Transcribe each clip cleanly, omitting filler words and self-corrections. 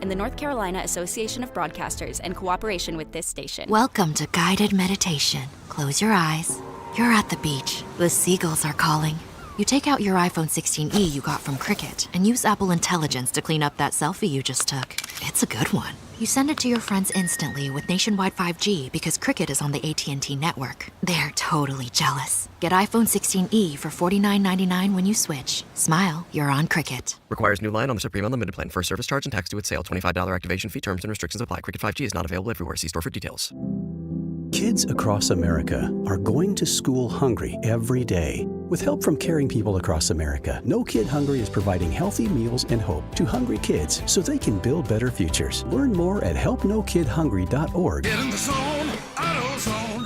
and the North Carolina Association of Broadcasters in cooperation with this station. Welcome to guided meditation. Close your eyes. You're at the beach. The seagulls are calling. You take out your iPhone 16e you got from Cricket and use Apple Intelligence to clean up that selfie you just took. It's a good one. You send it to your friends instantly with nationwide 5G because Cricket is on the AT&T network. They're totally jealous. Get iPhone 16e for $49.99 when you switch. Smile, you're on Cricket. Requires new line on the Supreme Unlimited plan. First service charge and tax due at sale. $25 activation fee. Terms and restrictions apply. Cricket 5G is not available everywhere. See store for details. Kids across America are going to school hungry every day. With help from caring people across America, No Kid Hungry is providing healthy meals and hope to hungry kids so they can build better futures. Learn more at helpnokidhungry.org. Get in the zone, AutoZone.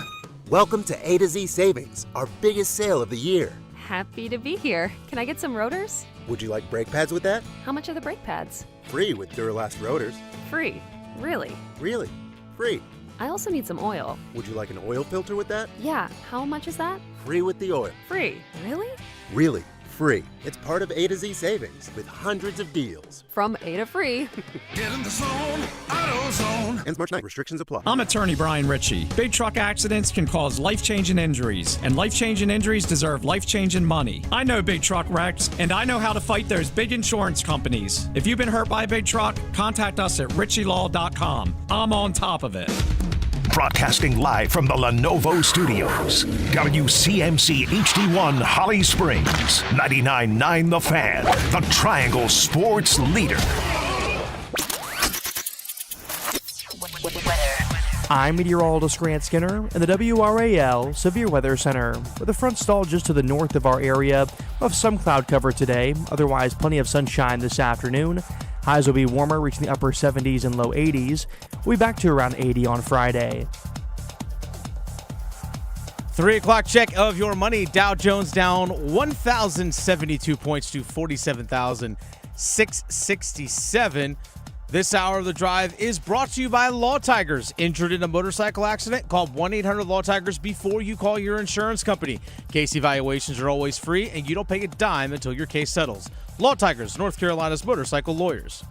Welcome to A to Z Savings, our biggest sale of the year. Happy to be here. Can I get some rotors? Would you like brake pads with that? How much are the brake pads? Free with Duralast rotors. Free. Really? Really? Free. I also need some oil. Would you like an oil filter with that? Yeah. How much is that? Free with the oil. Free. Really? Really, free. It's part of A to Z Savings with hundreds of deals. From A to free. Get in the zone, AutoZone. Ends March 9th. Restrictions apply. I'm attorney Brian Ritchie. Big truck accidents can cause life-changing injuries, and life-changing injuries deserve life-changing money. I know big truck wrecks, and I know how to fight those big insurance companies. If you've been hurt by a big truck, contact us at ritchielaw.com. I'm on top of it. Broadcasting live from the Lenovo Studios. WCMC HD1 Holly Springs. 99.9 The Fan. The Triangle Sports Leader. I'm meteorologist Grant Skinner in the WRAL Severe Weather Center. With a front stall just to the north of our area, we'll have some cloud cover today, otherwise plenty of sunshine this afternoon. Highs will be warmer, reaching the upper 70s and low 80s. We'll be back to around 80 on Friday. 3 o'clock check of your money. Dow Jones down 1,072 points to 47,667. This hour of the drive is brought to you by Law Tigers. Injured in a motorcycle accident? Call 1-800-LAW-TIGERS before you call your insurance company. Case evaluations are always free, and you don't pay a dime until your case settles. Law Tigers, North Carolina's motorcycle lawyers.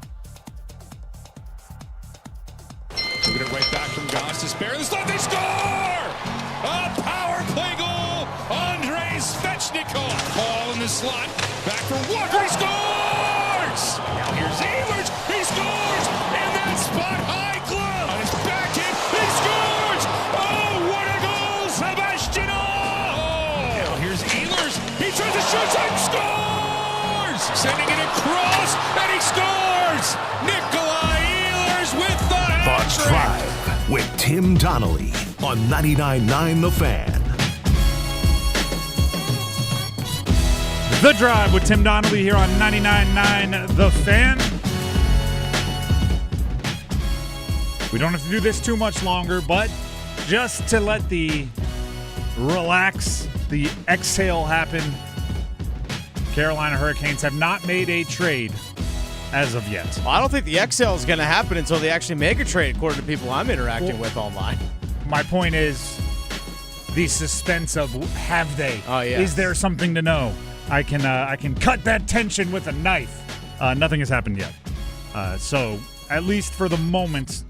Moving it right back from Goss to spare the slot. They score! A power play goal! Andrei Svechnikov. Ball in the slot. Back for Walker. He scores! Now here's Ehlers. He scores! In that spot. High glove. On his backhand. He scores! Oh, what a goal! Sebastianov! Now here's Ehlers. He tries to shoot and scores! Sending it across, and he scores! Nikolai Ehlers with the The Drive with Tim Donnelly on 99.9 The Fan. The Drive with Tim Donnelly here on 99.9 The Fan. We don't have to do this too much longer, but just to let the relax, the exhale happen, Carolina Hurricanes have not made a trade as of yet. Well, I don't think the XL is going to happen until they actually make a trade, according to people I'm interacting with online. My point is the suspense of have they? Oh, yeah. Is there something to know? I can cut that tension with a knife. Nothing has happened yet. So at least for the moment,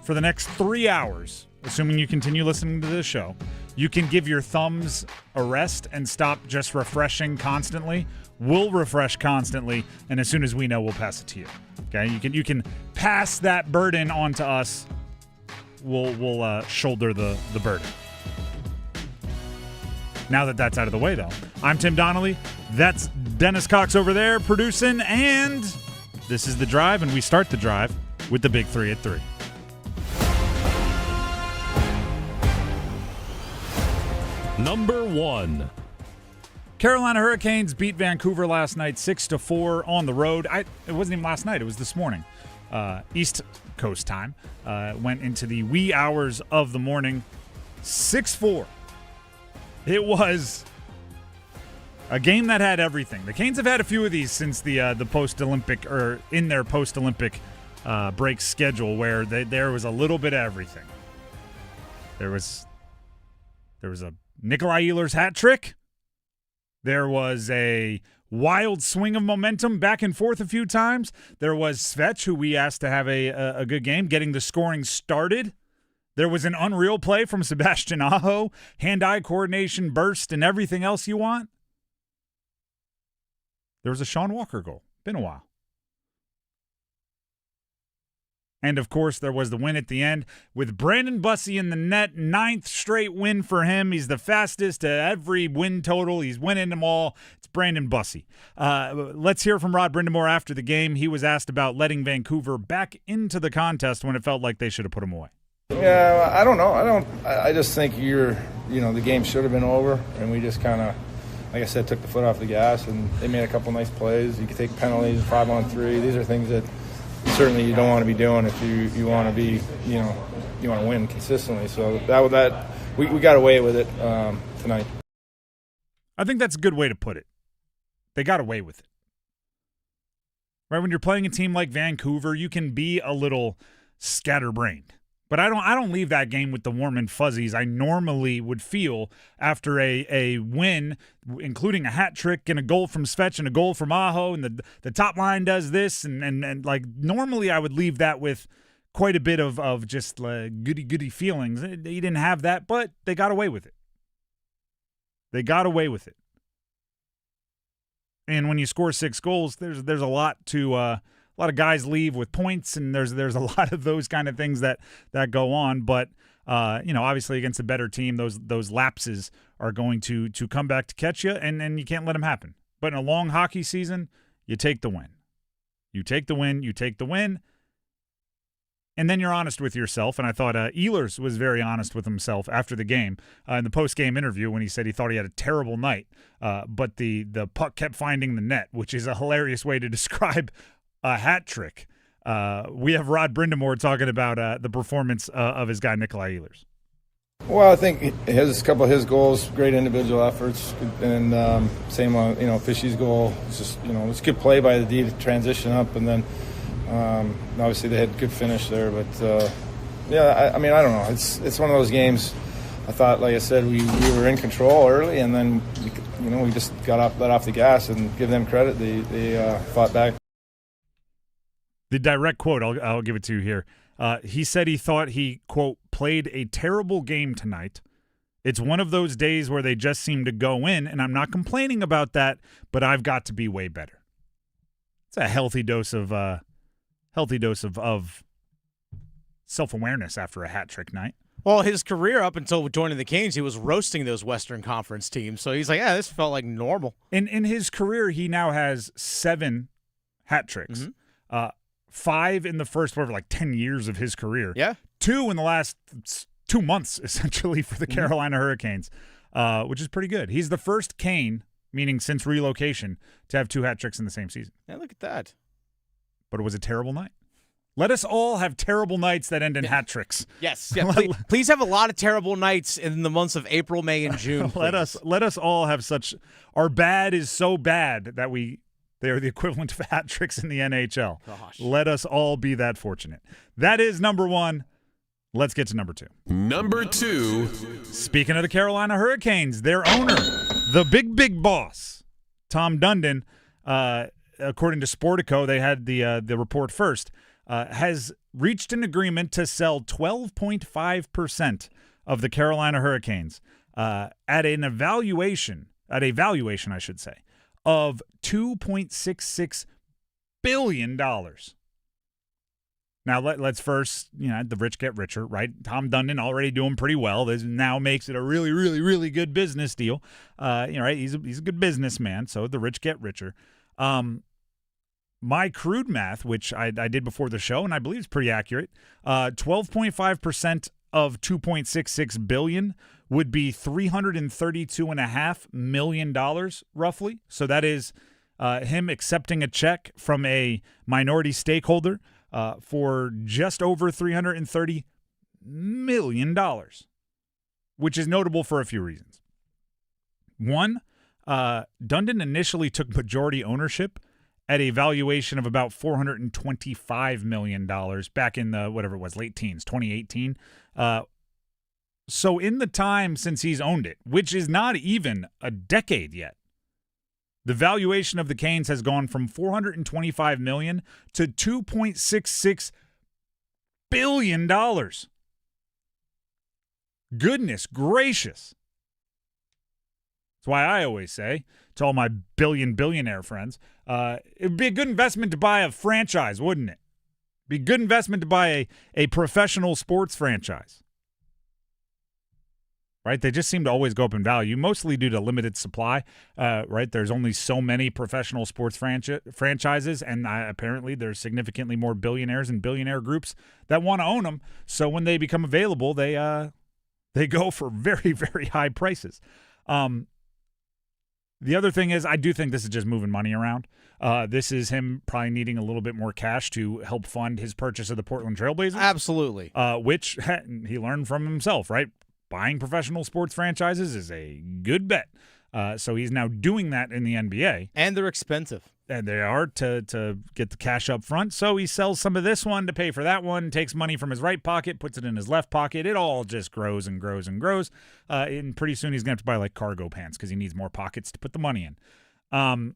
for the next 3 hours, assuming you continue listening to this show, you can give your thumbs a rest and stop just refreshing constantly. We'll refresh constantly, and as soon as we know, we'll pass it to you. Okay, you can pass that burden on to us. We'll shoulder the burden. Now that that's out of the way, though, I'm Tim Donnelly. That's Dennis Cox over there producing, and this is The Drive, and we start The Drive with the Big 3 at 3. Number 1. Carolina Hurricanes beat Vancouver last night 6-4 on the road. It wasn't even last night. It was this morning. East Coast time. Went into the wee hours of the morning. 6-4. It was a game that had everything. The Canes have had a few of these since the post-Olympic, or in their post-Olympic break schedule, where there was a little bit of everything. There was a Nikolai Ehlers hat trick. There was a wild swing of momentum back and forth a few times. There was Svech, who we asked to have a good game, getting the scoring started. There was an unreal play from Sebastian Aho, hand-eye coordination, burst, and everything else you want. There was a Sean Walker goal. Been a while. And, of course, there was the win at the end with Brandon Bussi in the net. 9th straight win for him. He's the fastest to every win total. He's winning them all. It's Brandon Bussi. Let's hear from Rod Brindamore after the game. He was asked about letting Vancouver back into the contest when it felt like they should have put him away. Yeah, I don't know. I just think the game should have been over, and we just kind of, like I said, took the foot off the gas, and they made a couple nice plays. You could take penalties, 5-on-3. These are things that certainly you don't want to be doing if you want to be, you want to win consistently. So that we got away with it tonight. I think that's a good way to put it. They got away with it. Right, when you're playing a team like Vancouver, you can be a little scatterbrained. But I don't leave that game with the warm and fuzzies I normally would feel after a win, including a hat trick and a goal from Svech and a goal from Aho, and the top line does this, and like normally I would leave that with quite a bit of just goody feelings. They didn't have that, but they got away with it. They got away with it. And when you score 6 goals, there's a lot to a lot of guys leave with points, and there's a lot of those kind of things that go on. But obviously against a better team, those lapses are going to come back to catch you, and you can't let them happen. But in a long hockey season, you take the win. You take the win. You take the win. And then you're honest with yourself. And I thought Ehlers was very honest with himself after the game in the post-game interview when he said he thought he had a terrible night. But the puck kept finding the net, which is a hilarious way to describe a hat trick. We have Rod Brindamore talking about the performance of his guy Nikolai Ehlers. Well, I think a couple of his goals, great individual efforts, and same on Fishy's goal. It's just it's good play by the D to transition up, and then obviously they had good finish there. But I don't know. It's one of those games. I thought, like I said, we were in control early, and then we just let off the gas, and give them credit. They fought back. The direct quote, I'll give it to you here. He said he thought he, quote, played a terrible game tonight. It's one of those days where they just seem to go in, and I'm not complaining about that, but I've got to be way better. It's a healthy dose of self-awareness after a hat trick night. Well, his career up until joining the Canes, he was roasting those Western Conference teams. So he's like, yeah, this felt like normal. In his career, he now has 7 hat tricks. Mm-hmm. 5 in the first, 10 years of his career. Yeah. 2 in the last 2 months, essentially, for the Carolina Hurricanes, which is pretty good. He's the first Cane, meaning since relocation, to have 2 hat tricks in the same season. Yeah, look at that. But it was a terrible night. Let us all have terrible nights that end in hat tricks. Yes. Yeah, please have a lot of terrible nights in the months of April, May, and June. Let us all have such. Our bad is so bad that they are the equivalent of hat tricks in the NHL. Gosh. Let us all be that fortunate. That is number 1. Let's get to number 2. Number 2. Speaking of the Carolina Hurricanes, their owner, the big boss, Tom Dundon, according to Sportico, they had the report first, has reached an agreement to sell 12.5% of the Carolina Hurricanes at a valuation, I should say, of $2.66 billion. Now, let's first, the rich get richer, right? Tom Dundon already doing pretty well. This now makes it a really, really, really good business deal. Right? He's a good businessman, so the rich get richer. My crude math, which I did before the show, and I believe it's pretty accurate, 12.5% of $2.66 billion would be $332.5 million, roughly. So that is him accepting a check from a minority stakeholder for just over $330 million, which is notable for a few reasons. One, Dundon initially took majority ownership at a valuation of about $425 million back in the, whatever it was, late teens, 2018. So in the time since he's owned it, which is not even a decade yet, The valuation of the Canes has gone from $425 million to $2.66 billion. Goodness gracious. That's why I always say to all my billionaire friends, it would be a good investment to buy a franchise, wouldn't it? Be a good investment to buy a professional sports franchise. Right? They just seem to always go up in value, mostly due to limited supply. Right? There's only so many professional sports franchises, and apparently there's significantly more billionaires and billionaire groups that want to own them. So when they become available, they go for very, very high prices. The other thing is, I do think this is just moving money around. This is him probably needing a little bit more cash to help fund his purchase of the Portland Trailblazers. Absolutely. Which he learned from himself, right? Buying professional sports franchises is a good bet. So he's now doing that in the NBA. And they're expensive. And they are to get the cash up front. So he sells some of this one to pay for that one, takes money from his right pocket, puts it in his left pocket. It all just grows and grows and grows. And pretty soon he's going to have to buy like cargo pants because he needs more pockets to put the money in.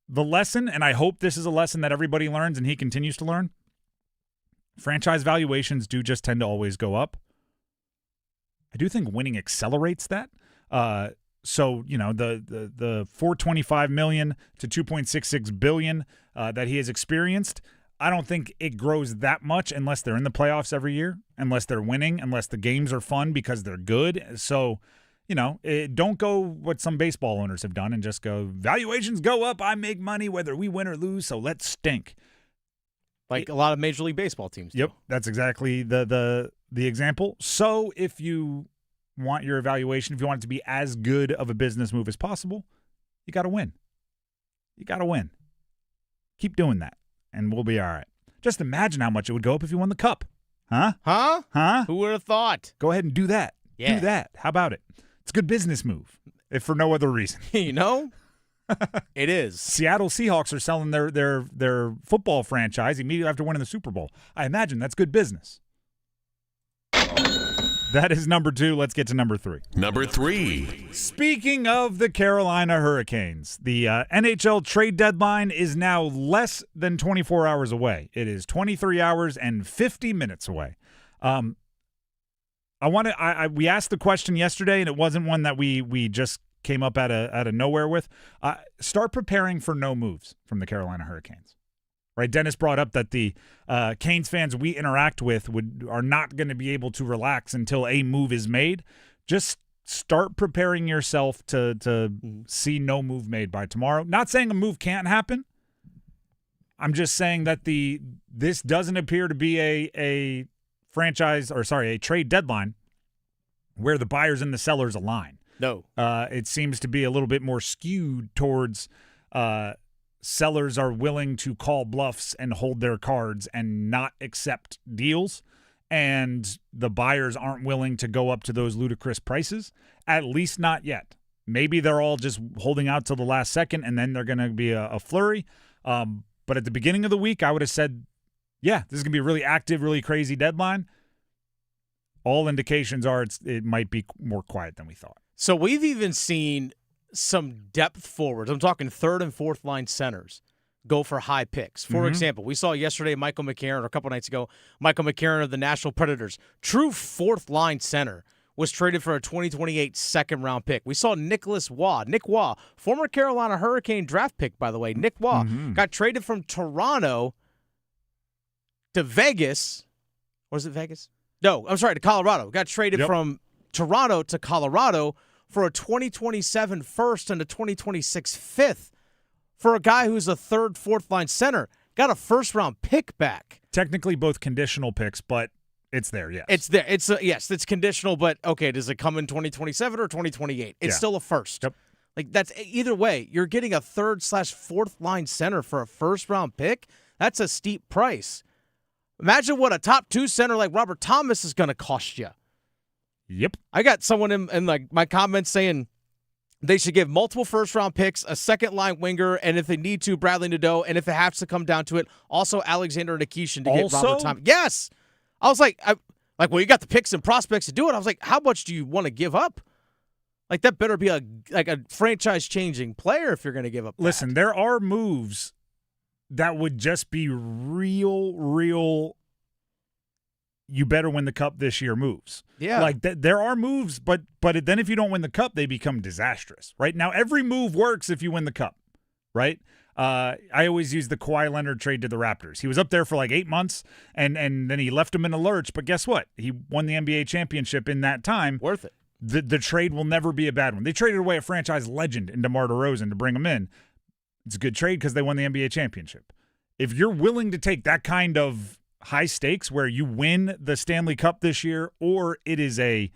The lesson, and I hope this is a lesson that everybody learns and he continues to learn, franchise valuations do just tend to always go up. I do think winning accelerates that. So, you know, the $425 million to $2.66 billion that he has experienced, I don't think it grows that much unless they're in the playoffs every year, unless they're winning, unless the games are fun because they're good. So, you know, don't go what some baseball owners have done and just go, valuations go up, I make money whether we win or lose, so let's stink. Like a lot of Major League Baseball teams do. Yep, that's exactly the example. So if you want your evaluation, if you want it to be as good of a business move as possible, you got to win. You got to win. Keep doing that, and we'll be all right. Just imagine how much it would go up if you won the cup. Huh? Huh? Huh? Who would have thought? Go ahead and do that. Yeah. Do that. How about it? It's a good business move, if for no other reason. You know? It is. Seattle Seahawks are selling their football franchise immediately after winning the Super Bowl. I imagine that's good business. That is number 2. Let's get to number 3. Number 3. Speaking of the Carolina Hurricanes, the NHL trade deadline is now less than 24 hours away. It is 23 hours and 50 minutes away. We asked the question yesterday, and it wasn't one that we just came up out of nowhere with. Start preparing for no moves from the Carolina Hurricanes. Right, Dennis brought up that the Canes fans we interact with are not going to be able to relax until a move is made. Just start preparing yourself to see no move made by tomorrow. Not saying a move can't happen. I'm just saying that this doesn't appear to be a trade deadline where the buyers and the sellers align. No, it seems to be a little bit more skewed towards. Sellers are willing to call bluffs and hold their cards and not accept deals, and the buyers aren't willing to go up to those ludicrous prices, at least not yet. Maybe they're all just holding out till the last second, and then they're going to be a flurry. But at the beginning of the week, I would have said, yeah, this is going to be a really active, really crazy deadline. All indications are it might be more quiet than we thought. So we've even seen some depth forwards, I'm talking third and fourth line centers, go for high picks. For example, we saw yesterday Michael McCarron, or a couple nights ago, Michael McCarron of the Nashville Predators, true fourth line center, was traded for a 2028 second-round pick. We saw Nick Waugh, former Carolina Hurricane draft pick, by the way. Nick Waugh got traded from Toronto to Vegas. Or is it Vegas? No, I'm sorry, to Colorado. Got traded from Toronto to Colorado for a 2027 first and a 2026 fifth for a guy who's a third, fourth line center. Got a first-round pick back. Technically both conditional picks, but it's there, yes. It's there. It's conditional, but okay, does it come in 2027 or 2028? It's still a first. Yep. Like, that's either way, you're getting a third/fourth line center for a first-round pick. That's a steep price. Imagine what a top 2 center like Robert Thomas is going to cost you. Yep. I got someone in like my comments saying they should give multiple first-round picks, a second-line winger, and if they need to, Bradley Nadeau, and if it has to come down to it, also Alexander Nikishin to get Robert Thomas. Yes. I was like, well, you got the picks and prospects to do it. I was like, how much do you want to give up? Like, that better be a franchise-changing player if you're going to give up that. Listen, there are moves that would just be real, you better win the cup this year moves. Yeah. Like, there are moves, but then if you don't win the cup, they become disastrous, right? Now, every move works if you win the cup, right? I always use the Kawhi Leonard trade to the Raptors. He was up there for like 8 months, and then he left them in a lurch, but guess what? He won the NBA championship in that time. Worth it. The trade will never be a bad one. They traded away a franchise legend in DeMar DeRozan to bring him in. It's a good trade because they won the NBA championship. If you're willing to take that kind of high stakes where you win the Stanley Cup this year or it is a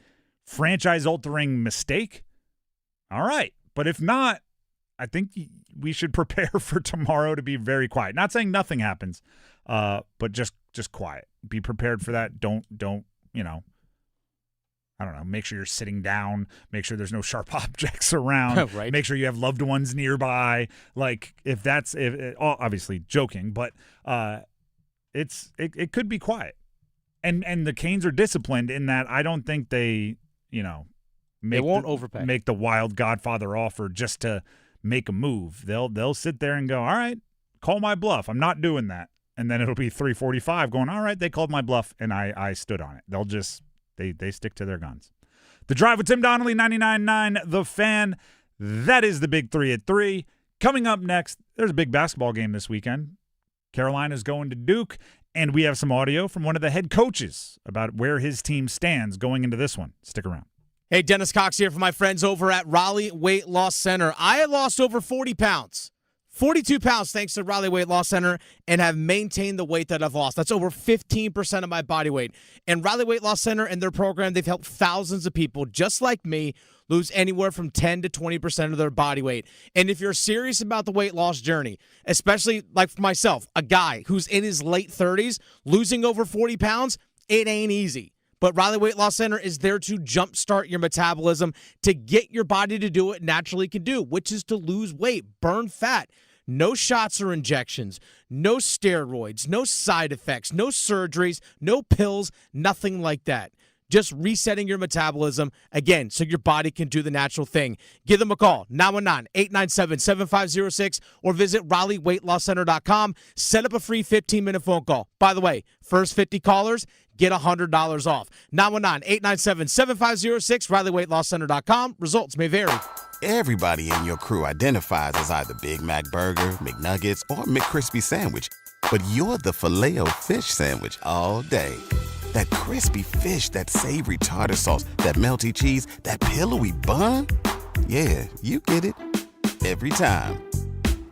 franchise-altering mistake, all right. But if not, I think we should prepare for tomorrow to be very quiet. Not saying nothing happens, but just quiet. Be prepared for that. Don't I don't know, make sure you're sitting down, make sure there's no sharp objects around, right. Make sure you have loved ones nearby. Like, obviously joking, but it could be quiet. And the Canes are disciplined in that I don't think they won't overpay. Make the wild Godfather offer just to make a move. They'll sit there and go, all right, call my bluff. I'm not doing that. And then it'll be 3:45 going, all right, they called my bluff and I stood on it. They'll just They stick to their guns. The Drive with Tim Donnelly, 99.9 The Fan. That is the Big 3 at 3. Coming up next, there's a big basketball game this weekend. Carolina's going to Duke, and we have some audio from one of the head coaches about where his team stands going into this one. Stick around. Hey, Dennis Cox here for my friends over at Raleigh Weight Loss Center. I had lost over 40 pounds. 42 pounds thanks to Raleigh Weight Loss Center and have maintained the weight that I've lost. That's over 15% of my body weight. And Raleigh Weight Loss Center and their program, they've helped thousands of people just like me lose anywhere from 10 to 20% of their body weight. And if you're serious about the weight loss journey, especially like for myself, a guy who's in his late 30s, losing over 40 pounds, it ain't easy. But Raleigh Weight Loss Center is there to jumpstart your metabolism, to get your body to do what it naturally can do, which is to lose weight, burn fat. No shots or injections, no steroids, no side effects, no surgeries, no pills, nothing like that. Just resetting your metabolism, again, so your body can do the natural thing. Give them a call, 919-897-7506, or visit RaleighWeightLossCenter.com. Set up a free 15-minute phone call. By the way, first 50 callers, get $100 off. 919-897-7506, RaleighWeightLossCenter.com. Results may vary. Everybody in your crew identifies as either Big Mac Burger, McNuggets, or McCrispy Sandwich. But you're the Filet-O-Fish Sandwich all day. That crispy fish, that savory tartar sauce, that melty cheese, that pillowy bun. Yeah, you get it. Every time.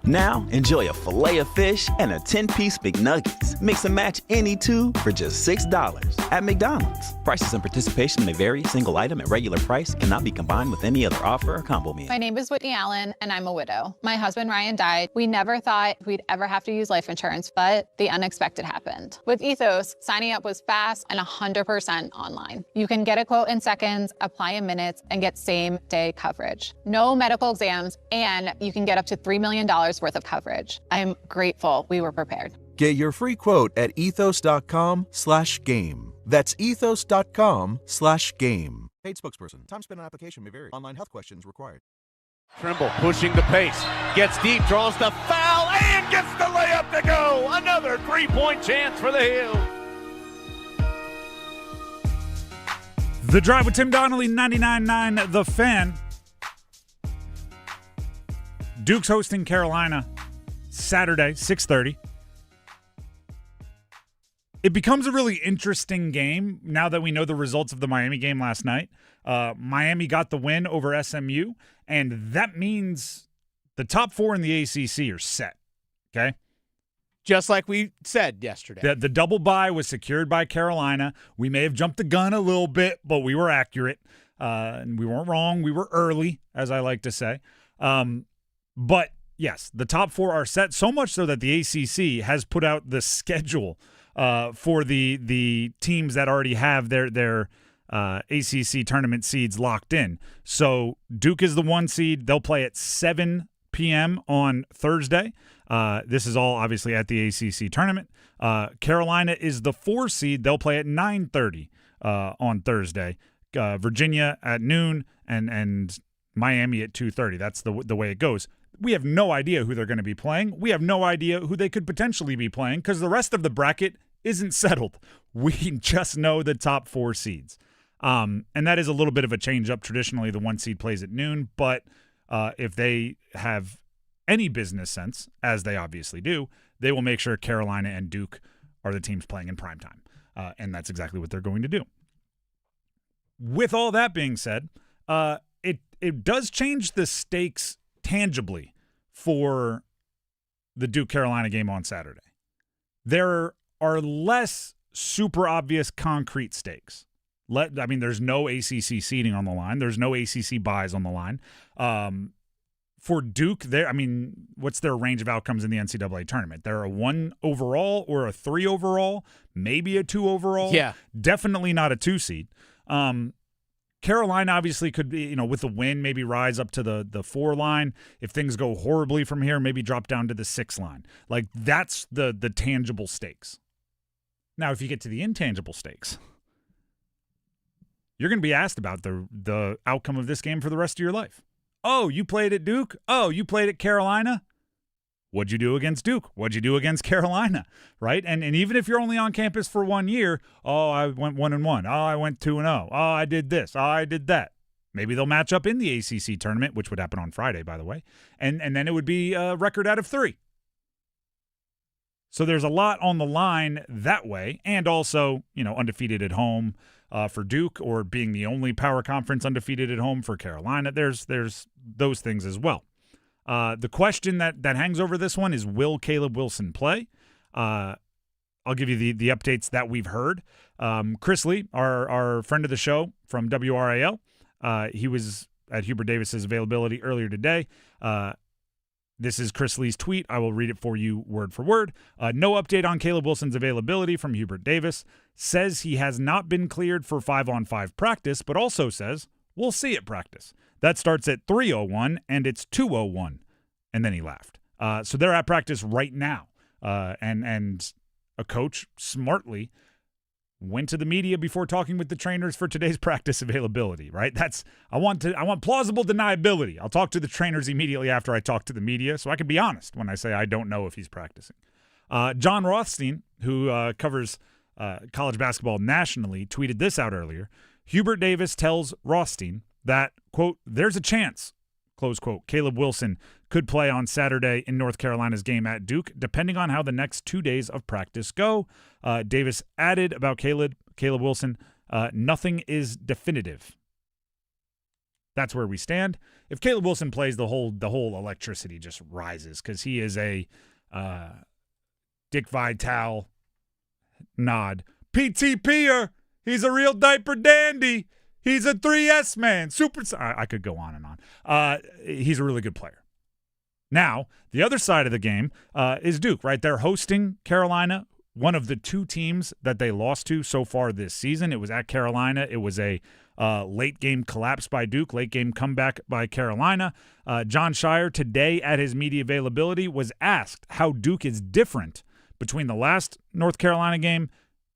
Now, enjoy a Filet-O-Fish and a 10-piece McNuggets. Mix and match any two for just $6 at McDonald's. Prices and participation may vary. Single item at regular price cannot be combined with any other offer or combo meal. My name is Whitney Allen, and I'm a widow. My husband, Ryan, died. We never thought we'd ever have to use life insurance, but the unexpected happened. With Ethos, signing up was fast and 100% online. You can get a quote in seconds, apply in minutes, and get same-day coverage. No medical exams, and you can get up to $3 million worth of coverage. I'm grateful we were prepared. Get your free quote at ethos.com/game. That's ethos.com/game. Paid spokesperson. Time spent on application may vary. Online health questions required. Trimble pushing the pace. Gets deep, draws the foul, and gets the layup to go. Another three-point chance for the Hills. The Drive with Tim Donnelly, 99.9 The Fan. Duke's hosting Carolina Saturday, 6:30. It becomes a really interesting game now that we know the results of the Miami game last night. Miami got the win over SMU, and that means the top four in the ACC are set, okay? Just like we said yesterday. The double bye was secured by Carolina. We may have jumped the gun a little bit, but we were accurate, and we weren't wrong. We were early, as I like to say. But, yes, the top four are set, so much so that the ACC has put out the schedule for the teams that already have their ACC tournament seeds locked in. So Duke is the 1 seed. They'll play at 7 p.m. on Thursday. This is all obviously at the ACC tournament. Carolina is the 4 seed. They'll play at 9:30 on Thursday. Virginia at noon, and Miami at 2:30. That's the way it goes. We have no idea who they're going to be playing. We have no idea who they could potentially be playing because the rest of the bracket isn't settled. We just know the top 4 seeds. And that is a little bit of a change up. Traditionally, the 1 seed plays at noon, but if they have any business sense, as they obviously do, they will make sure Carolina and Duke are the teams playing in primetime. And that's exactly what they're going to do. With all that being said, it does change the stakes tangibly for the Duke-Carolina game on Saturday. There are less super obvious concrete stakes. There's no ACC seeding on the line. There's no ACC buys on the line. For Duke, what's their range of outcomes in the NCAA tournament? They're a 1 overall or a 3 overall, maybe a 2 overall. Yeah. Definitely not a 2 seed. Carolina obviously could be, with a win, maybe rise up to the 4 line. If things go horribly from here, maybe drop down to the 6 line. Like, that's the tangible stakes. Now, if you get to the intangible stakes, you're going to be asked about the outcome of this game for the rest of your life. Oh, you played at Duke? Oh, you played at Carolina? What'd you do against Duke? What'd you do against Carolina? Right? And even if you're only on campus for 1 year, oh, I went 1-1. Oh, I went 2-0. Oh, I did this. Oh, I did that. Maybe they'll match up in the ACC tournament, which would happen on Friday, by the way. And then it would be a record out of 3. So there's a lot on the line that way. And also, undefeated at home for Duke, or being the only power conference undefeated at home for Carolina. There's those things as well. The question that hangs over this one is, will Caleb Wilson play? I'll give you the updates that we've heard. Chris Lee, our friend of the show from WRAL, he was at Hubert Davis's availability earlier today. This is Chris Lee's tweet. I will read it for you word for word. No update on Caleb Wilson's availability from Hubert Davis. Says he has not been cleared for 5-on-5 practice, but also says, we'll see at practice. That starts at 3:01, and it's 2:01. And then he laughed. So they're at practice right now. And a coach smartly went to the media before talking with the trainers for today's practice availability, right? I want plausible deniability. I'll talk to the trainers immediately after I talk to the media, so I can be honest when I say I don't know if he's practicing. John Rothstein, who covers college basketball nationally, tweeted this out earlier. Hubert Davis tells Rothstein that, quote, there's a chance, close quote, Caleb Wilson could play on Saturday in North Carolina's game at Duke, depending on how the next 2 days of practice go. Davis added about Caleb Wilson, nothing is definitive. That's where we stand. If Caleb Wilson plays, the whole electricity just rises, because he is a Dick Vitale nod. PTPer, he's a real diaper dandy. He's a 3S man. I could go on and on. He's a really good player. Now, the other side of the game is Duke, right? They're hosting Carolina, one of the 2 teams that they lost to so far this season. It was at Carolina. It was a late game collapse by Duke, late game comeback by Carolina. John Shire today at his media availability was asked how Duke is different between the last North Carolina game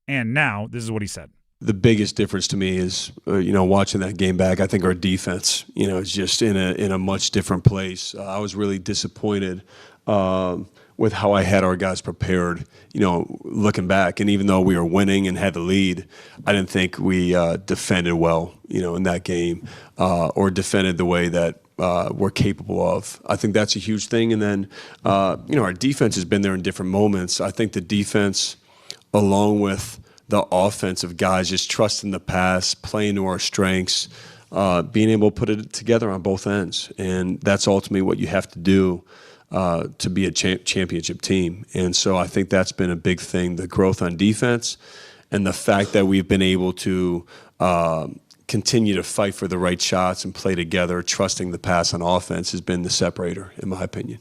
and now. This is what he said. The biggest difference to me is, watching that game back, I think our defense, is just in a much different place. I was really disappointed with how I had our guys prepared, looking back. And even though we were winning and had the lead, I didn't think we defended well, in that game or defended the way that we're capable of. I think that's a huge thing. And then, our defense has been there in different moments. I think the defense, along with the offensive guys, just trusting the pass, playing to our strengths, being able to put it together on both ends. And that's ultimately what you have to do to be a championship team. And so I think that's been a big thing, the growth on defense and the fact that we've been able to continue to fight for the right shots and play together, trusting the pass on offense has been the separator, in my opinion.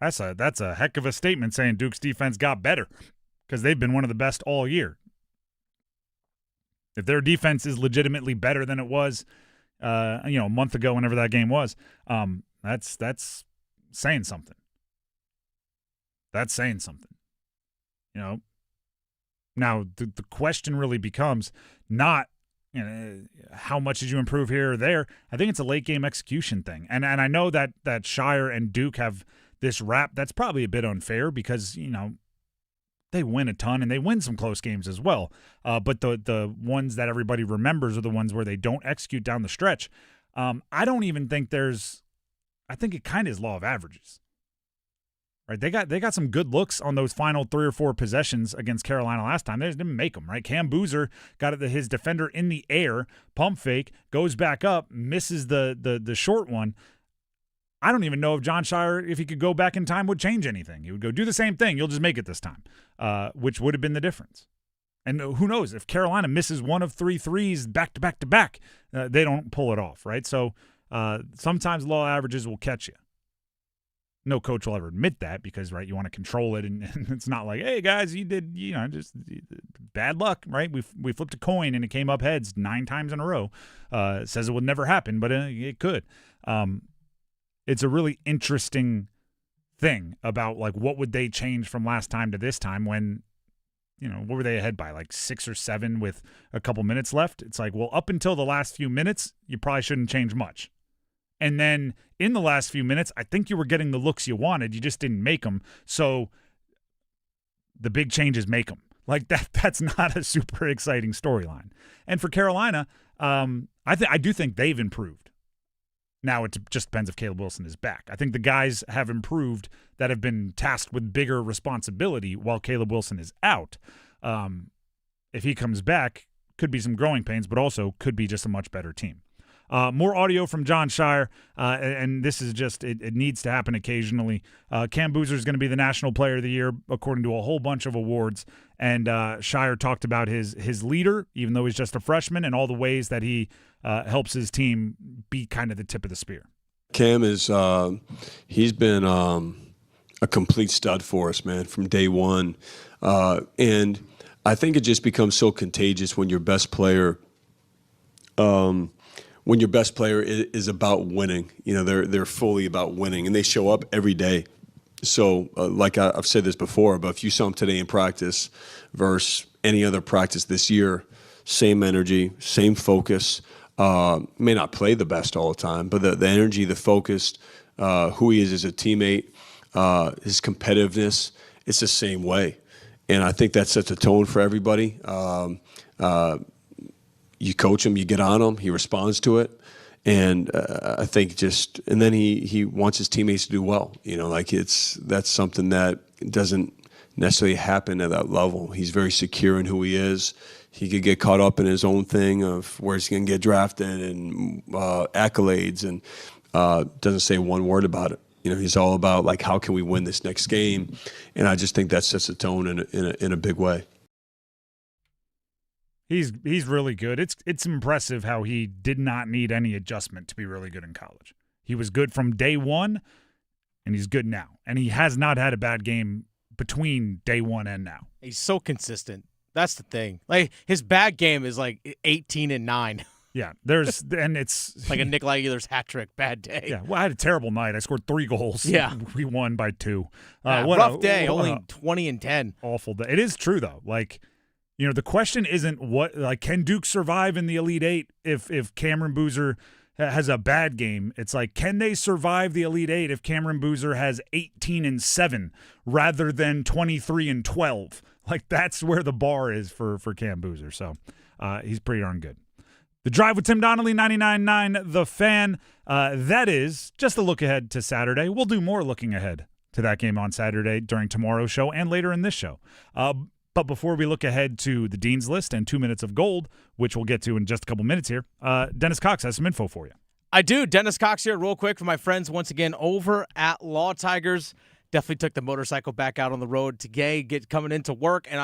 That's a heck of a statement, saying Duke's defense got better, because they've been one of the best all year. If their defense is legitimately better than it was, a month ago, whenever that game was, that's saying something. That's saying something. Now the question really becomes not how much did you improve here or there? I think it's a late game execution thing. And I know that Shire and Duke have this rap that's probably a bit unfair because, they win a ton and they win some close games as well. But the ones that everybody remembers are the ones where they don't execute down the stretch. I don't even think I think it kind of is law of averages. Right, they got some good looks on those final 3 or 4 possessions against Carolina last time. They just didn't make them, right? Cam Boozer got his defender in the air, pump fake, goes back up, misses the short one. I don't even know if John Shire, if he could go back in time, would change anything. He would go, do the same thing. You'll just make it this time, which would have been the difference. And who knows, if Carolina misses 1 of 3 threes back to back to back, they don't pull it off, right? So sometimes law averages will catch you. No coach will ever admit that because, right, you want to control it, and it's not like, hey, guys, you did, just bad luck, right? We flipped a coin, and it came up heads 9 times in a row. It says it would never happen, but it could. It's a really interesting thing about, like, what would they change from last time to this time when, what were they ahead by, like 6 or 7 with a couple minutes left? It's like, well, up until the last few minutes, you probably shouldn't change much. And then in the last few minutes, I think you were getting the looks you wanted. You just didn't make them. So the big changes make them. Like that's not a super exciting storyline. And for Carolina, I do think they've improved. Now it just depends if Caleb Wilson is back. I think the guys have improved that have been tasked with bigger responsibility while Caleb Wilson is out. If he comes back, could be some growing pains, but also could be just a much better team. More audio from John Shire, and this is just, it needs to happen occasionally. Cam Boozer is going to be the National Player of the Year, according to a whole bunch of awards, and Shire talked about his leader, even though he's just a freshman, and all the ways that he helps his team be kind of the tip of the spear. Cam is he's been a complete stud for us, man, from day one. And I think it just becomes so contagious when your best player is about winning. They're fully about winning, and they show up every day. So, like I've said this before, but if you saw them today in practice versus any other practice this year, same energy, same focus. May not play the best all the time, but the energy, the focus, who he is as a teammate, his competitiveness, it's the same way. And I think that sets a tone for everybody. You coach him, you get on him, he responds to it. And I think and then he wants his teammates to do well. That's something that doesn't necessarily happen at that level. He's very secure in who he is. He could get caught up in his own thing of where he's going to get drafted and accolades, and doesn't say one word about it. He's all about, like, how can we win this next game? And I just think that sets a tone in a big way. He's really good. It's impressive how he did not need any adjustment to be really good in college. He was good from day one, and he's good now. And he has not had a bad game between day one and now. He's so consistent. That's the thing. Like, his bad game is like 18-9. Yeah, and it's like a Nick Aguilar's hat trick. Bad day. Yeah, well, I had a terrible night. I scored 3 goals. Yeah, we won by 2. Rough day. Only 20-10. Awful day. It is true though. Like, the question isn't can Duke survive in the Elite Eight if Cameron Boozer has a bad game? It's like, can they survive the Elite Eight if Cameron Boozer has 18-7 rather than 23-12? Like, that's where the bar is for Cam Boozer. So he's pretty darn good. The Drive with Tim Donnelly, 99.9 The Fan. That is just a look ahead to Saturday. We'll do more looking ahead to that game on Saturday during tomorrow's show and later in this show. But before we look ahead to the Dean's List and 2 minutes of gold, which we'll get to in just a couple minutes here, Dennis Cox has some info for you. I do. Dennis Cox here, real quick, for my friends once again over at Law Tigers. Definitely took the motorcycle back out on the road today, coming into work, and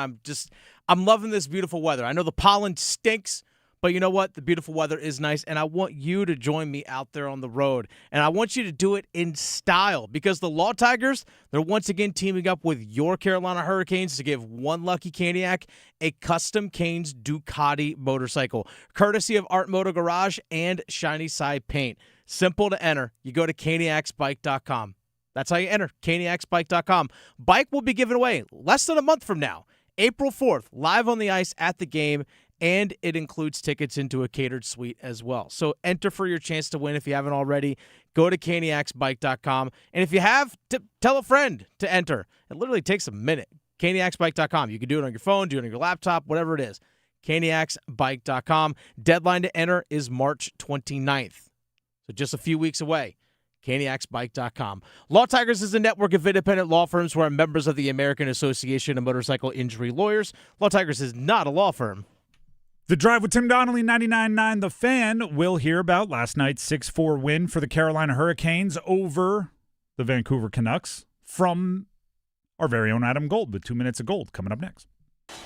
I'm loving this beautiful weather. I know the pollen stinks, but you know what? The beautiful weather is nice, and I want you to join me out there on the road. And I want you to do it in style, because the Law Tigers, they're once again teaming up with your Carolina Hurricanes to give one lucky Caniac a custom Canes Ducati motorcycle, courtesy of Art Moto Garage and Shiny Side Paint. Simple to enter. You go to caniacsbike.com. That's how you enter, caniacsbike.com. Bike will be given away less than a month from now, April 4th, live on the ice at the game. and it includes tickets into a catered suite as well. So enter for your chance to win if you haven't already. Go to caniacsbike.com, and if you have, tell a friend to enter. It literally takes a minute. caniacsbike.com. You can do it on your phone, do it on your laptop, whatever it is. caniacsbike.com. Deadline to enter is March 29th. So just a few weeks away. caniacsbike.com. Law Tigers is a network of independent law firms who are members of the American Association of Motorcycle Injury Lawyers. Law Tigers is not a law firm. The Drive with Tim Donnelly, 99.9 The Fan. We'll hear about last night's 6-4 win for the Carolina Hurricanes over the Vancouver Canucks from our very own Adam Gold with 2 minutes of gold coming up next.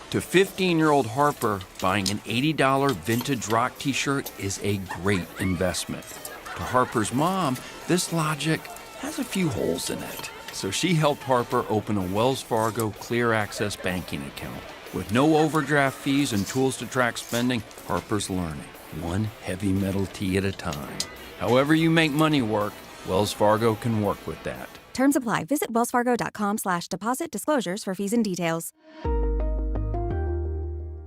To 15-year-old Harper, buying an $80 vintage rock t-shirt is a great investment. To Harper's mom, this logic has a few holes in it. So she helped Harper open a Wells Fargo Clear Access banking account. With no overdraft fees and tools to track spending, Harper's learning, one heavy metal tee at a time. However you make money work, Wells Fargo can work with that. Terms apply. Visit wellsfargo.com/deposit disclosures for fees and details.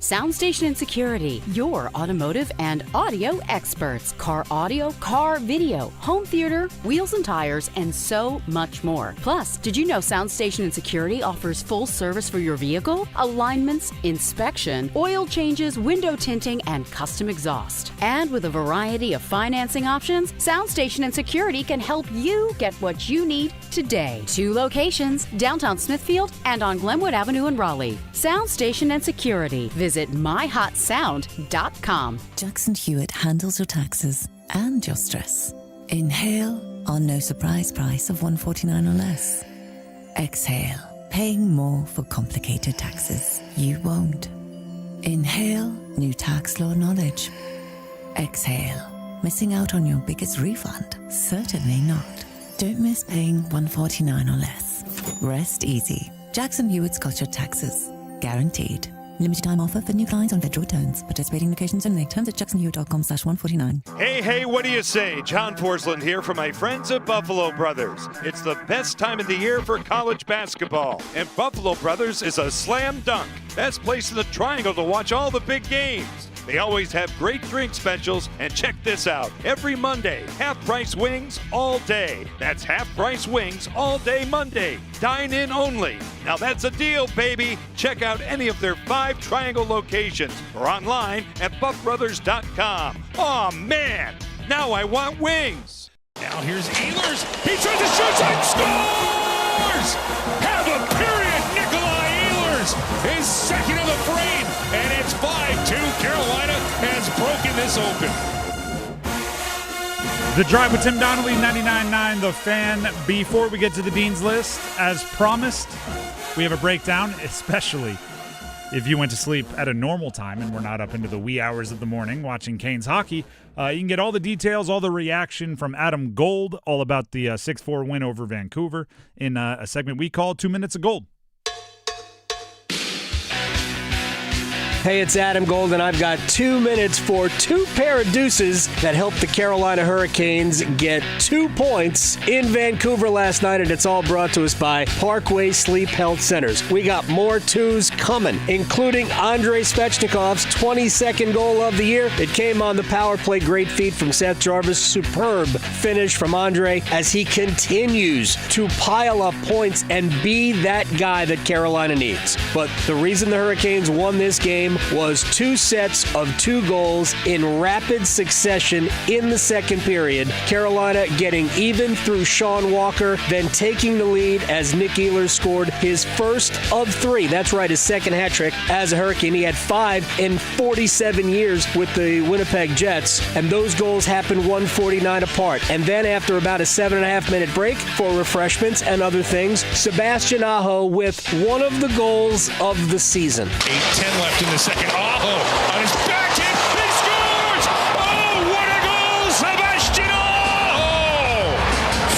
SoundStation and Security, your automotive and audio experts. Car audio, car video, home theater, wheels and tires, and so much more. Plus, did you know SoundStation and Security offers full service for your vehicle? Alignments, inspection, oil changes, window tinting, and custom exhaust. And with a variety of financing options, SoundStation and Security can help you get what you need today. 2 locations, downtown Smithfield and on Glenwood Avenue in Raleigh. SoundStation and Security. Visit myhotsound.com. Jackson Hewitt handles your taxes and your stress. Inhale our no surprise price of $149 or less. Exhale, paying more for complicated taxes. You won't. Inhale new tax law knowledge. Exhale, missing out on your biggest refund? Certainly not. Don't miss paying $149 or less. Rest easy. Jackson Hewitt's got your taxes. Guaranteed. Limited time offer for new clients on federal returns. Participating locations only. Terms at jacksonhewitt.com/149. Hey, what do you say? John Forsland here from my friends at Buffalo Brothers. It's the best time of the year for college basketball, and Buffalo Brothers is a slam dunk. Best place in the Triangle to watch all the big games. They always have great drink specials, and check this out. Every Monday, half-price wings all day. That's half-price wings all day Monday. Dine in only. Now that's a deal, baby. Check out any of their 5 Triangle locations or online at buffbrothers.com. Aw, man, now I want wings. Now here's Ehlers. He tries to shoot and scores! Have a period, Nikolai Ehlers is second of the frame, and it's 5-2. Carolina has broken this open. The Drive with Tim Donnelly, 99.9 The Fan. Before we get to the Dean's List, as promised, we have a breakdown, especially if you went to sleep at a normal time and we're not up into the wee hours of the morning watching Canes hockey. You can get all the details, all the reaction from Adam Gold, all about the 6-4 win over Vancouver in a segment we call 2 Minutes of Gold. Hey, it's Adam Gold, and I've got 2 minutes for 2 pair of deuces that helped the Carolina Hurricanes get 2 points in Vancouver last night, and it's all brought to us by Parkway Sleep Health Centers. We got more twos coming, including Andrei Svechnikov's 22nd goal of the year. It came on the power play. Great feat from Seth Jarvis. Superb finish from Andrei as he continues to pile up points and be that guy that Carolina needs. But the reason the Hurricanes won this game was 2 sets of 2 goals in rapid succession in the second period. Carolina getting even through Sean Walker, then taking the lead as Nick Ehlers scored his first of 3. That's right, his second hat trick as a Hurricane. He had 5 in 47 years with the Winnipeg Jets, and those goals happened 1:49 apart. And then after about a 7.5-minute break for refreshments and other things, Sebastian Aho with one of the goals of the season. 8:10 left in the second. Aho on his backhand. He scores! Oh, what a goal! Sebastian Aho!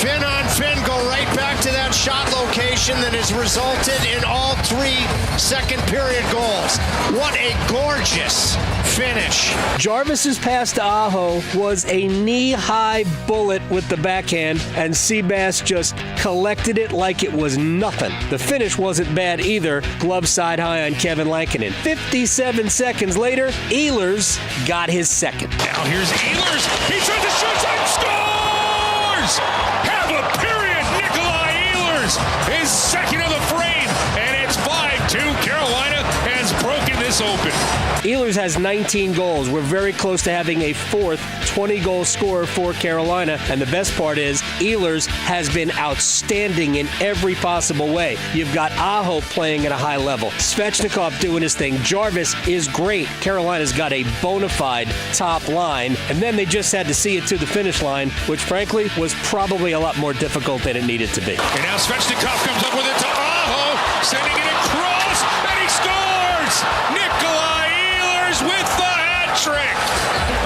Fin on fin, go right back to that shot location. possession that has resulted in all 3 second period goals. What a gorgeous finish. Jarvis's pass to Aho was a knee-high bullet with the backhand, and Seabass just collected it like it was nothing. The finish wasn't bad either. Glove side high on Kevin Lankinen. 57 seconds later, Ehlers got his second. Now here's Ehlers. He tried to shoot and scores! Have a period. Nikolai Ehlers is second of the frame, and it's 5-2. Carolina has broken this open. Ehlers has 19 goals. We're very close to having a fourth 20-goal scorer for Carolina. And the best part is Ehlers has been outstanding in every possible way. You've got Aho playing at a high level. Svechnikov doing his thing. Jarvis is great. Carolina's got a bona fide top line. And then they just had to see it to the finish line, which frankly was probably a lot more difficult than it needed to be. And now Svechnikov comes up with it to Aho, sending it across, and he scores! Nikolai Ehlers with the hat trick.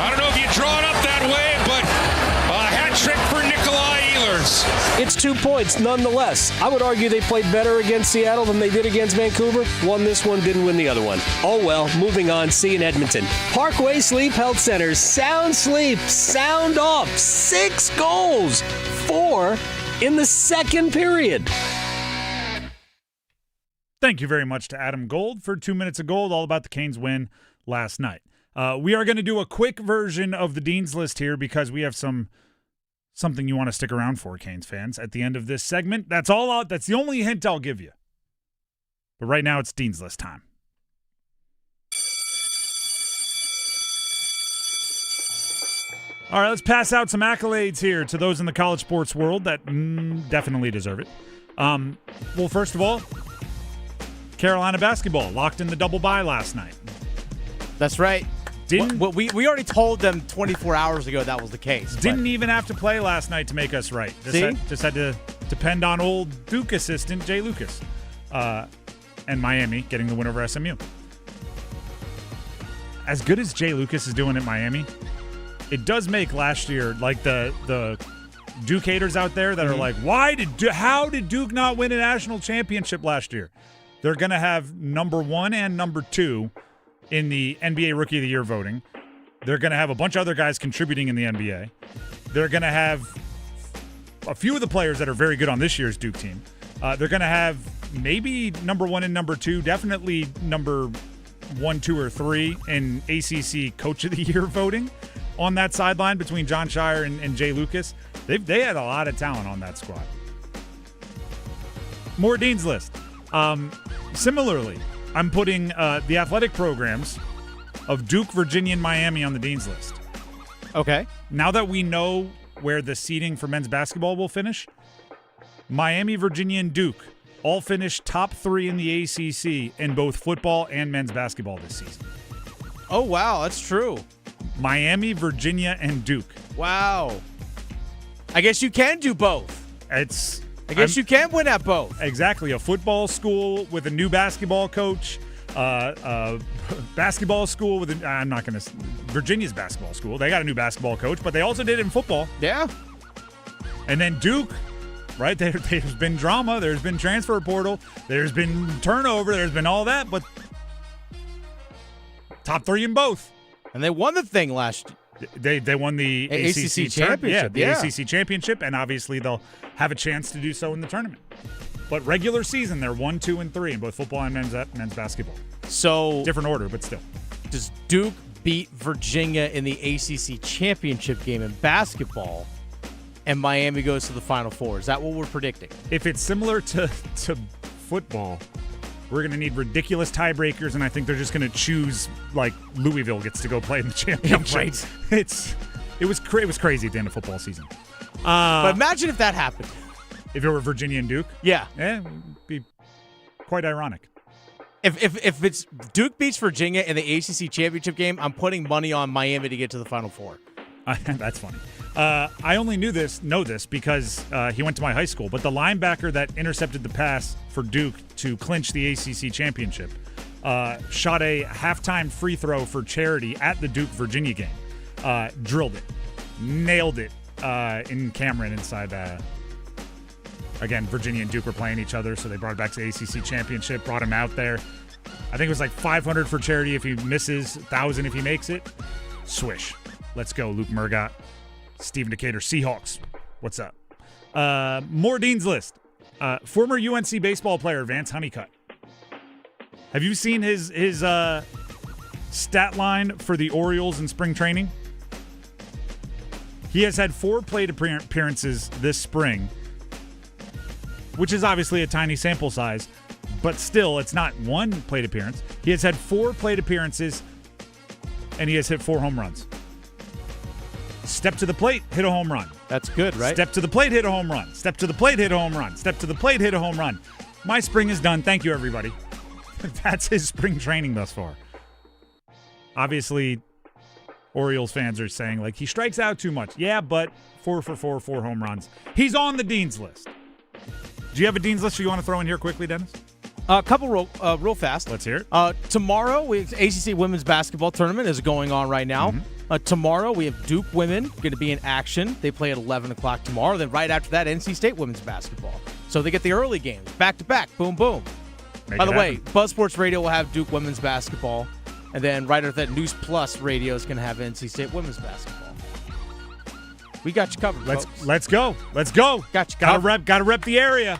I don't know if you draw it up that way, but a hat trick for Nikolai Ehlers. It's 2 points nonetheless. I would argue they played better against Seattle than they did against Vancouver. Won this one, didn't win the other one. Oh well, moving on, see you in Edmonton. Parkway Sleep Health Center, sound sleep, sound off, 6 goals, 4 in the second period. Thank you very much to Adam Gold for 2 minutes of gold, all about the Canes win last night. We are going to do a quick version of the Dean's List here because we have something you want to stick around for, Canes fans, at the end of this segment. That's the only hint I'll give you. But right now it's Dean's List time. All right, let's pass out some accolades here to those in the college sports world that definitely deserve it. Well, first of all, Carolina basketball locked in the double bye last night. That's right. We already told them 24 hours ago that was the case. Didn't even have to play last night to make us right. Just had to depend on old Duke assistant Jay Lucas and Miami getting the win over SMU. As good as Jay Lucas is doing at Miami, it does make last year, like the Duke haters out there that are like, how did Duke not win a national championship last year? They're going to have number 1 and number 2 in the NBA Rookie of the Year voting. They're going to have a bunch of other guys contributing in the NBA. They're going to have a few of the players that are very good on this year's Duke team. They're going to have maybe number 1 and number 2, definitely number 1, 2, or 3 in ACC Coach of the Year voting on that sideline between John Shire and Jay Lucas. They had a lot of talent on that squad. More Dean's List. Similarly, I'm putting the athletic programs of Duke, Virginia, and Miami on the Dean's List. Okay. Now that we know where the seeding for men's basketball will finish, Miami, Virginia, and Duke all finished top 3 in the ACC in both football and men's basketball this season. Oh, wow. That's true. Miami, Virginia, and Duke. Wow. I guess you can do both. I guess you can win at both. Exactly. A football school with a new basketball coach. Basketball school with Virginia's basketball school. They got a new basketball coach, but they also did it in football. Yeah. And then Duke, right? There's been drama. There's been transfer portal. There's been turnover. There's been all that, but top 3 in both. And they won the thing last year. They won the ACC championship. ACC championship, and obviously they'll have a chance to do so in the tournament. But regular season, they're 1, 2, and 3 in both football and men's basketball. So different order, but still. Does Duke beat Virginia in the ACC championship game in basketball, and Miami goes to the Final Four? Is that what we're predicting? If it's similar to football, we're going to need ridiculous tiebreakers, and I think they're just going to choose, like, Louisville gets to go play in the championship. Right. It was crazy at the end of football season. But imagine if that happened. If it were Virginia and Duke? Yeah. It would be quite ironic. If it's Duke beats Virginia in the ACC championship game, I'm putting money on Miami to get to the Final Four. That's funny. I only know this because he went to my high school, but the linebacker that intercepted the pass for Duke to clinch the ACC championship shot a halftime free throw for charity at the Duke-Virginia game. Drilled it. Nailed it in Cameron inside Again, Virginia and Duke were playing each other, so they brought it back to the ACC championship, brought him out there. I think it was like $500 for charity if he misses, $1,000 if he makes it. Swish. Let's go, Luke Murgott. Stephen Decatur, Seahawks. What's up? More Dean's List. Former UNC baseball player Vance Honeycutt. Have you seen his stat line for the Orioles in spring training? He has had 4 plate appearances this spring, which is obviously a tiny sample size, but still, it's not 1 plate appearance. He has had 4 plate appearances, and he has hit 4 home runs. Step to the plate, hit a home run. That's good, right? Step to the plate, hit a home run. Step to the plate, hit a home run. Step to the plate, hit a home run. My spring is done. Thank you, everybody. That's his spring training thus far. Obviously, Orioles fans are saying, like, he strikes out too much. Yeah, but 4 for 4, 4 home runs. He's on the Dean's List. Do you have a Dean's List you want to throw in here quickly, Dennis? A couple real fast. Let's hear it. Tomorrow, ACC women's basketball tournament is going on right now. Mm-hmm. Tomorrow, we have Duke women going to be in action. They play at 11 o'clock tomorrow. Then right after that, NC State women's basketball. So they get the early games, back-to-back, boom, boom. By the way, Buzz Sports Radio will have Duke women's basketball. And then right after that, News Plus Radio is going to have NC State women's basketball. We got you covered, Let's go. Let's go. Got you covered. Gotta rep the area.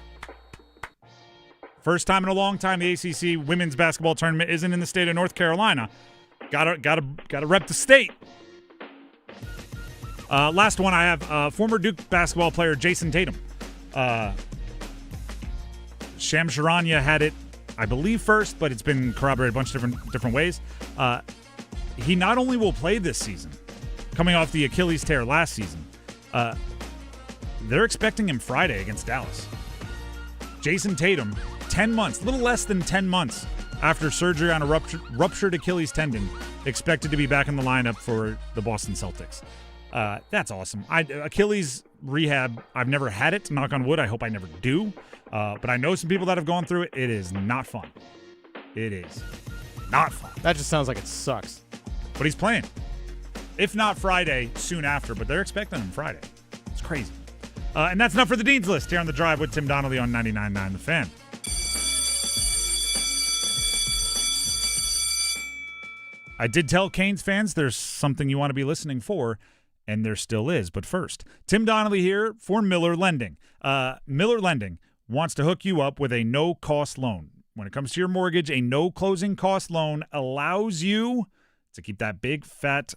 First time in a long time the ACC women's basketball tournament isn't in the state of North Carolina. Gotta rep the state. Last one I have, former Duke basketball player Jason Tatum. Sham Charania had it, I believe, first, but it's been corroborated a bunch of different ways. He not only will play this season, coming off the Achilles tear last season, they're expecting him Friday against Dallas. Jason Tatum, 10 months, a little less than 10 months after surgery on a ruptured Achilles tendon, expected to be back in the lineup for the Boston Celtics. That's awesome. Achilles rehab, I've never had it, knock on wood. I hope I never do. But I know some people that have gone through it. It is not fun. It is not fun. That just sounds like it sucks. But he's playing. If not Friday, soon after. But they're expecting him Friday. It's crazy. And that's enough for the Dean's List here on The Drive with Tim Donnelly on 99.9 The Fan. I did tell Canes fans there's something you want to be listening for, and there still is. But first, Tim Donnelly here for Miller Lending. Miller Lending wants to hook you up with a no-cost loan. When it comes to your mortgage, a no-closing cost loan allows you to keep that big, fat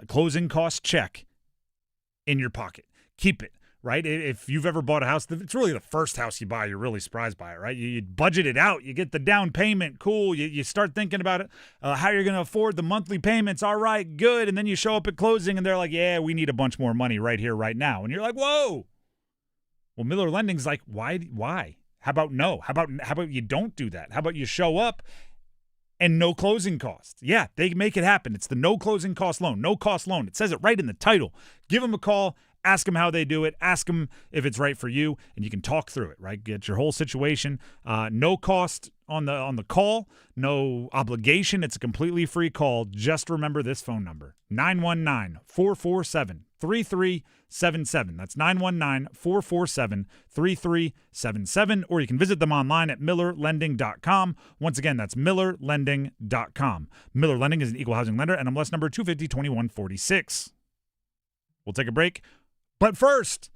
closing cost check in your pocket. Keep it, right? If you've ever bought a house, it's really the first house you buy, you're really surprised by it, right? You budget it out. You get the down payment. Cool. You start thinking about it, how you're going to afford the monthly payments. All right, good. And then you show up at closing, and they're like, yeah, we need a bunch more money right here, right now. And you're like, whoa. Well, Miller Lending's like, why? How about no? How about you don't do that? How about you show up and no closing costs? Yeah, they make it happen. It's the no closing cost loan, no cost loan. It says it right in the title. Give them a call. Ask them how they do it. Ask them if it's right for you, and you can talk through it, right? Get your whole situation. No cost on the call, no obligation. It's a completely free call. Just remember this phone number, 919-447-3377. That's 919-447-3377, or you can visit them online at millerlending.com. Once again, that's millerlending.com. Miller Lending is an equal housing lender, and MLS number 250-2146. We'll take a break. But first,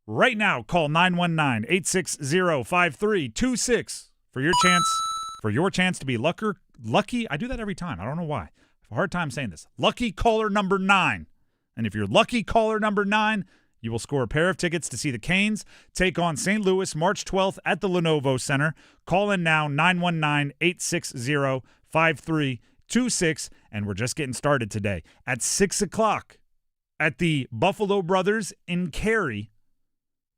right now, call 919-860-5326 for your chance to be lucky. I do that every time. I don't know why. I have a hard time saying this. Lucky caller number 9. And if you're lucky caller number 9, you will score a pair of tickets to see the Canes take on St. Louis March 12th at the Lenovo Center. Call in now, 919-860-5326. And we're just getting started today. At 6 o'clock. At the Buffalo Brothers in Cary,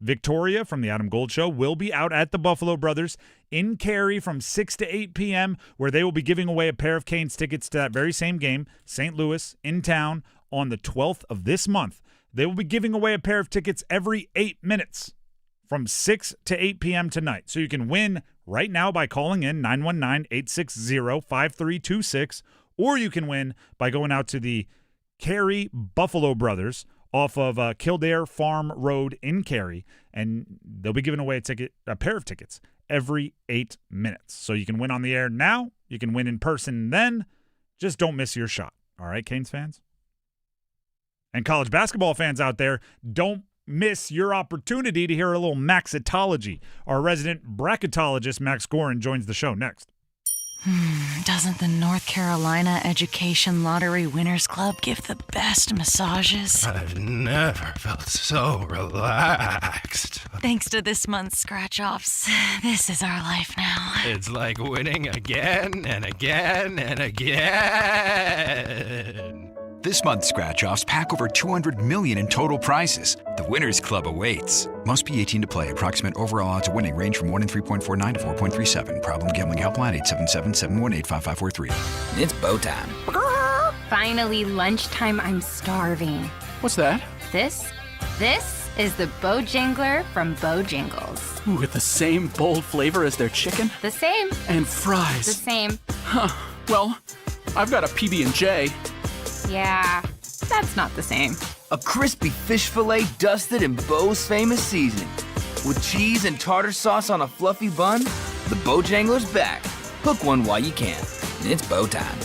Victoria from the Adam Gold Show will be out at the Buffalo Brothers in Cary from 6 to 8 p.m., where they will be giving away a pair of Canes tickets to that very same game, St. Louis, in town, on the 12th of this month. They will be giving away a pair of tickets every 8 minutes from 6 to 8 p.m. tonight. So you can win right now by calling in 919-860-5326, or you can win by going out to the Cary Buffalo Brothers off of Kildare Farm Road in Cary, and they'll be giving away a pair of tickets every 8 minutes. So you can win on the air now, you can win in person then. Just don't miss your shot. All right, Canes fans? And college basketball fans out there, don't miss your opportunity to hear a little Maxitology. Our resident bracketologist, Max Gorin, joins the show next. Doesn't the North Carolina Education Lottery Winners Club give the best massages? I've never felt so relaxed. Thanks to this month's scratch-offs, this is our life now. It's like winning again and again and again. This month's scratch-offs pack over $200 million in total prizes. The Winners Club awaits. Must be 18 to play. Approximate overall odds of winning range from 1 in 3.49 to 4.37. Problem gambling helpline 877-718-5543. It's bow time. Finally, lunchtime. I'm starving. What's that? This is the Bojangler from Bojangles. With the same bold flavor as their chicken? The same. And fries. The same. Huh. Well, I've got a PB&J. Yeah, that's not the same. A crispy fish fillet dusted in Bo's famous seasoning. With cheese and tartar sauce on a fluffy bun, the Bojangler's back. Hook one while you can. It's bow time.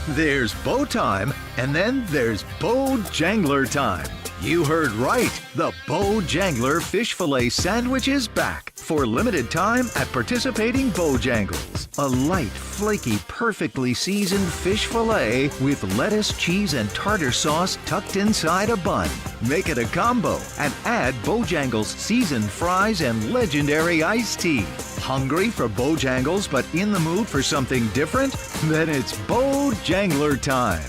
There's bow time, and then there's Bojangler time. You heard right. The Bojangler fish fillet sandwich is back for limited time at participating Bojangles. A light, flaky, perfectly seasoned fish fillet with lettuce, cheese, and tartar sauce tucked inside a bun. Make it a combo and add Bojangles seasoned fries and legendary iced tea. Hungry for Bojangles but in the mood for something different? Then it's Bojangler time.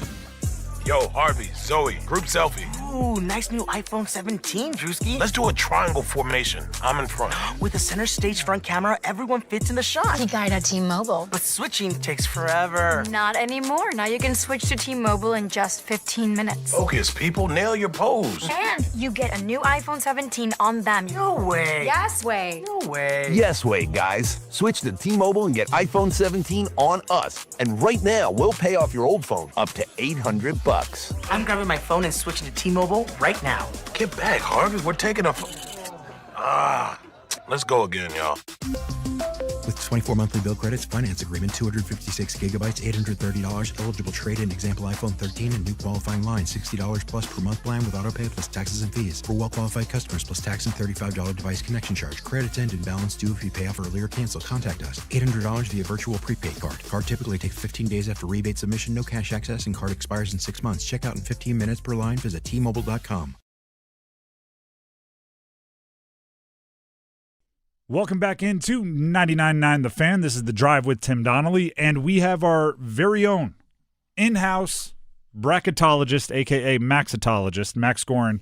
Yo, Harvey, Zoe, group selfie. Ooh, nice new iPhone 17, Drewski. Let's do a triangle formation. I'm in front. With a center stage front camera, everyone fits in the shot. He got a T-Mobile. But switching takes forever. Not anymore. Now you can switch to T-Mobile in just 15 minutes. Focus, people. Nail your pose. And you get a new iPhone 17 on them. No way. Yes way. No way. Yes way, guys. Switch to T-Mobile and get iPhone 17 on us. And right now, we'll pay off your old phone up to $800. I'm grabbing my phone and switching to T-Mobile right now. Get back, Harvey. We're taking a... let's go again, y'all. With 24 monthly bill credits, finance agreement, 256 gigabytes, $830, eligible trade-in, example iPhone 13 and new qualifying line, $60 plus per month plan with auto pay plus taxes and fees. For well-qualified customers, plus tax and $35 device connection charge. Credits end and balance due if you pay off early or cancel. Contact us. $800 via virtual prepaid card. Card typically takes 15 days after rebate submission, no cash access, and card expires in 6 months. Check out in 15 minutes per line. Visit T-Mobile.com. Welcome back into 99.9 The Fan. This is The Drive with Tim Donnelly, and we have our very own in-house bracketologist, a.k.a. Maxitologist, Max Gorin,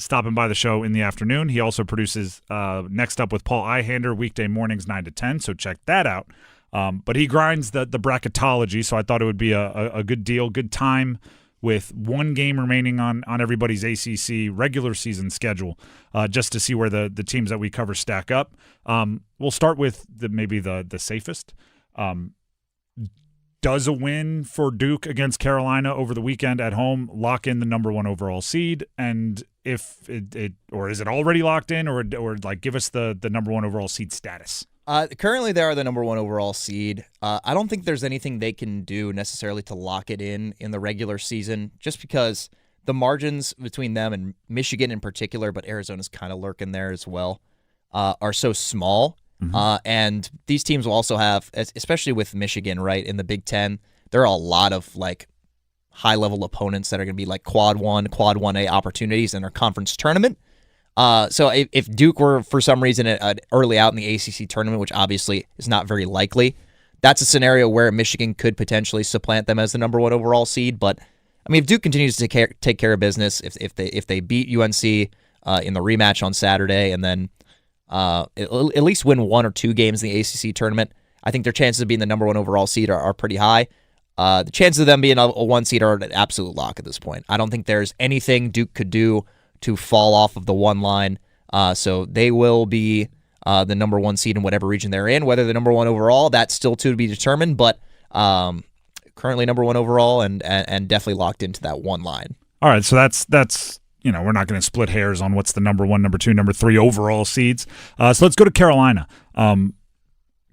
stopping by the show in the afternoon. He also produces Next Up with Paul Ihander weekday mornings 9 to 10, so check that out. But he grinds the bracketology, so I thought it would be a good deal, good time with one game remaining on everybody's ACC regular season schedule, just to see where the teams that we cover stack up. We'll start with maybe the safest. Does a win for Duke against Carolina over the weekend at home lock in the number 1 overall seed? And if it or is it already locked in, or like give us the number 1 overall seed status? Currently, they are the number 1 overall seed. I don't think there's anything they can do necessarily to lock it in the regular season, just because the margins between them and Michigan in particular, but Arizona's kind of lurking there as well, are so small. Mm-hmm. And these teams will also have, especially with Michigan, right, in the Big Ten, there are a lot of like high-level opponents that are going to be like quad 1A opportunities in our conference tournament. So if Duke were for some reason early out in the ACC tournament, which obviously is not very likely, that's a scenario where Michigan could potentially supplant them as the number 1 overall seed. But I mean, if Duke continues to take care of business, if they beat UNC in the rematch on Saturday, and then at least win 1 or 2 games in the ACC tournament, I think their chances of being the number 1 overall seed are pretty high. The chances of them being a 1 seed are an absolute lock at this point. I don't think there's anything Duke could do to fall off of the 1 line. So they will be the number 1 seed in whatever region they're in. Whether the number 1 overall, that's still to be determined, but currently number 1 overall and definitely locked into that 1 line. All right, so that's we're not going to split hairs on what's the number 1, number 2, number 3 overall seeds. So let's go to Carolina.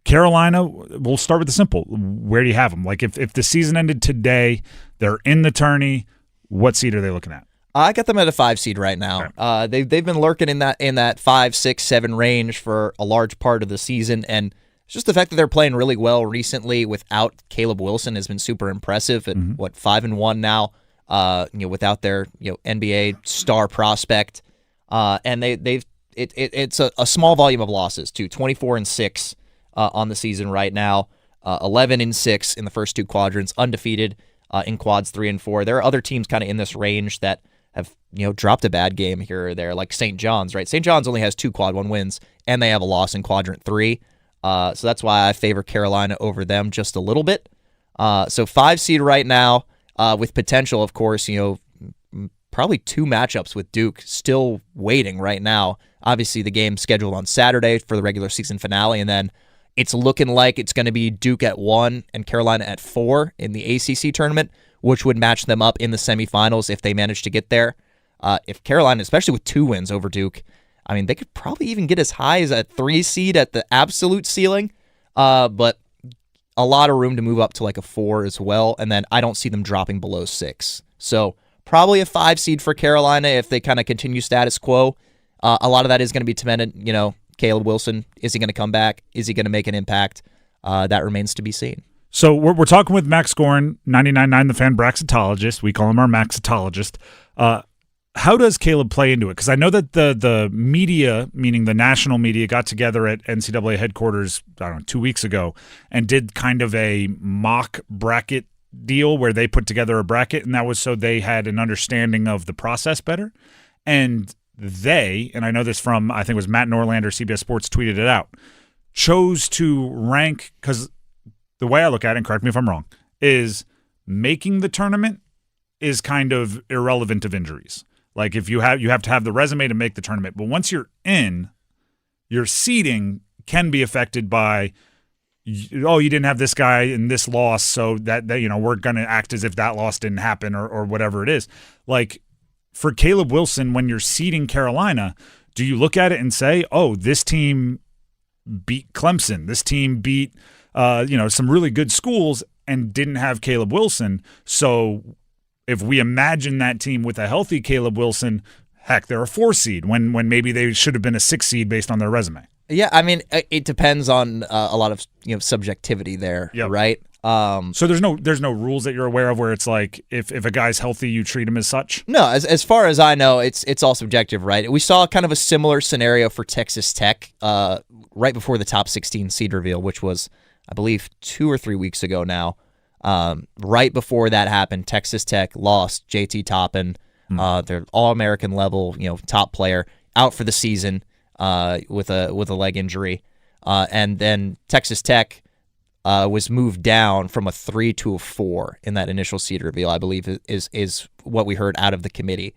Carolina, we'll start with the simple. Where do you have them? Like if the season ended today, they're in the tourney, what seed are they looking at? I got them at a 5 seed right now. Okay. They've been lurking in that 5, 6, 7 range for a large part of the season, and it's just the fact that they're playing really well recently without Caleb Wilson has been super impressive. At 5-1 now, without their NBA star prospect, and it's a small volume of losses too. 24-6 on the season right now, 11-6 in the first 2 quadrants, undefeated in quads 3 and 4. There are other teams kind of in this range that have dropped a bad game here or there, like St. John's, right? St. John's only has 2 quad 1 wins, and they have a loss in quadrant 3. So that's why I favor Carolina over them just a little bit. So 5 seed right now, with potential, of course, probably 2 matchups with Duke still waiting right now. Obviously, the game scheduled on Saturday for the regular season finale, and then it's looking like it's going to be Duke at 1 and Carolina at 4 in the ACC tournament, which would match them up in the semifinals if they manage to get there. If Carolina, especially with 2 wins over Duke, I mean, they could probably even get as high as a 3 seed at the absolute ceiling, but a lot of room to move up to like a 4 as well, and then I don't see them dropping below 6. So probably a 5 seed for Carolina if they kind of continue status quo. A lot of that is going to be dependent, Caleb Wilson, is he going to come back? Is he going to make an impact? That remains to be seen. So we're talking with Max Gorin, 99.9 The Fan Braxitologist. We call him our Maxitologist. How does Caleb play into it? Because I know that the media, meaning the national media, got together at NCAA headquarters, 2 weeks ago and did kind of a mock bracket deal where they put together a bracket, and that was so they had an understanding of the process better. And and I know this from, I think it was Matt Norlander, CBS Sports tweeted it out, chose to rank, because the way I look at it, and correct me if I'm wrong, is making the tournament is kind of irrelevant of injuries. Like if you have to have the resume to make the tournament, but once you're in, your seeding can be affected by, you didn't have this guy in this loss, so that we're going to act as if that loss didn't happen or whatever it is. Like for Caleb Wilson, when you're seeding Carolina, do you look at it and say, oh, this team beat Clemson, this team beat some really good schools and didn't have Caleb Wilson, so if we imagine that team with a healthy Caleb Wilson, heck, they're a 4 seed when maybe they should have been a 6 seed based on their resume. Yeah, I mean, it depends on a lot of subjectivity there, right? So there's no rules that you're aware of where it's like if a guy's healthy, you treat him as such? No, as far as I know, it's all subjective, right? We saw kind of a similar scenario for Texas Tech right before the top 16 seed reveal, which was, I believe, 2 or 3 weeks ago now. Right before that happened, Texas Tech lost JT Toppin, their All-American level, top player, out for the season with a leg injury, and then Texas Tech was moved down from a 3 to a 4 in that initial seed reveal, I believe is what we heard out of the committee.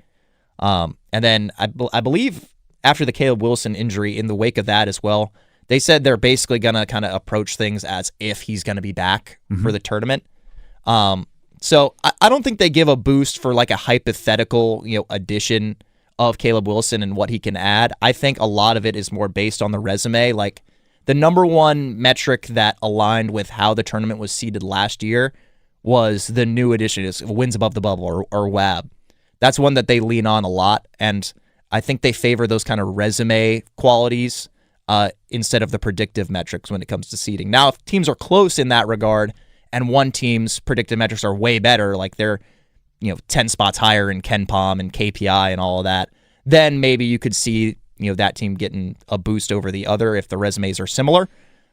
And then I believe after the Caleb Wilson injury, in the wake of that as well, they said they're basically going to kind of approach things as if he's going to be back for the tournament. So I don't think they give a boost for like a hypothetical, addition of Caleb Wilson and what he can add. I think a lot of it is more based on the resume. Like the number one metric that aligned with how the tournament was seeded last year was the new addition, is wins above the bubble or WAB. That's one that they lean on a lot, and I think they favor those kind of resume qualities instead of the predictive metrics when it comes to seeding. Now, if teams are close in that regard, and one team's predictive metrics are way better, like they're 10 spots higher in KenPom and KPI and all of that, then maybe you could see that team getting a boost over the other if the resumes are similar.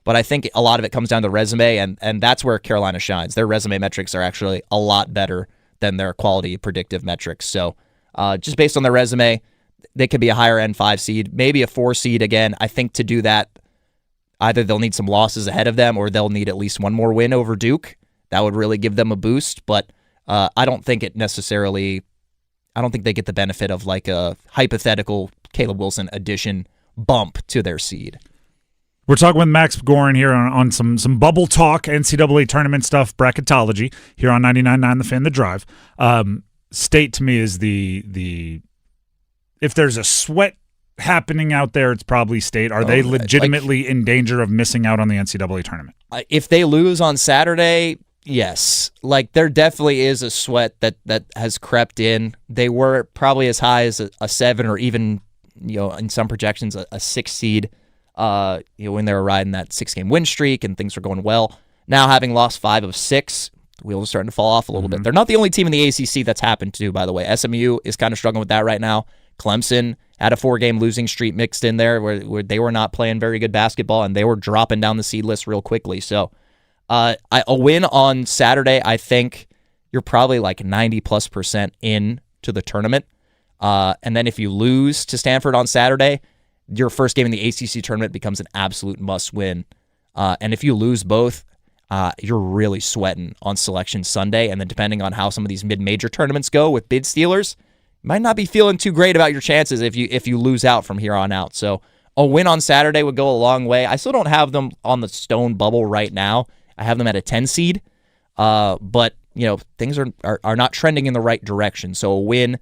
But I think a lot of it comes down to resume, and that's where Carolina shines. Their resume metrics are actually a lot better than their quality predictive metrics. So just based on their resume, they could be a higher end 5 seed, maybe a 4 seed again. I think to do that, either they'll need some losses ahead of them or they'll need at least one more win over Duke. That would really give them a boost, but I don't think they get the benefit of like a hypothetical Caleb Wilson addition bump to their seed. We're talking with Max Gorin here on some bubble talk, NCAA tournament stuff, bracketology here on 99.9 The Fan, The Drive. State to me is the if there's a sweat happening out there, it's probably State. Are they legitimately in danger of missing out on the NCAA tournament? If they lose on Saturday, yes. Like, there definitely is a sweat that has crept in. They were probably as high as a 7 or even, in some projections, a 6 seed, when they were riding that 6-game win streak and things were going well. Now, having lost 5 of 6, the wheels are starting to fall off a little bit. They're not the only team in the ACC that's happened to, by the way. SMU is kind of struggling with that right now. Clemson had a 4-game losing streak mixed in there where they were not playing very good basketball, and they were dropping down the seed list real quickly. So a win on Saturday, I think you're probably like 90+% in to the tournament. And then if you lose to Stanford on Saturday, your first game in the ACC tournament becomes an absolute must-win. And if you lose both, you're really sweating on Selection Sunday. And then depending on how some of these mid-major tournaments go with bid stealers, you might not be feeling too great about your chances if you lose out from here on out. So a win on Saturday would go a long way. I still don't have them on the stone bubble right now. I have them at a 10 seed. But, things are not trending in the right direction. So a win,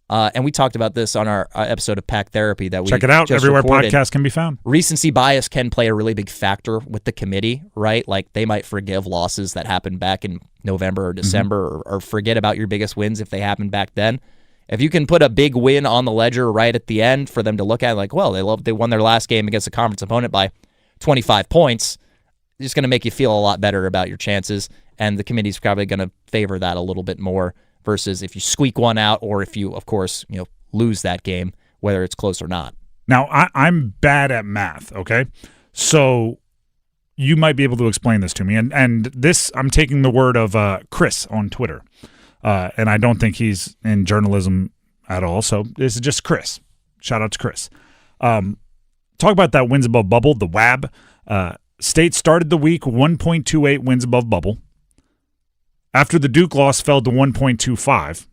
and we talked about this on our episode of Pack Therapy that we check it out just everywhere recorded. Podcasts can be found. Recency bias can play a really big factor with the committee, right? Like, they might forgive losses that happened back in November or December, or forget about your biggest wins if they happened back then. If you can put a big win on the ledger right at the end for them to look at, like, well, they won their last game against a conference opponent by 25 points, it's just going to make you feel a lot better about your chances, and the committee's probably going to favor that a little bit more versus if you squeak one out or if you, of course, lose that game, whether it's close or not. Now, I'm bad at math, okay? So you might be able to explain this to me. And this, I'm taking the word of Chris on Twitter. And I don't think he's in journalism at all. So this is just Chris. Shout out to Chris. Talk about that wins above bubble, the WAB. State started the week 1.28 wins above bubble. After the Duke loss, fell to 1.25.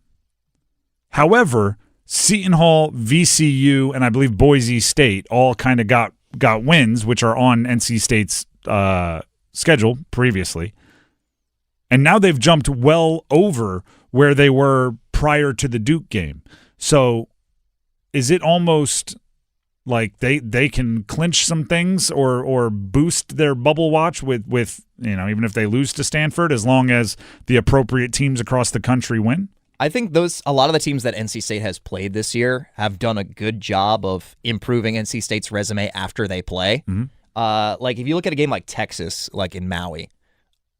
However, Seton Hall, VCU, and I believe Boise State all kind of got wins, which are on NC State's schedule previously. And now they've jumped well over where they were prior to the Duke game. So is it almost like they can clinch some things or boost their bubble watch with even if they lose to Stanford, as long as the appropriate teams across the country win? I think a lot of the teams that NC State has played this year have done a good job of improving NC State's resume after they play. Like, if you look at a game like Texas, like in Maui,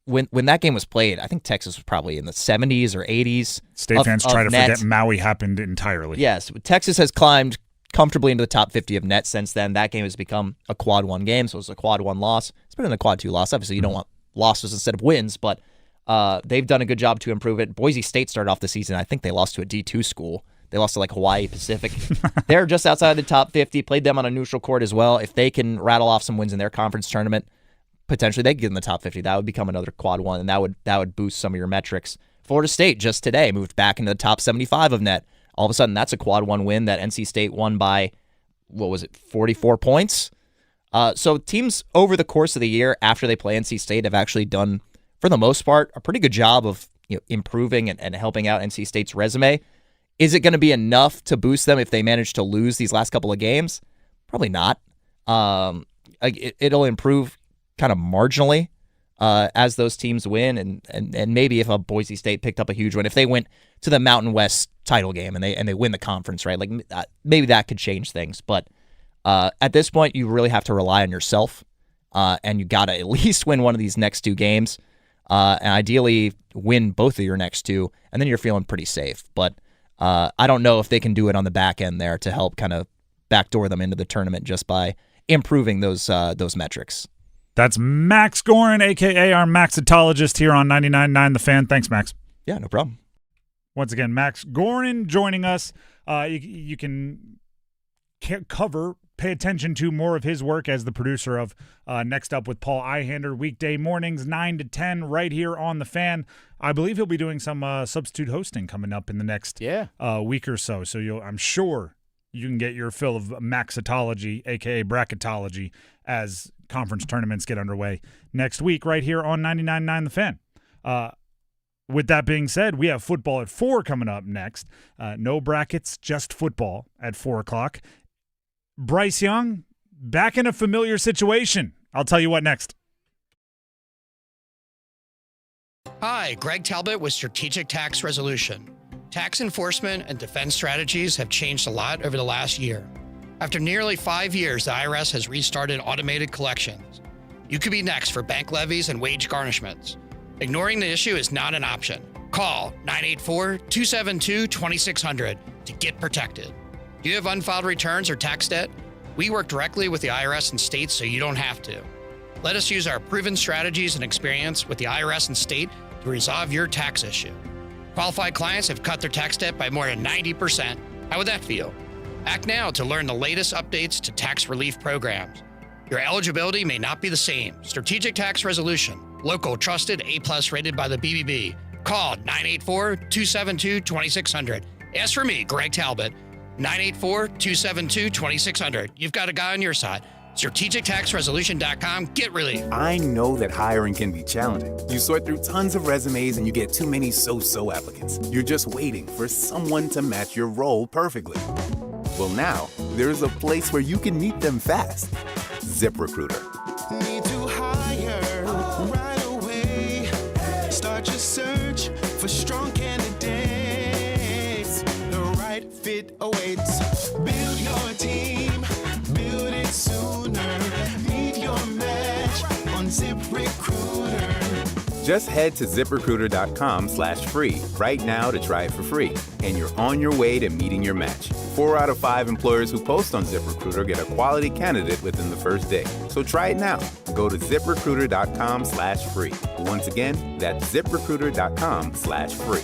when that game was played, I think Texas was probably in the 70s or 80s. State fans try to forget Maui happened entirely. Yes, Texas has climbed comfortably into the top 50 of net since then. That game has become a quad 1 game, so it's a quad 1 loss. It's been a quad 2 loss. Obviously, you don't want losses instead of wins, but they've done a good job to improve it. Boise State started off the season, I think they lost to a D2 school. They lost to like Hawaii Pacific. They're just outside the top 50, played them on a neutral court as well. If they can rattle off some wins in their conference tournament, potentially they could get in the top 50. That would become another quad 1, and that would boost some of your metrics. Florida State just today moved back into the top 75 of net. All of a sudden, that's a quad 1 win that NC State won by, 44 points? So teams over the course of the year after they play NC State have actually done, for the most part, a pretty good job of improving and helping out NC State's resume. Is it going to be enough to boost them if they manage to lose these last couple of games? Probably not. It'll improve kind of marginally as those teams win, and maybe if a Boise State picked up a huge win, if they went to the Mountain West title game and they win the conference, right? Like, maybe that could change things. But at this point, you really have to rely on yourself, and you got to at least win one of these next 2 games, and ideally win both of your next 2, and then you're feeling pretty safe. But I don't know if they can do it on the back end there to help kind of backdoor them into the tournament just by improving those metrics. That's Max Gorin, a.k.a. our Maxitologist here on 99.9 The Fan. Thanks, Max. Yeah, no problem. Once again, Max Gorin joining us. You can pay attention to more of his work as the producer of Next Up with Paul Ihander, weekday mornings, 9 to 10, right here on The Fan. I believe he'll be doing some substitute hosting coming up in the next week or so. So I'm sure you can get your fill of Maxitology, a.k.a. bracketology, as conference tournaments get underway next week right here on 99.9 The Fan. with that being said, we have football at 4 coming up next. No brackets, just football at 4 o'clock. Bryce Young, back in a familiar situation. I'll tell you what next. Hi, Greg Talbot with Strategic Tax Resolution. Tax enforcement and defense strategies have changed a lot over the last year. After nearly 5 years, the IRS has restarted automated collections. You could be next for bank levies and wage garnishments. Ignoring the issue is not an option. Call 984-272-2600 to get protected. Do you have unfiled returns or tax debt? We work directly with the IRS and states so you don't have to. Let us use our proven strategies and experience with the IRS and state to resolve your tax issue. Qualified clients have cut their tax debt by more than 90%. How would that feel? Act now to learn the latest updates to tax relief programs. Your eligibility may not be the same. Strategic Tax Resolution. Local, trusted, A+ rated by the BBB. Call 984-272-2600. Ask for me, Greg Talbot. 984-272-2600. You've got a guy on your side. StrategicTaxResolution.com. Get relief. I know that hiring can be challenging. You sort through tons of resumes and you get too many so-so applicants. You're just waiting for someone to match your role perfectly. Well, now, there's a place where you can meet them fast. ZipRecruiter. Need to hire right away. Start your search for strong candidates. The right fit awaits. Build your team. Build it sooner. Meet your match on ZipRecruiter. Just head to ZipRecruiter.com/free right now to try it for free. And you're on your way to meeting your match. 4 out of 5 employers who post on ZipRecruiter get a quality candidate within the first day. So try it now. Go to ZipRecruiter.com/free. Once again, that's ZipRecruiter.com/free.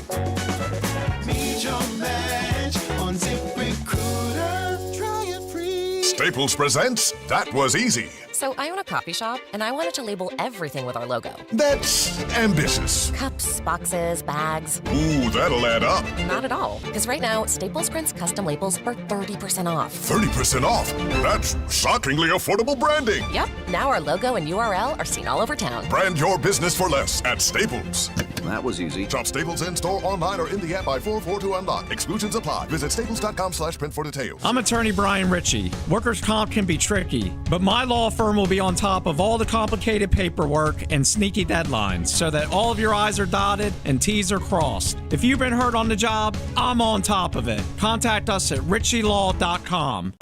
Meet your match on ZipRecruiter. Try it free. Staples presents That Was Easy. So I own a coffee shop, and I wanted to label everything with our logo. That's ambitious. Cups, boxes, bags. Ooh, that'll add up. Not at all, because right now, Staples prints custom labels for 30% off. 30% off? That's shockingly affordable branding. Yep, now our logo and URL are seen all over town. Brand your business for less at Staples. That was easy. Shop Staples in-store, online, or in the app by 4/4 to unlock. Exclusions apply. Visit staples.com/print for details. I'm attorney Brian Ritchie. Workers' comp can be tricky, but my law firm will be on top of all the complicated paperwork and sneaky deadlines so that all of your I's are dotted and T's are crossed. If you've been hurt on the job, I'm on top of it. Contact us at ritchielaw.com.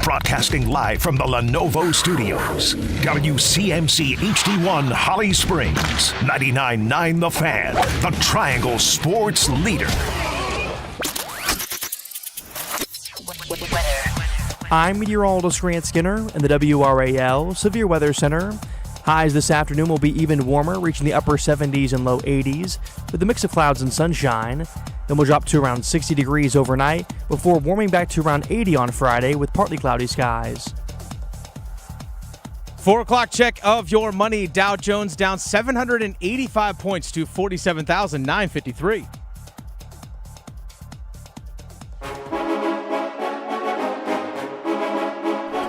Broadcasting live from the Lenovo Studios. WCMC HD1 Holly Springs. 99.9 The Fan. The Triangle Sports Leader. I'm meteorologist Grant Skinner in the WRAL Severe Weather Center. Highs this afternoon will be even warmer, reaching the upper 70s and low 80s, with a mix of clouds and sunshine. Then we'll drop to around 60 degrees overnight, before warming back to around 80 on Friday with partly cloudy skies. 4 o'clock check of your money. Dow Jones down 785 points to 47,953.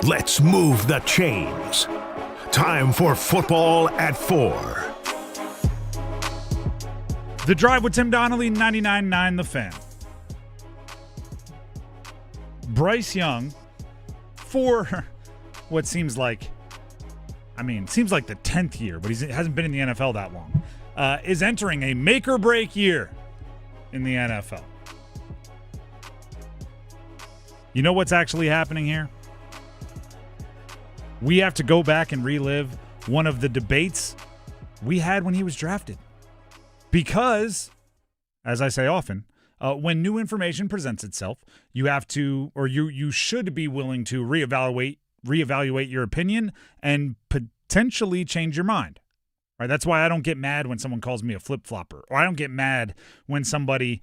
Let's move the chains. Time for football at 4. The Drive with Tim Donnelly, 99.9 The Fan. Bryce Young, for what seems like the 10th year, but he hasn't been in the NFL that long, is entering a make-or-break year in the NFL. You know what's actually happening here? We have to go back and relive one of the debates we had when he was drafted. Because, as I say often, when new information presents itself, you have to, or you should be willing to reevaluate your opinion and potentially change your mind. Right? That's why I don't get mad when someone calls me a flip-flopper, or I don't get mad when somebody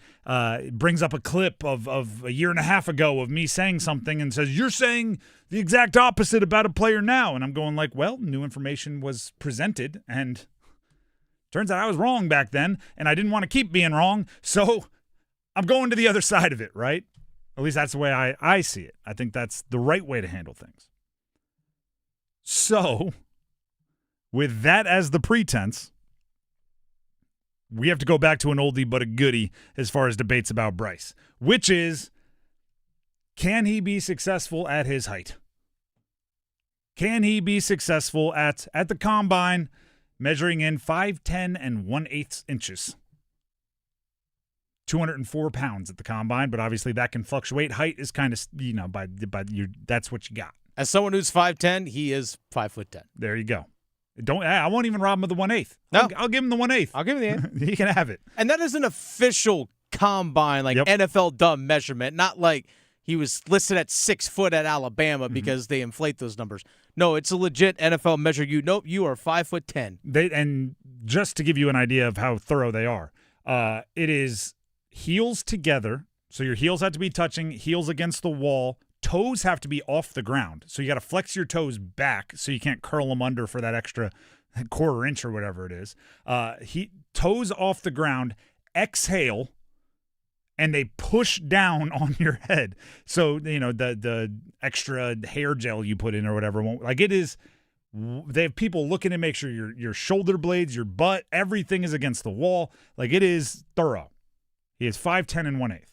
brings up a clip of a year and a half ago of me saying something and says, you're saying the exact opposite about a player now. And I'm going like, well, new information was presented, and turns out I was wrong back then, and I didn't want to keep being wrong, so I'm going to the other side of it, right? At least that's the way I see it. I think that's the right way to handle things. So, with that as the pretense, we have to go back to an oldie but a goodie as far as debates about Bryce, which is, can he be successful at his height? Can he be successful at the combine, measuring in 5'10" and 1/8 inches? 204 pounds at the combine, but obviously that can fluctuate. Height is kind of, that's what you got. As someone who's 5'10", he is 5'10". There you go. I won't even rob him of the 1/8. No. I'll give him the 1/8. I'll give him the 8. He can have it. And that is an official combine, NFL dumb measurement, not like he was listed at 6 foot at Alabama because they inflate those numbers. No, it's a legit NFL measure. Nope, you are 5'10". And just to give you an idea of how thorough they are, it is heels together. So your heels have to be touching, heels against the wall. Toes have to be off the ground. So you got to flex your toes back so you can't curl them under for that extra quarter inch or whatever it is. Toes off the ground, exhale, and they push down on your head. So, the extra hair gel you put in or whatever won't, it is, they have people looking to make sure your shoulder blades, your butt, everything is against the wall. It is thorough. He is 5'10" and 1/8,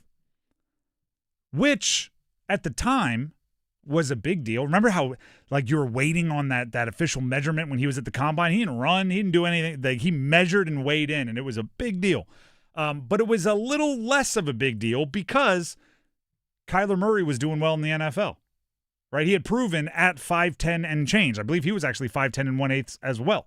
which at the time was a big deal. Remember how you were waiting on that official measurement when he was at the combine? He didn't run. He didn't do anything. He measured and weighed in, and it was a big deal. But it was a little less of a big deal because Kyler Murray was doing well in the NFL, right? He had proven at 5'10" and change. I believe he was actually 5'10" and 1/8 as well.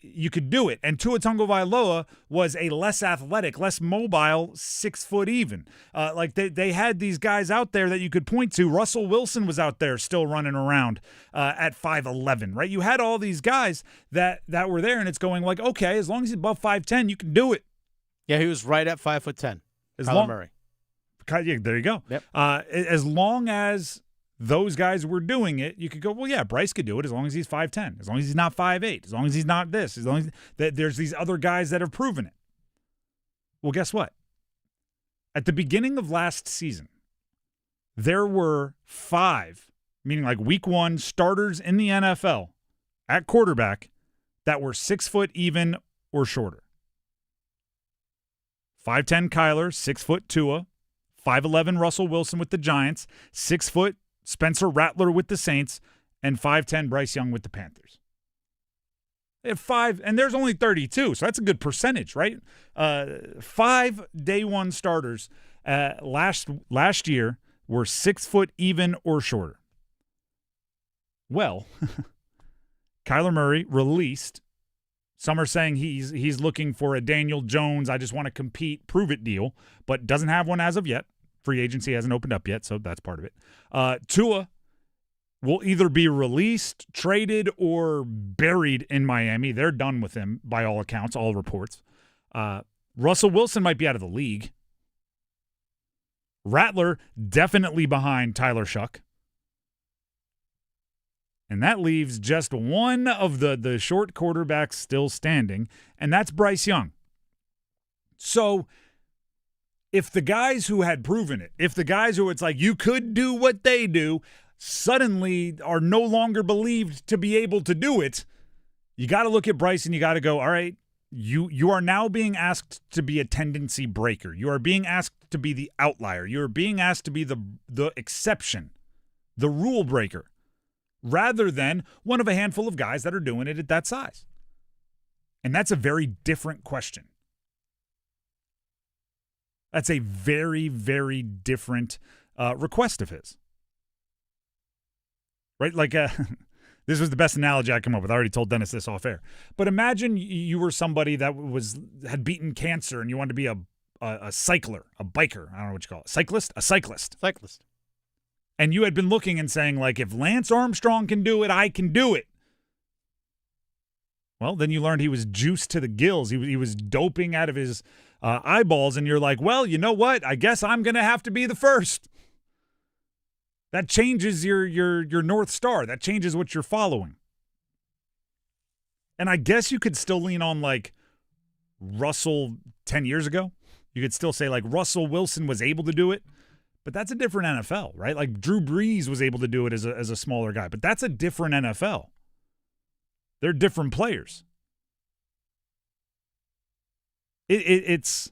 You could do it. And Tua Tagovailoa was a less athletic, less mobile, 6 foot even. They had these guys out there that you could point to. Russell Wilson was out there still running around at 5'11", right? You had all these guys that were there, and it's going okay, as long as he's above 5'10", you can do it. Yeah, he was right at 5'10". Murray. Yeah, there you go. Yep. As long as those guys were doing it, you could go, well, yeah, Bryce could do it as long as he's 5'10", as long as he's not 5'8", as long as he's not this, as long as there's these other guys that have proven it. Well, guess what? At the beginning of last season, there were 5, meaning week 1 starters in the NFL at quarterback that were 6 foot even or shorter. 5'10" Kyler, 6 foot Tua, 5'11" Russell Wilson with the Giants, 6 foot Spencer Rattler with the Saints, and 5'10" Bryce Young with the Panthers. They have 5, and there's only 32, so that's a good percentage, right? 5 day one starters last year were 6 foot even or shorter. Well, Kyler Murray released. Some are saying he's looking for a Daniel Jones, I just want to compete, prove it deal, but doesn't have one as of yet. Free agency hasn't opened up yet, so that's part of it. Tua will either be released, traded, or buried in Miami. They're done with him by all accounts, all reports. Russell Wilson might be out of the league. Rattler definitely behind Tyler Shuck. And that leaves just one of the short quarterbacks still standing, and that's Bryce Young. So if the guys who had proven it, if the guys who it's you could do what they do, suddenly are no longer believed to be able to do it, you got to look at Bryce and you got to go, all right, you are now being asked to be a tendency breaker. You are being asked to be the outlier. You are being asked to be the exception, the rule breaker, rather than one of a handful of guys that are doing it at that size. And that's a very different question. That's a very, very different request of his. Right? This was the best analogy I come up with. I already told Dennis this off air. But imagine you were somebody that had beaten cancer and you wanted to be a cycler, a biker. I don't know what you call it. Cyclist? A cyclist. Cyclist. And you had been looking and saying, if Lance Armstrong can do it, I can do it. Well, then you learned he was juiced to the gills. He was doping out of his eyeballs, and you're like, well, you know what? I guess I'm going to have to be the first. That changes your North Star. That changes what you're following. And I guess you could still lean on, Russell 10 years ago. You could still say, Russell Wilson was able to do it. But that's a different NFL, right? Drew Brees was able to do it as a smaller guy. But that's a different NFL. They're different players. It's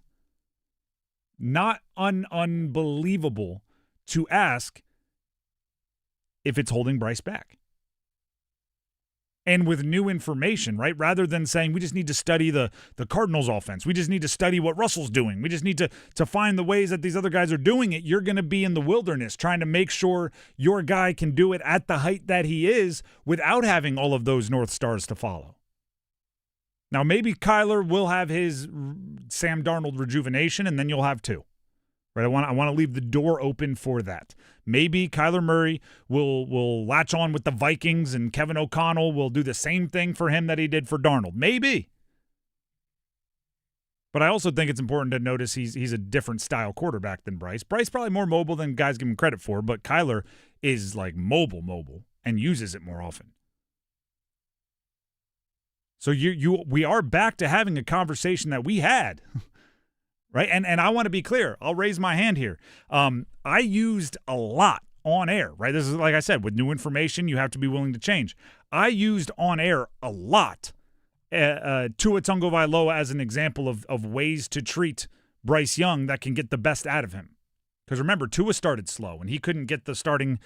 not unbelievable to ask if it's holding Bryce back. And with new information, right? Rather than saying we just need to study the Cardinals offense. We just need to study what Russell's doing. We just need to find the ways that these other guys are doing it. You're going to be in the wilderness trying to make sure your guy can do it at the height that he is without having all of those North Stars to follow. Now, maybe Kyler will have his Sam Darnold rejuvenation, and then you'll have two. Right? I want to leave the door open for that. Maybe Kyler Murray will latch on with the Vikings, and Kevin O'Connell will do the same thing for him that he did for Darnold. Maybe. But I also think it's important to notice he's a different style quarterback than Bryce. Bryce probably more mobile than guys give him credit for, but Kyler is like mobile, and uses it more often. So we are back to having a conversation that we had. Right? And I want to be clear. I'll raise my hand here. I used a lot on air, right? This is, like I said, with new information, you have to be willing to change. I used on air a lot Tua Tagovailoa as an example of ways to treat Bryce Young that can get the best out of him. Because remember, Tua started slow, and he couldn't get the starting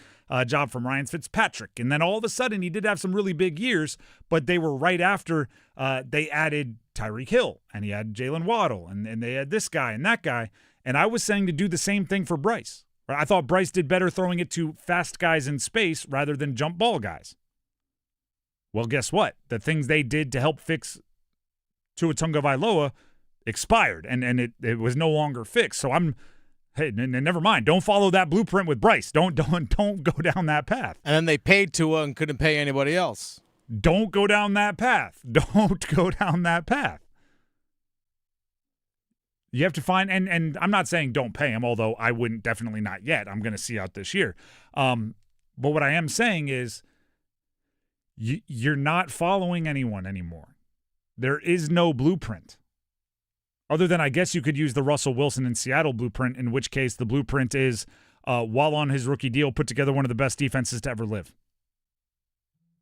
job from Ryan Fitzpatrick. And then all of a sudden, he did have some really big years, but they were right after they added Tyreek Hill, and he had Jalen Waddle, and they had this guy and that guy. And I was saying to do the same thing for Bryce. I thought Bryce did better throwing it to fast guys in space rather than jump ball guys. Well, guess what? The things they did to help fix Tua Tagovailoa expired, and it was no longer fixed. So hey, never mind. Don't follow that blueprint with Bryce. Don't go down that path. And then they paid Tua and couldn't pay anybody else. Don't go down that path. Don't go down that path. You have to find, and I'm not saying don't pay him, although I wouldn't, definitely not yet. I'm going to see out this year. But what I am saying is you're not following anyone anymore. There is no blueprint. Other than, I guess you could use the Russell Wilson in Seattle blueprint, in which case the blueprint is, while on his rookie deal, put together one of the best defenses to ever live.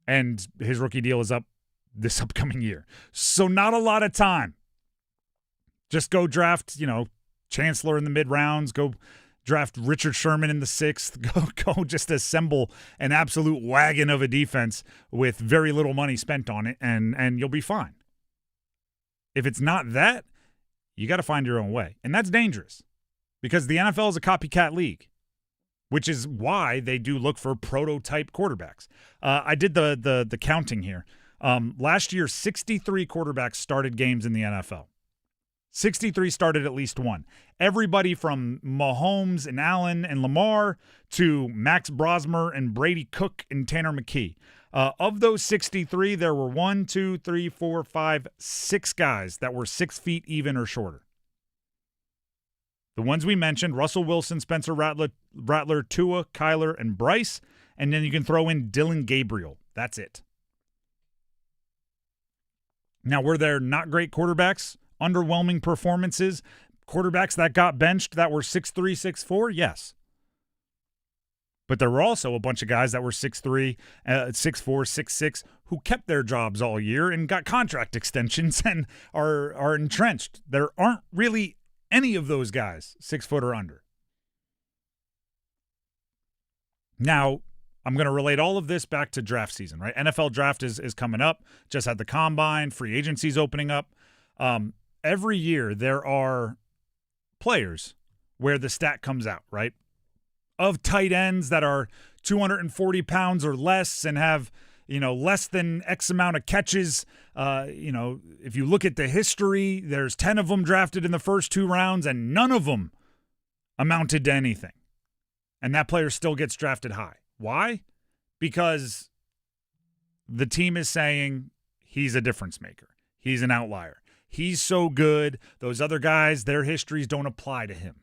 And his rookie deal is up this upcoming year. So not a lot of time. Just go draft, Chancellor in the mid-rounds. Go draft Richard Sherman in the 6th. Go just assemble an absolute wagon of a defense with very little money spent on it, and you'll be fine. If it's not that, you got to find your own way. And that's dangerous because the NFL is a copycat league, which is why they do look for prototype quarterbacks. I did the counting here. Last year, 63 quarterbacks started games in the NFL. 63 started at least one. Everybody from Mahomes and Allen and Lamar to Max Brosmer and Brady Cook and Tanner McKee. Of those 63, there were 6 guys that were 6 feet even or shorter. The ones we mentioned, Russell Wilson, Spencer Rattler, Tua, Kyler, and Bryce. And then you can throw in Dylan Gabriel. That's it. Now, were there not great quarterbacks? Underwhelming performances? Quarterbacks that got benched that were 6'3", 6'4"? Yes. But there were also a bunch of guys that were 6'3", 6'4", 6'6", who kept their jobs all year and got contract extensions and are entrenched. There aren't really any of those guys 6 foot or under. Now, I'm going to relate all of this back to draft season, right? NFL draft is coming up. Just had the combine. Free agency's opening up. Every year there are players where the stat comes out, right? Of tight ends that are 240 pounds or less and have, less than X amount of catches. If you look at the history, there's 10 of them drafted in the first 2 rounds and none of them amounted to anything. And that player still gets drafted high. Why? Because the team is saying he's a difference maker. He's an outlier. He's so good. Those other guys, their histories don't apply to him.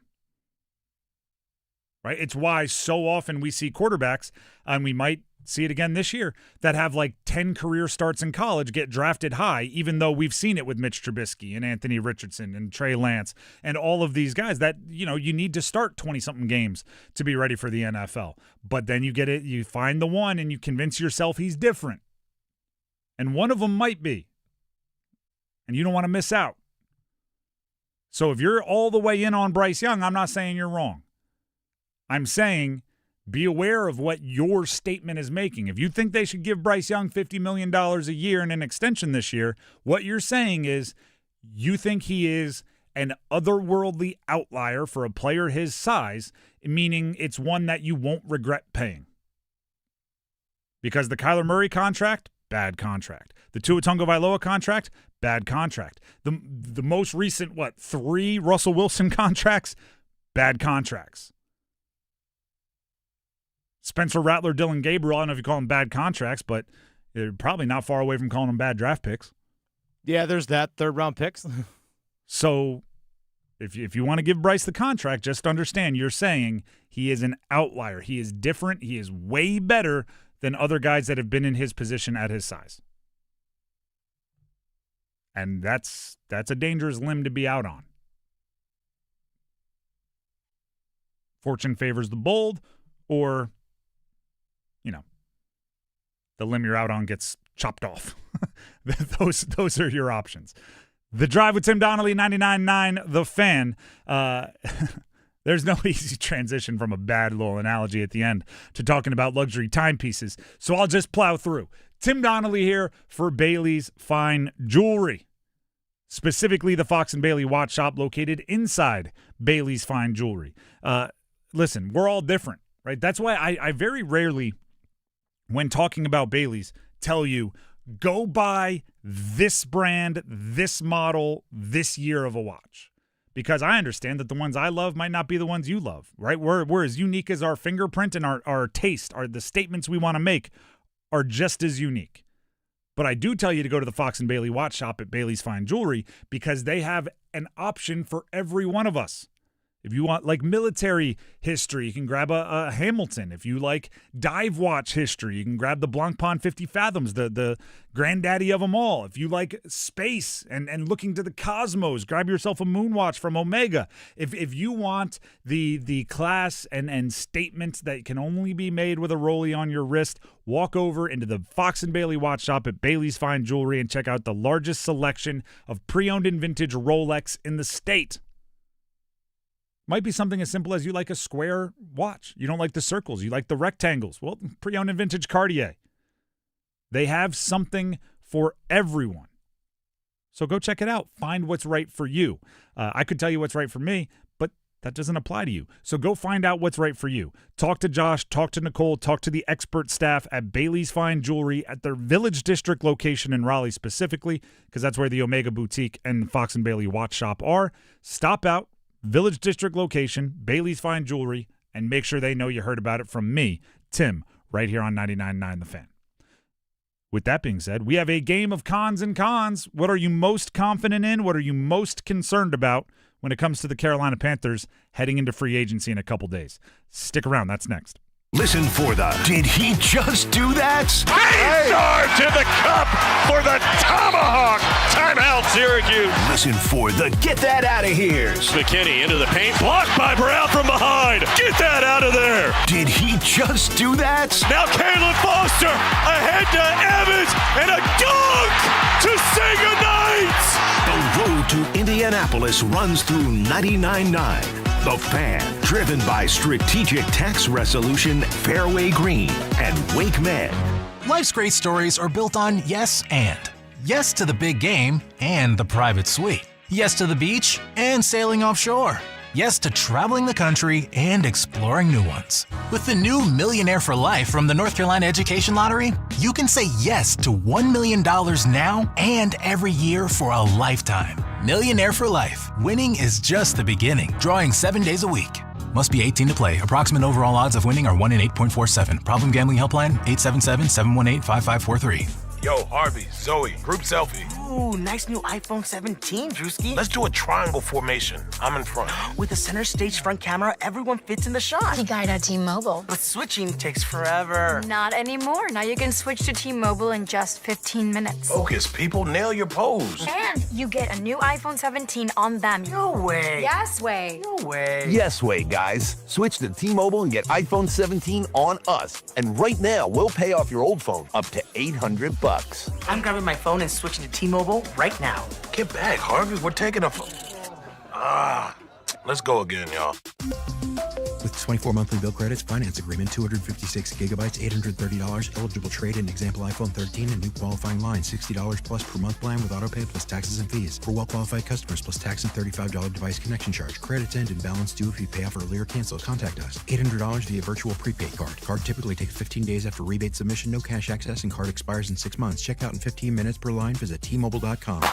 Right? It's why so often we see quarterbacks, and we might see it again this year, that have like 10 career starts in college get drafted high, even though we've seen it with Mitch Trubisky and Anthony Richardson and Trey Lance and all of these guys that, you need to start 20-something games to be ready for the NFL. But then you get it, you find the one and you convince yourself he's different. And one of them might be. And you don't want to miss out. So if you're all the way in on Bryce Young, I'm not saying you're wrong. I'm saying be aware of what your statement is making. If you think they should give Bryce Young $50 million a year and an extension this year, what you're saying is you think he is an otherworldly outlier for a player his size, meaning it's one that you won't regret paying. Because the Kyler Murray contract, bad contract. The Tua Tagovailoa contract, bad contract. The most recent, 3 Russell Wilson contracts, bad contracts. Spencer Rattler, Dylan Gabriel, I don't know if you call them bad contracts, but they're probably not far away from calling them bad draft picks. Yeah, there's that, 3rd-round picks. So if you want to give Bryce the contract, just understand you're saying he is an outlier. He is different. He is way better than other guys that have been in his position at his size. And that's a dangerous limb to be out on. Fortune favors the bold, or, the limb you're out on gets chopped off. Those are your options. The Drive with Tim Donnelly, 99.9 The Fan. There's no easy transition from a bad little analogy at the end to talking about luxury timepieces, so I'll just plow through. Tim Donnelly here for Bailey's Fine Jewelry, specifically the Fox and Bailey watch shop located inside Bailey's Fine Jewelry. Listen, we're all different, right? That's why I very rarely, when talking about Bailey's, tell you, go buy this brand, this model, this year of a watch. Because I understand that the ones I love might not be the ones you love, right? We're as unique as our fingerprint, and our taste, the statements we want to make are just as unique. But I do tell you to go to the Fox and Bailey watch shop at Bailey's Fine Jewelry, because they have an option for every one of us. If you want military history, you can grab a Hamilton. If you like dive watch history, you can grab the Blancpain 50 Fathoms, the granddaddy of them all. If you like space and looking to the cosmos, grab yourself a moon watch from Omega. If you want the class and statement that can only be made with a rollie on your wrist, walk over into the Fox and Bailey watch shop at Bailey's Fine Jewelry and check out the largest selection of pre-owned and vintage Rolex in the state. Might be something as simple as you like a square watch. You don't like the circles. You like the rectangles. Well, pre-owned and vintage Cartier. They have something for everyone. So go check it out. Find what's right for you. I could tell you what's right for me, but that doesn't apply to you. So go find out what's right for you. Talk to Josh, talk to Nicole, talk to the expert staff at Bailey's Fine Jewelry at their Village District location in Raleigh specifically, because that's where the Omega Boutique and the Fox and Bailey watch shop are. Stop out. Village District location, Bailey's Fine Jewelry, and make sure they know you heard about it from me, Tim, right here on 99.9 The Fan. With that being said, we have a game of cons and cons. What are you most confident in? What are you most concerned about when it comes to the Carolina Panthers heading into free agency in a couple days? Stick around. That's next. Listen for the Did He Just Do That? Star to the cup for the tomahawk. Timeout, Syracuse. Listen for the Get That Out of Here's. McKinney into the paint, blocked by Brown from behind. Get that out of there. Did he just do that? Now Caleb Foster ahead to Evans and a dunk to say goodnight. The road to Indianapolis runs through 99.9. The Fan, driven by Strategic Tax Resolution, Fairway Green, and Wake Med. Life's great stories are built on yes and. Yes to the big game and the private suite. Yes to the beach and sailing offshore. Yes to traveling the country and exploring new ones. With the new Millionaire for Life from the North Carolina Education Lottery, you can say yes to $1 million now and every year for a lifetime. Millionaire for Life. Winning is just the beginning. Drawing 7 days a week. Must be 18 to play. Approximate overall odds of winning are 1 in 8.47. Problem gambling helpline 877-718-5543. Yo, Harvey, Zoe, group selfie. Ooh, nice new iPhone 17, Drewski. Let's do a triangle formation. I'm in front. With the center stage front camera, everyone fits in the shot. He got it at T-Mobile. But switching takes forever. Not anymore. Now you can switch to T-Mobile in just 15 minutes. Focus, people. Nail your pose. And you get a new iPhone 17 on them. No way. Yes way. No way. Yes way, guys. Switch to T-Mobile and get iPhone 17 on us. And right now, we'll pay off your old phone up to $800. I'm grabbing my phone and switching to T-Mobile right now. Get back, Harvey. We're taking a... Let's go again, y'all. With 24 monthly bill credits, finance agreement, 256 gigabytes, $830, eligible trade-in, example iPhone 13, and new qualifying line, $60 plus per month plan with autopay plus taxes and fees. For well-qualified customers, plus tax and $35 device connection charge. Credits end and balance due if you pay off early or cancel. Contact us. $800 via virtual prepaid card. Card typically takes 15 days after rebate submission, no cash access, and card expires in 6 months. Check out in 15 minutes per line. Visit T-Mobile.com.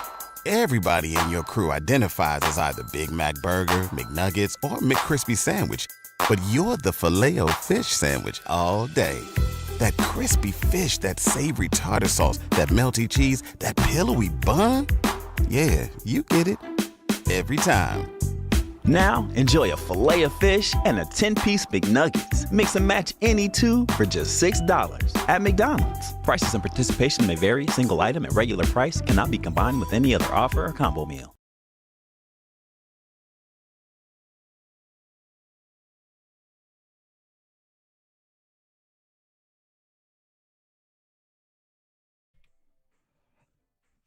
Everybody in your crew identifies as either Big Mac Burger, McNuggets, or McCrispy Sandwich. But you're the Filet-O-Fish Sandwich all day. That crispy fish, that savory tartar sauce, that melty cheese, that pillowy bun. Yeah, you get it. Every time. Now, enjoy a Filet-O-Fish and a 10-piece McNuggets. Mix and match any two for just $6 at McDonald's. Prices and participation may vary. Single item at regular price cannot be combined with any other offer or combo meal.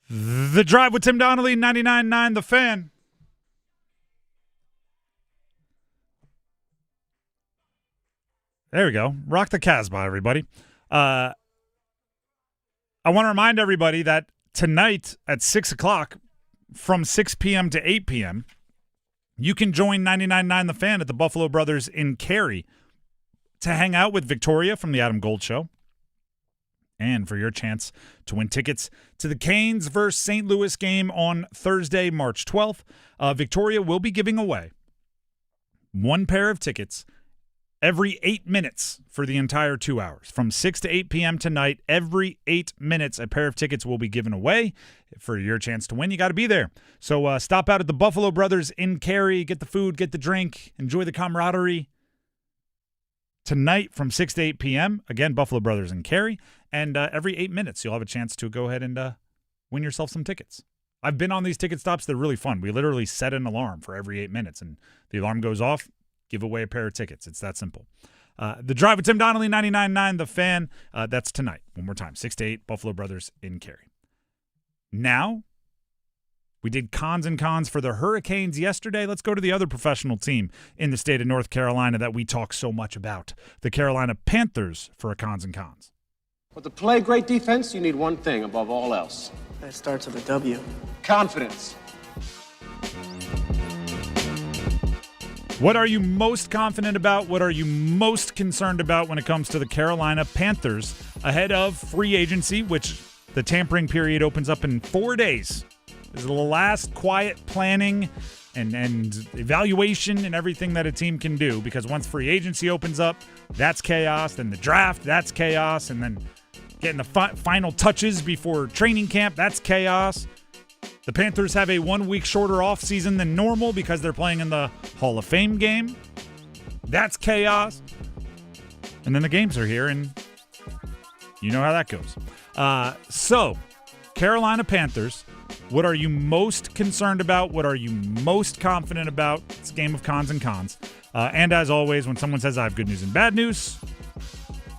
The Drive with Tim Donnelly, 99.9 The Fan. There we go. Rock the Casbah, everybody. I want to remind everybody that tonight at 6 o'clock, from 6 p.m. to 8 p.m., you can join 99.9 The Fan at the Buffalo Brothers in Cary to hang out with Victoria from the Adam Gold Show, and for your chance to win tickets to the Canes versus St. Louis game on Thursday, March 12th. Victoria will be giving away one pair of tickets every 8 minutes for the entire 2 hours. From 6 to 8 p.m. tonight, every 8 minutes, a pair of tickets will be given away. For your chance to win, you got to be there. So stop out at the Buffalo Brothers in Cary, get the food, get the drink, enjoy the camaraderie. Tonight from 6 to 8 p.m., again, Buffalo Brothers in Cary, and every 8 minutes you'll have a chance to go ahead and win yourself some tickets. I've been on these ticket stops. They're really fun. We literally set an alarm for every 8 minutes, and the alarm goes off, give away a pair of tickets. It's that simple. The Drive with Tim Donnelly, 99.9 The Fan. That's tonight. One more time, 6 to 8, Buffalo Brothers in Cary. Now, we did cons and cons for the Hurricanes yesterday. Let's go to the other professional team in the state of North Carolina that we talk so much about, the Carolina Panthers, for a cons and cons. But to play great defense, you need one thing above all else. That starts with a W. Confidence. What are you most confident about? What are you most concerned about when it comes to the Carolina Panthers ahead of free agency, which the tampering period opens up in 4 days? This is the last quiet planning and evaluation and everything that a team can do, because once free agency opens up, that's chaos. Then the draft, that's chaos. And then getting the final touches before training camp, that's chaos. The Panthers have a 1 week shorter offseason than normal because they're playing in the Hall of Fame game. That's chaos. And then the games are here, and you know how that goes. So, Carolina Panthers, what are you most concerned about? What are you most confident about? It's a game of cons and cons. And as always, when someone says I have good news and bad news,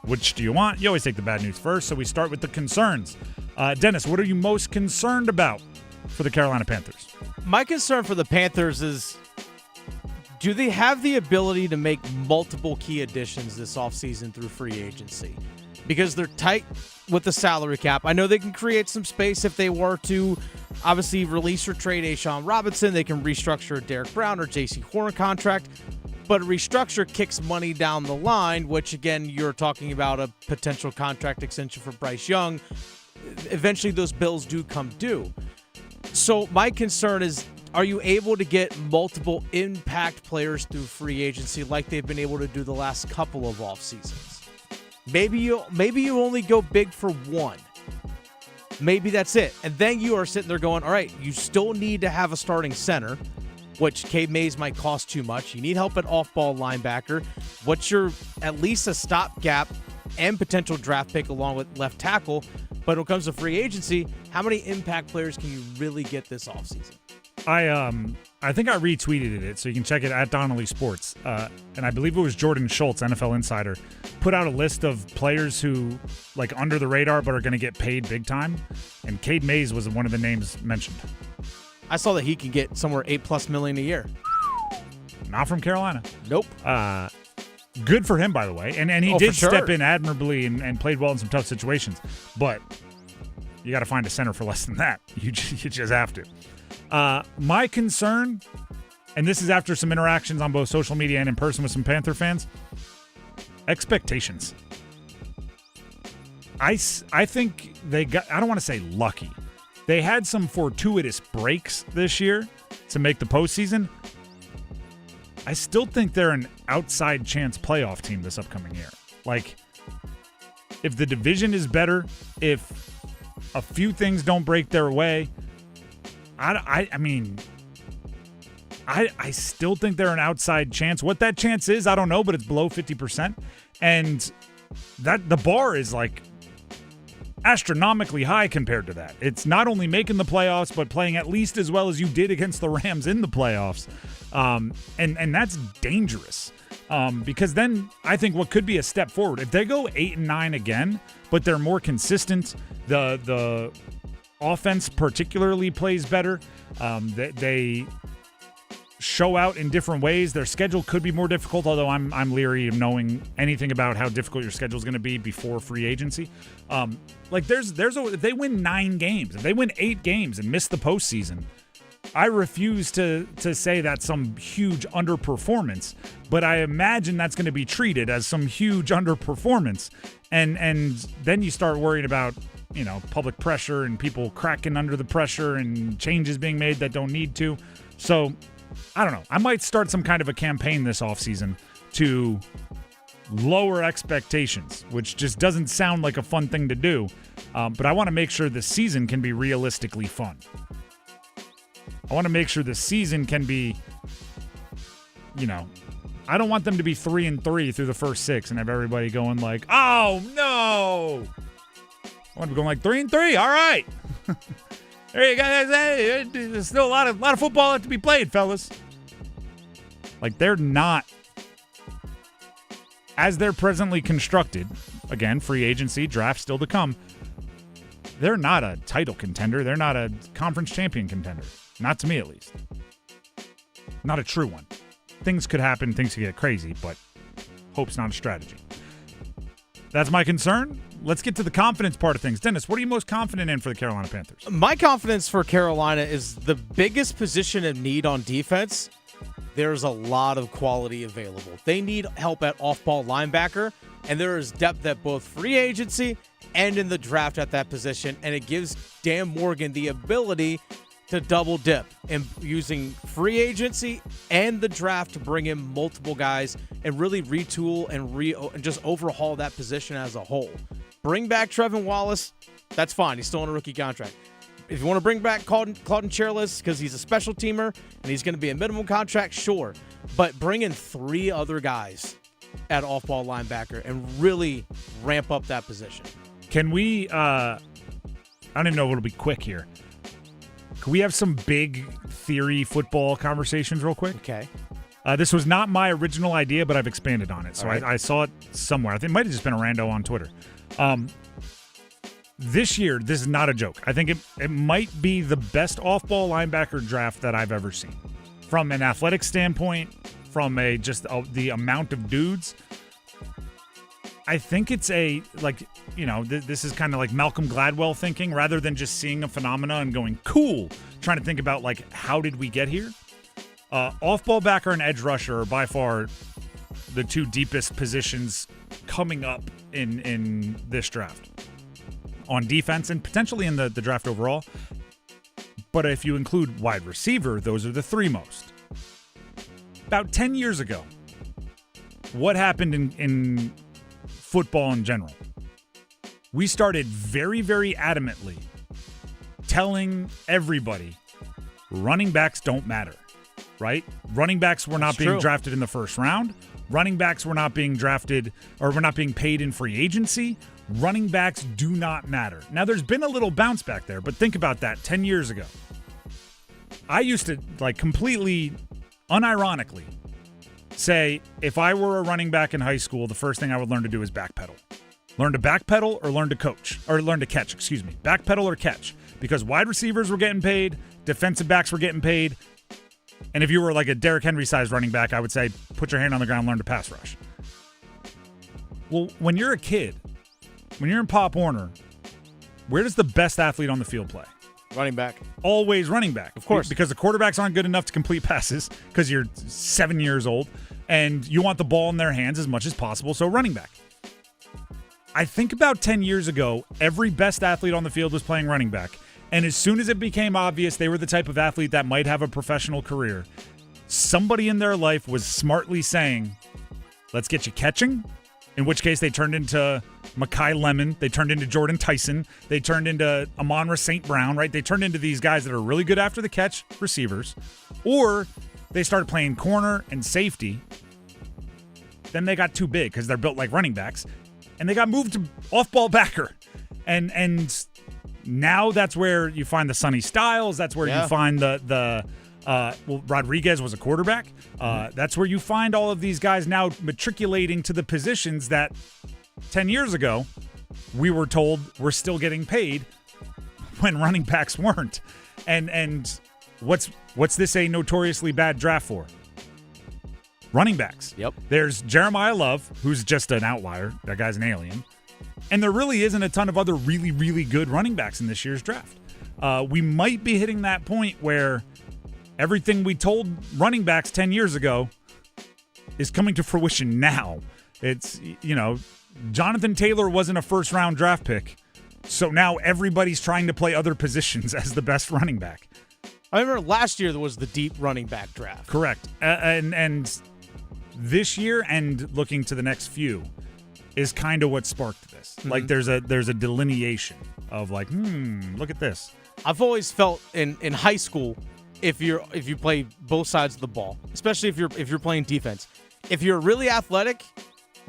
which do you want? You always take the bad news first, so we start with the concerns. Dennis, what are you most concerned about for the Carolina Panthers? My concern for the Panthers is, do they have the ability to make multiple key additions this offseason through free agency? Because they're tight with the salary cap. I know they can create some space if they were to obviously release or trade A'Shawn Robinson. They can restructure a Derek Brown or J.C. Horn contract. But a restructure kicks money down the line, which, again, you're talking about a potential contract extension for Bryce Young. Eventually, those bills do come due. So my concern is, are you able to get multiple impact players through free agency like they've been able to do the last couple of off seasons? Maybe you only go big for one. Maybe that's it. And then you are sitting there going, all right, you still need to have a starting center, which Cade Mays might cost too much. You need help at off-ball linebacker. What's your at least a stopgap and potential draft pick along with left tackle? But when it comes to free agency, how many impact players can you really get this offseason? I think I retweeted it, so you can check it at Donnelly Sports. And I believe it was Jordan Schultz, NFL Insider, put out a list of players who, like, under the radar but are going to get paid big time. And Cade Mays was one of the names mentioned. I saw that he can get somewhere $8+ million a year. Not from Carolina. Nope. Good for him, by the way. And he did for sure. step in admirably and played well in some tough situations. But you got to find a center for less than that. You just have to. My concern, and this is after some interactions on both social media and in person with some Panther fans, expectations. I think they got, I don't want to say lucky. They had some fortuitous breaks this year to make the postseason. I still think they're an outside chance playoff team this upcoming year. Like, if the division is better, if a few things don't break their way, I still think they're an outside chance. What that chance is, I don't know, but it's below 50%. And that the bar is like astronomically high compared to that. It's not only making the playoffs, but playing at least as well as you did against the Rams in the playoffs. And that's dangerous. Because then I think what could be a step forward, if they go 8-9 again, but they're more consistent, the offense particularly plays better. They show out in different ways. Their schedule could be more difficult, although I'm leery of knowing anything about how difficult your schedule is going to be before free agency. If they win 9 games, if they win 8 games and miss the postseason, I refuse to say that's some huge underperformance, but I imagine that's going to be treated as some huge underperformance. And then you start worrying about, public pressure and people cracking under the pressure and changes being made that don't need to. So I don't know. I might start some kind of a campaign this offseason to lower expectations, which just doesn't sound like a fun thing to do. But I want to make sure the season can be realistically fun. I want to make sure the season can be, I don't want them to be 3-3 through the first 6 and have everybody going like, oh no. I want to be going like 3-3. All right. There you go. There's still a lot of football left to be played, fellas. Like, they're not, as they're presently constructed, again, free agency, draft still to come, they're not a title contender. They're not a conference champion contender. Not to me, at least. Not a true one. Things could happen. Things could get crazy, but hope's not a strategy. That's my concern. Let's get to the confidence part of things. Dennis, what are you most confident in for the Carolina Panthers? My confidence for Carolina is the biggest position of need on defense. There's a lot of quality available. They need help at off-ball linebacker, and there is depth at both free agency and in the draft at that position, and it gives Dan Morgan the ability to double dip and using free agency and the draft to bring in multiple guys and really retool and just overhaul that position as a whole. Bring back Trevin Wallace, that's fine. He's still on a rookie contract. If you want to bring back Claude Cherlis because he's a special teamer and he's going to be a minimum contract, sure. But bring in 3 other guys at off-ball linebacker and really ramp up that position. Can we, I don't even know if it'll be quick here. Can we have some big theory football conversations real quick? Okay. This was not my original idea, but I've expanded on it. So right. I saw it somewhere. I think it might have just been a rando on Twitter. This year, this is not a joke. I think it might be the best off-ball linebacker draft that I've ever seen. From an athletic standpoint, from the amount of dudes. I think it's this is kind of like Malcolm Gladwell thinking rather than just seeing a phenomena and going, cool, trying to think about, like, how did we get here? Off-ball backer and edge rusher are by far the 2 deepest positions coming up in this draft. On defense and potentially in the draft overall. But if you include wide receiver, those are the 3 most. About 10 years ago, what happened in football in general? We started very, very adamantly telling everybody running backs don't matter, right? Running backs were not being drafted in the first round. Running backs were not being drafted or were not being paid in free agency. Running backs do not matter. Now, there's been a little bounce back there, but think about that 10 years ago. I used to, completely unironically say if I were a running back in high school, the first thing I would learn to do is backpedal. Learn to backpedal or learn to catch, Backpedal or catch, because wide receivers were getting paid, Defensive backs were getting paid. And if you were like a Derrick Henry-sized running back, I would say put your hand on the ground, learn to pass rush. Well, when you're a kid, when you're in Pop Warner, where does the best athlete on the field play? Running back. Always running back. Of course. Because the quarterbacks aren't good enough to complete passes because you're 7 years old, and you want the ball in their hands as much as possible, so running back. I think about 10 years ago, every best athlete on the field was playing running back. And as soon as it became obvious they were the type of athlete that might have a professional career, somebody in their life was smartly saying, let's get you catching, in which case they turned into Mekhi Lemon, they turned into Jordan Tyson, they turned into Amon-Ra St. Brown, right? They turned into these guys that are really good after the catch receivers, or they started playing corner and safety. Then they got too big because they're built like running backs, and they got moved to off-ball backer. And now that's where you find the Sonny Styles. That's where you find well, Rodriguez was a quarterback. That's where you find all of these guys now matriculating to the positions that 10 years ago we were told were still getting paid when running backs weren't. And what's this a notoriously bad draft for? Running backs. Yep. There's Jeremiah Love, who's just an outlier. That guy's an alien. And there really isn't a ton of other really, really good running backs in this year's draft. We might be hitting that point where everything we told running backs 10 years ago is coming to fruition now. It's, Jonathan Taylor wasn't a first-round draft pick, so now everybody's trying to play other positions as the best running back. I remember last year there was the deep running back draft. Correct. And this year and looking to the next few is kind of what sparked this. Mm-hmm. Like there's a delineation of like, look at this. I've always felt in high school, if you play both sides of the ball, especially if you're playing defense, if you're really athletic,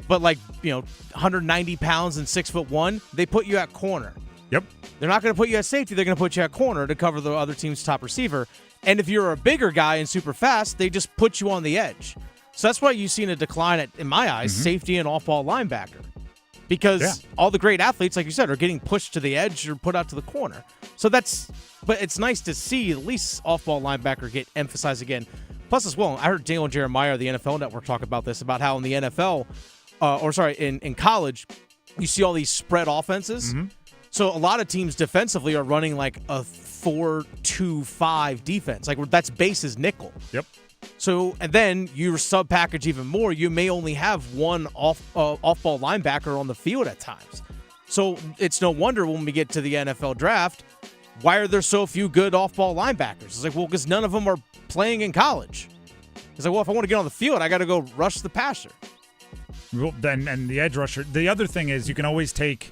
but 190 pounds and 6'1", they put you at corner. Yep. They're not going to put you at safety. They're going to put you at corner to cover the other team's top receiver. And if you're a bigger guy and super fast, they just put you on the edge. So that's why you've seen a decline in my eyes, safety and off-ball linebacker. Because all the great athletes, like you said, are getting pushed to the edge or put out to the corner. But it's nice to see at least off-ball linebacker get emphasized again. Plus, as well, I heard Daniel Jeremiah of the NFL Network talk about this, about how in the NFL, in college, you see all these spread offenses. Mm-hmm. So a lot of teams defensively are running like a 4-2-5 defense. Like that's base is nickel. Yep. So, and then you sub-package even more. You may only have one off-ball linebacker on the field at times. So it's no wonder when we get to the NFL draft, why are there so few good off-ball linebackers? It's like, well, because none of them are playing in college. It's like, well, if I want to get on the field, I got to go rush the passer. Well, and the edge rusher. The other thing is you can always take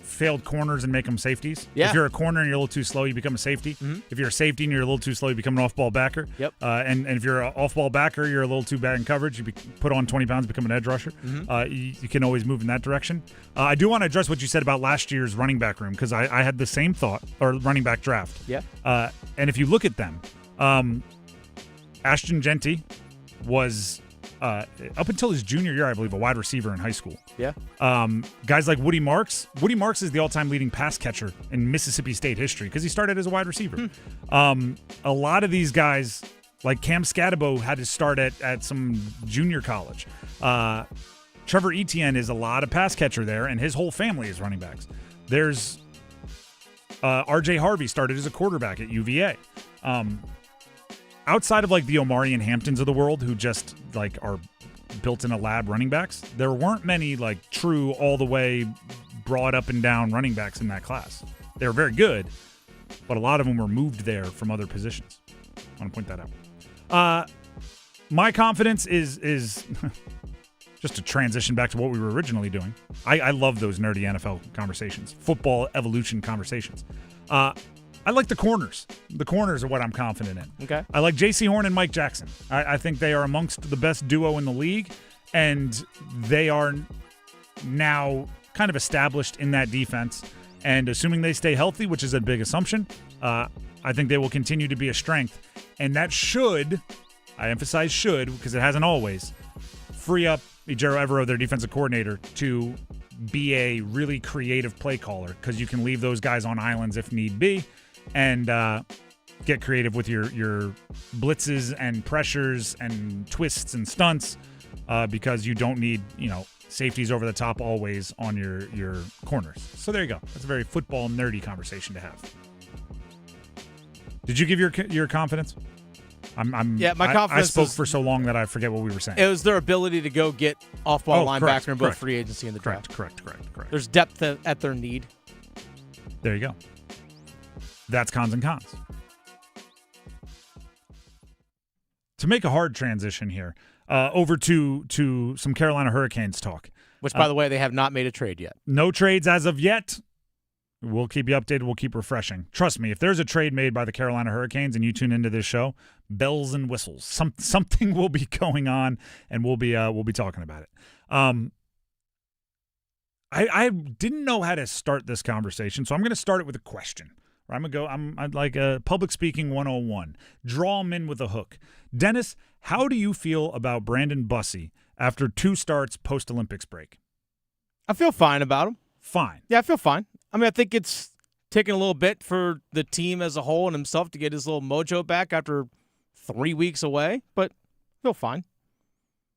failed corners and make them safeties. Yeah. If you're a corner and you're a little too slow, you become a safety. Mm-hmm. If you're a safety and you're a little too slow, you become an off-ball backer. Yep. And if you're an off-ball backer, you're a little too bad in coverage, you put on 20 pounds, become an edge rusher. Mm-hmm. You can always move in that direction. I do want to address what you said about last year's running back room, because I had the same thought, or running back draft. Yeah. And if you look at them, Ashton Genty was up until his junior year, I believe, a wide receiver in high school. Yeah. Guys like Woody Marks. Woody Marks is the all-time leading pass catcher in Mississippi State history because he started as a wide receiver. A lot of these guys, like Cam Scatabo, had to start at some junior college. Trevor Etienne is a lot of pass catcher there, and his whole family is running backs. There's R.J. Harvey started as a quarterback at UVA. Outside of like the Omari and Hamptons of the world, who just like are built in a lab running backs, there weren't many like true all the way broad up and down running backs in that class. They were very good, but a lot of them were moved there from other positions. I want to point that out. My confidence is just to transition back to what we were originally doing. I love those nerdy NFL conversations, football evolution conversations. I like the corners. The corners are what I'm confident in. Okay. I like J.C. Horn and Mike Jackson. I think they are amongst the best duo in the league, and they are now kind of established in that defense. And assuming they stay healthy, which is a big assumption, I think they will continue to be a strength. And that should, I emphasize should, because it hasn't always, free up Ejiro Evero, their defensive coordinator, to be a really creative play caller, because you can leave those guys on islands if need be. And get creative with your blitzes and pressures and twists and stunts because you don't need, safeties over the top always on your corners. So there you go. That's a very football nerdy conversation to have. Did you give your confidence? My confidence. I spoke for so long that I forget what we were saying. It was their ability to go get off-ball linebacker in both free agency and the draft. Correct. There's depth at their need. There you go. That's cons and cons. To make a hard transition here, over to some Carolina Hurricanes talk. Which, by the way, they have not made a trade yet. No trades as of yet. We'll keep you updated. We'll keep refreshing. Trust me, if there's a trade made by the Carolina Hurricanes and you tune into this show, bells and whistles. Something will be going on, and we'll be talking about it. I didn't know how to start this conversation, so I'm going to start it with a question. I'm like a public speaking 101. Draw them in with a hook. Dennis, how do you feel about Brandon Bussi after 2 starts post-Olympics break? I feel fine about him. Fine. Yeah, I feel fine. I mean, I think it's taken a little bit for the team as a whole and himself to get his little mojo back after 3 weeks away, but I feel fine.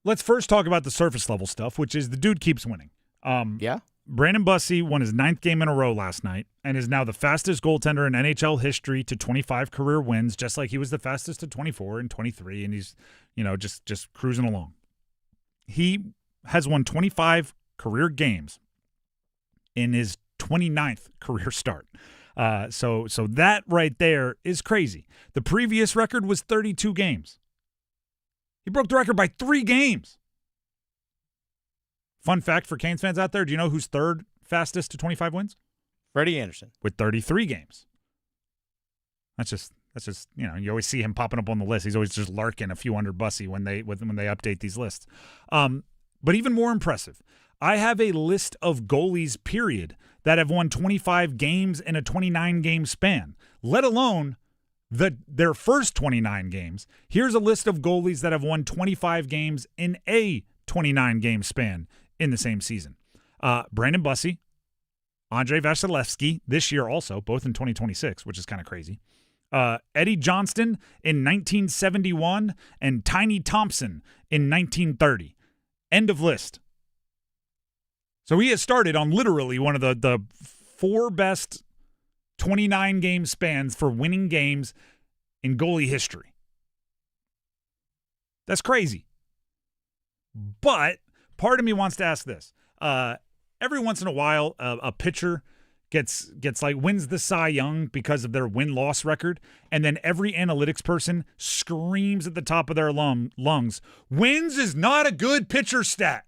Let's first talk about the surface level stuff, which is the dude keeps winning. Yeah. Brandon Bussi won his 9th game in a row last night and is now the fastest goaltender in NHL history to 25 career wins, just like he was the fastest to 24 and 23, and he's, just cruising along. He has won 25 career games in his 29th career start. So that right there is crazy. The previous record was 32 games. He broke the record by 3 games. Fun fact for Canes fans out there, do you know who's 3rd fastest to 25 wins? Freddie Anderson. With 33 games. That's just you always see him popping up on the list. He's always just larking a few under Bussi when they update these lists. But even more impressive, I have a list of goalies, period, that have won 25 games in a 29-game span, let alone their first 29 games. Here's a list of goalies that have won 25 games in a 29-game span in the same season. Brandon Bussi, Andrei Vasilevsky this year also, both in 2026, which is kind of crazy. Eddie Johnston in 1971 and Tiny Thompson in 1930. End of list. So he has started on literally one of the 4 best 29-game spans for winning games in goalie history. That's crazy. But part of me wants to ask this. Every once in a while, a pitcher gets wins the Cy Young because of their win-loss record, and then every analytics person screams at the top of their lungs, wins is not a good pitcher stat.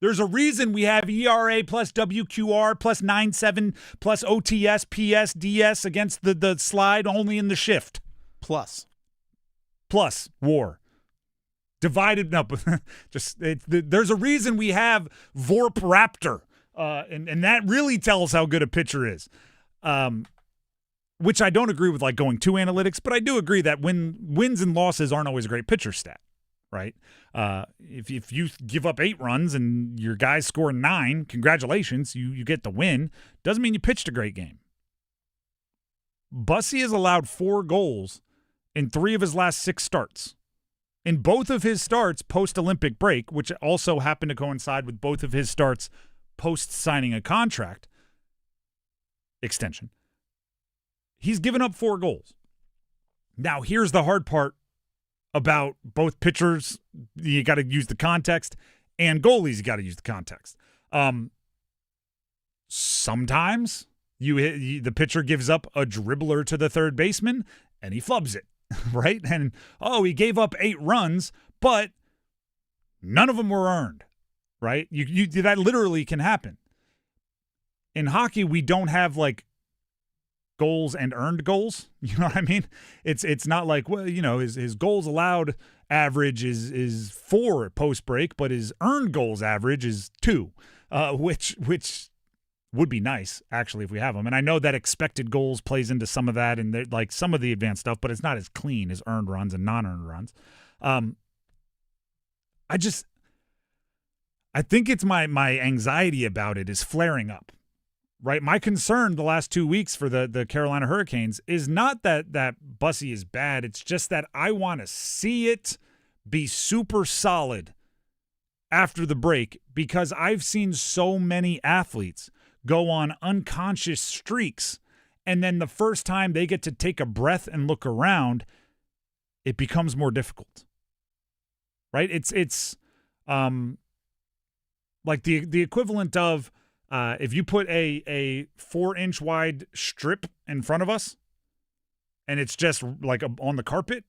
There's a reason we have ERA plus WQR plus 9.7 plus OTS, PS, DS against the slide only in the shift. Plus WAR. Divided up. There's a reason we have Vorp Raptor. And that really tells how good a pitcher is. Which I don't agree with, like going to analytics, but I do agree that wins and losses aren't always a great pitcher stat, right? If you give up 8 runs and your guys score 9, congratulations, you get the win. Doesn't mean you pitched a great game. Bussi has allowed 4 goals in 3 of his last 6 starts. In both of his starts post-Olympic break, which also happened to coincide with both of his starts post-signing a contract extension, he's given up 4 goals. Now, here's the hard part about both pitchers. You got to use the context, and goalies, you got to use the context. Sometimes the pitcher gives up a dribbler to the third baseman, and he flubs it, right? And, he gave up 8 runs, but none of them were earned, right? You that literally can happen. In hockey, we don't have, like, goals and earned goals. You know what I mean? It's not like, well, his goals allowed average is 4 post break, but his earned goals average is 2, which would be nice actually if we have them. And I know that expected goals plays into some of that and like some of the advanced stuff, but it's not as clean as earned runs and non-earned runs. I think it's my anxiety about it is flaring up. right? My concern the last 2 weeks for the Carolina Hurricanes is not that Bussi is bad. It's just that I want to see it be super solid after the break, because I've seen so many athletes go on unconscious streaks, and then the first time they get to take a breath and look around, it becomes more difficult. Right? It's like the equivalent of if you put a 4-inch wide strip in front of us and it's just like on the carpet,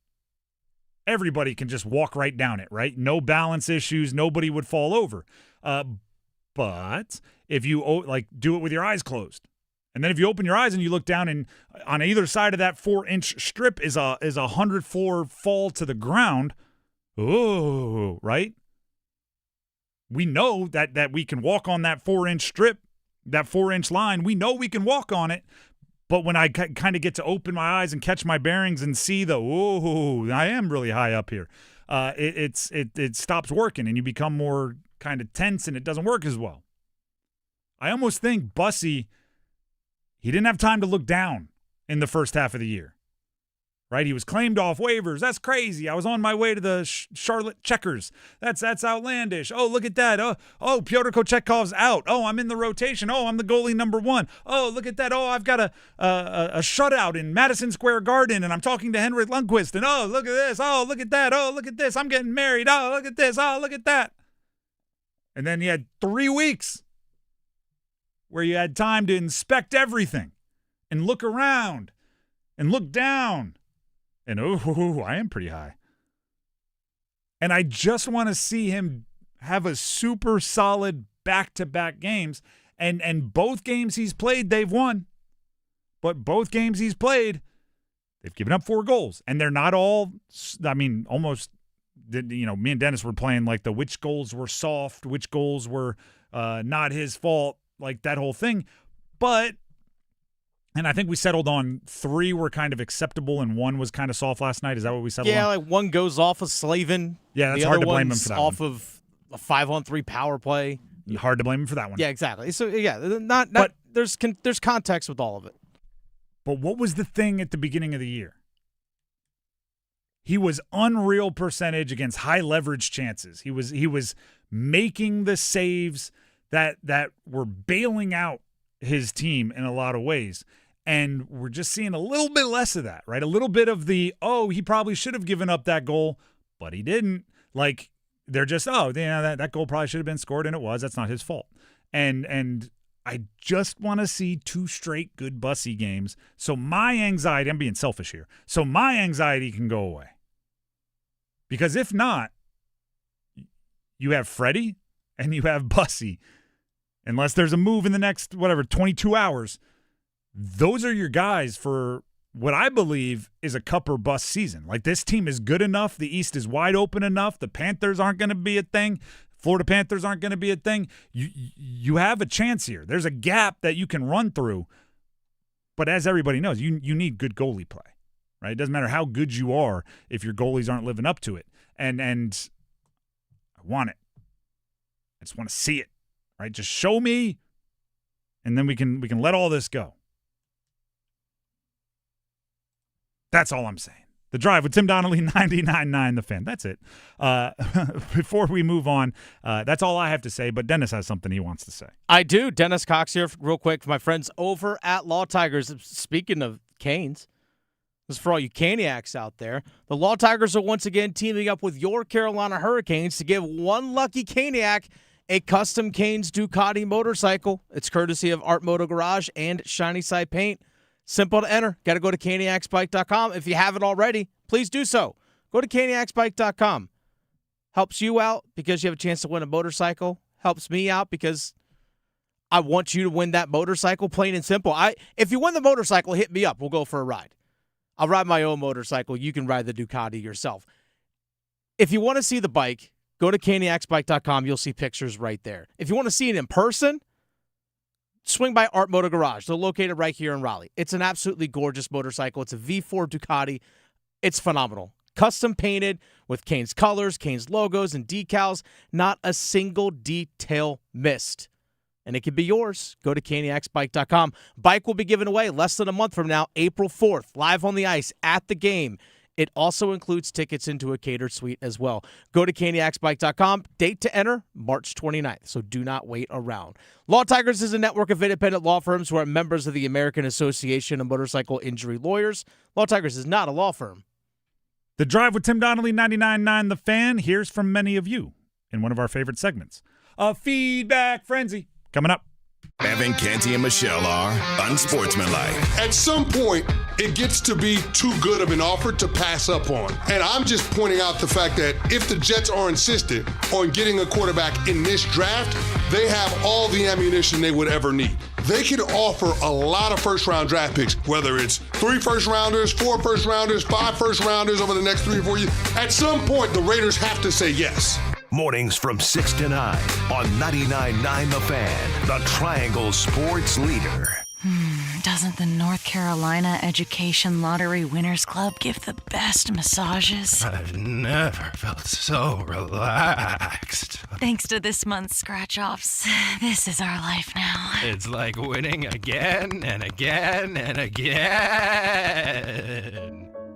everybody can just walk right down it, right? No balance issues. Nobody would fall over. But if you do it with your eyes closed, and then if you open your eyes and you look down, and on either side of that 4-inch strip is a 100-floor fall to the ground, oh, right? We know that we can walk on that 4-inch strip, that 4-inch line. We know we can walk on it. But when I kind of get to open my eyes and catch my bearings and see I am really high up here, it stops working and you become more kind of tense and it doesn't work as well. I almost think Bussi, he didn't have time to look down in the first half of the year, right? He was claimed off waivers. That's crazy. I was on my way to the Charlotte Checkers. That's outlandish. Oh, look at that. Oh, Pyotr Kochekhov's out. Oh, I'm in the rotation. Oh, I'm the goalie number 1. Oh, look at that. Oh, I've got a shutout in Madison Square Garden, and I'm talking to Henrik Lundqvist. And oh, look at this. Oh, look at that. Oh, look at this. I'm getting married. Oh, look at this. Oh, look at that. And then you had 3 weeks where you had time to inspect everything and look around and look down. And I am pretty high. And I just want to see him have a super solid back-to-back games. And both games he's played, they've won. But both games he's played, they've given up 4 goals. And they're not all, almost, me and Dennis were playing like which goals were soft, which goals were not his fault, like that whole thing. And I think we settled on 3 were kind of acceptable and 1 was kind of soft last night. Is that what we settled on? Yeah, like 1 goes off of Slavin. Yeah, that's hard to blame him for that off one. of a 5-on-3 power play. Hard to blame him for that one. Yeah, exactly. So, yeah, there's context with all of it. But what was the thing at the beginning of the year? He was unreal percentage against high leverage chances. He was making the saves that were bailing out his team in a lot of ways. And we're just seeing a little bit less of that, right? A little bit of he probably should have given up that goal, but he didn't. Like, they're just, that goal probably should have been scored, and it was. That's not his fault. And I just want to see 2 straight good Bussi games. So my anxiety, I'm being selfish here, so my anxiety can go away. Because if not, you have Freddie and you have Bussi. Unless there's a move in the next, 22 hours, those are your guys for what I believe is a cup or bust season. Like, this team is good enough. The East is wide open enough. The Panthers aren't going to be a thing. Florida Panthers aren't going to be a thing. You have a chance here. There's a gap that you can run through. But as everybody knows, you need good goalie play, right? It doesn't matter how good you are if your goalies aren't living up to it. And I want it. I just want to see it, right? Just show me, and then we can let all this go. That's all I'm saying. The Drive with Tim Donnelly, 99.9 The Fan. That's it. Before we move on, that's all I have to say, but Dennis has something he wants to say. I do. Dennis Cox here real quick for my friends over at Law Tigers. Speaking of Canes, this is for all you Caniacs out there. The Law Tigers are once again teaming up with your Carolina Hurricanes to give one lucky Caniac a custom Canes Ducati motorcycle. It's courtesy of Art Moto Garage and Shiny Side Paint. Simple to enter. Got to go to caniacsbike.com. If you haven't already, please do so. Go to caniacsbike.com. Helps you out because you have a chance to win a motorcycle. Helps me out because I want you to win that motorcycle, plain and simple. If you win the motorcycle, hit me up. We'll go for a ride. I'll ride my own motorcycle. You can ride the Ducati yourself. If you want to see the bike, go to caniacsbike.com. You'll see pictures right there. If you want to see it in person, swing by Art Moto Garage. They're located right here in Raleigh. It's an absolutely gorgeous motorcycle. It's a V4 Ducati. It's phenomenal. Custom painted with Canes colors, Canes logos, and decals. Not a single detail missed. and it could be yours. Go to caniacsbike.com. Bike will be given away less than a month from now, April 4th, live on the ice at the game. It also includes tickets into a catered suite as well. Go to caniacsbike.com. Date to enter, March 29th, so do not wait around. Law Tigers is a network of independent law firms who are members of the American Association of Motorcycle Injury Lawyers. Law Tigers is not a law firm. The Drive with Tim Donnelly, 99.9 The Fan, hears from many of you in one of our favorite segments, a Feedback Frenzy. Coming up. Evan, Canty, and Michelle are unsportsmanlike. At some point, it gets to be too good of an offer to pass up on. And I'm just pointing out the fact that if the Jets are insistent on getting a quarterback in this draft, they have all the ammunition they would ever need. They can offer a lot of first-round draft picks, whether it's 3 first-rounders, 4 first-rounders, 5 first-rounders over the next 3 or 4 years. At some point, the Raiders have to say yes. Mornings from 6 to 9 on 99.9 The Fan, the Triangle Sports Leader. Doesn't the North Carolina Education Lottery Winners Club give the best massages? I've never felt so relaxed. Thanks to this month's scratch-offs, this is our life now. It's like winning again and again and again.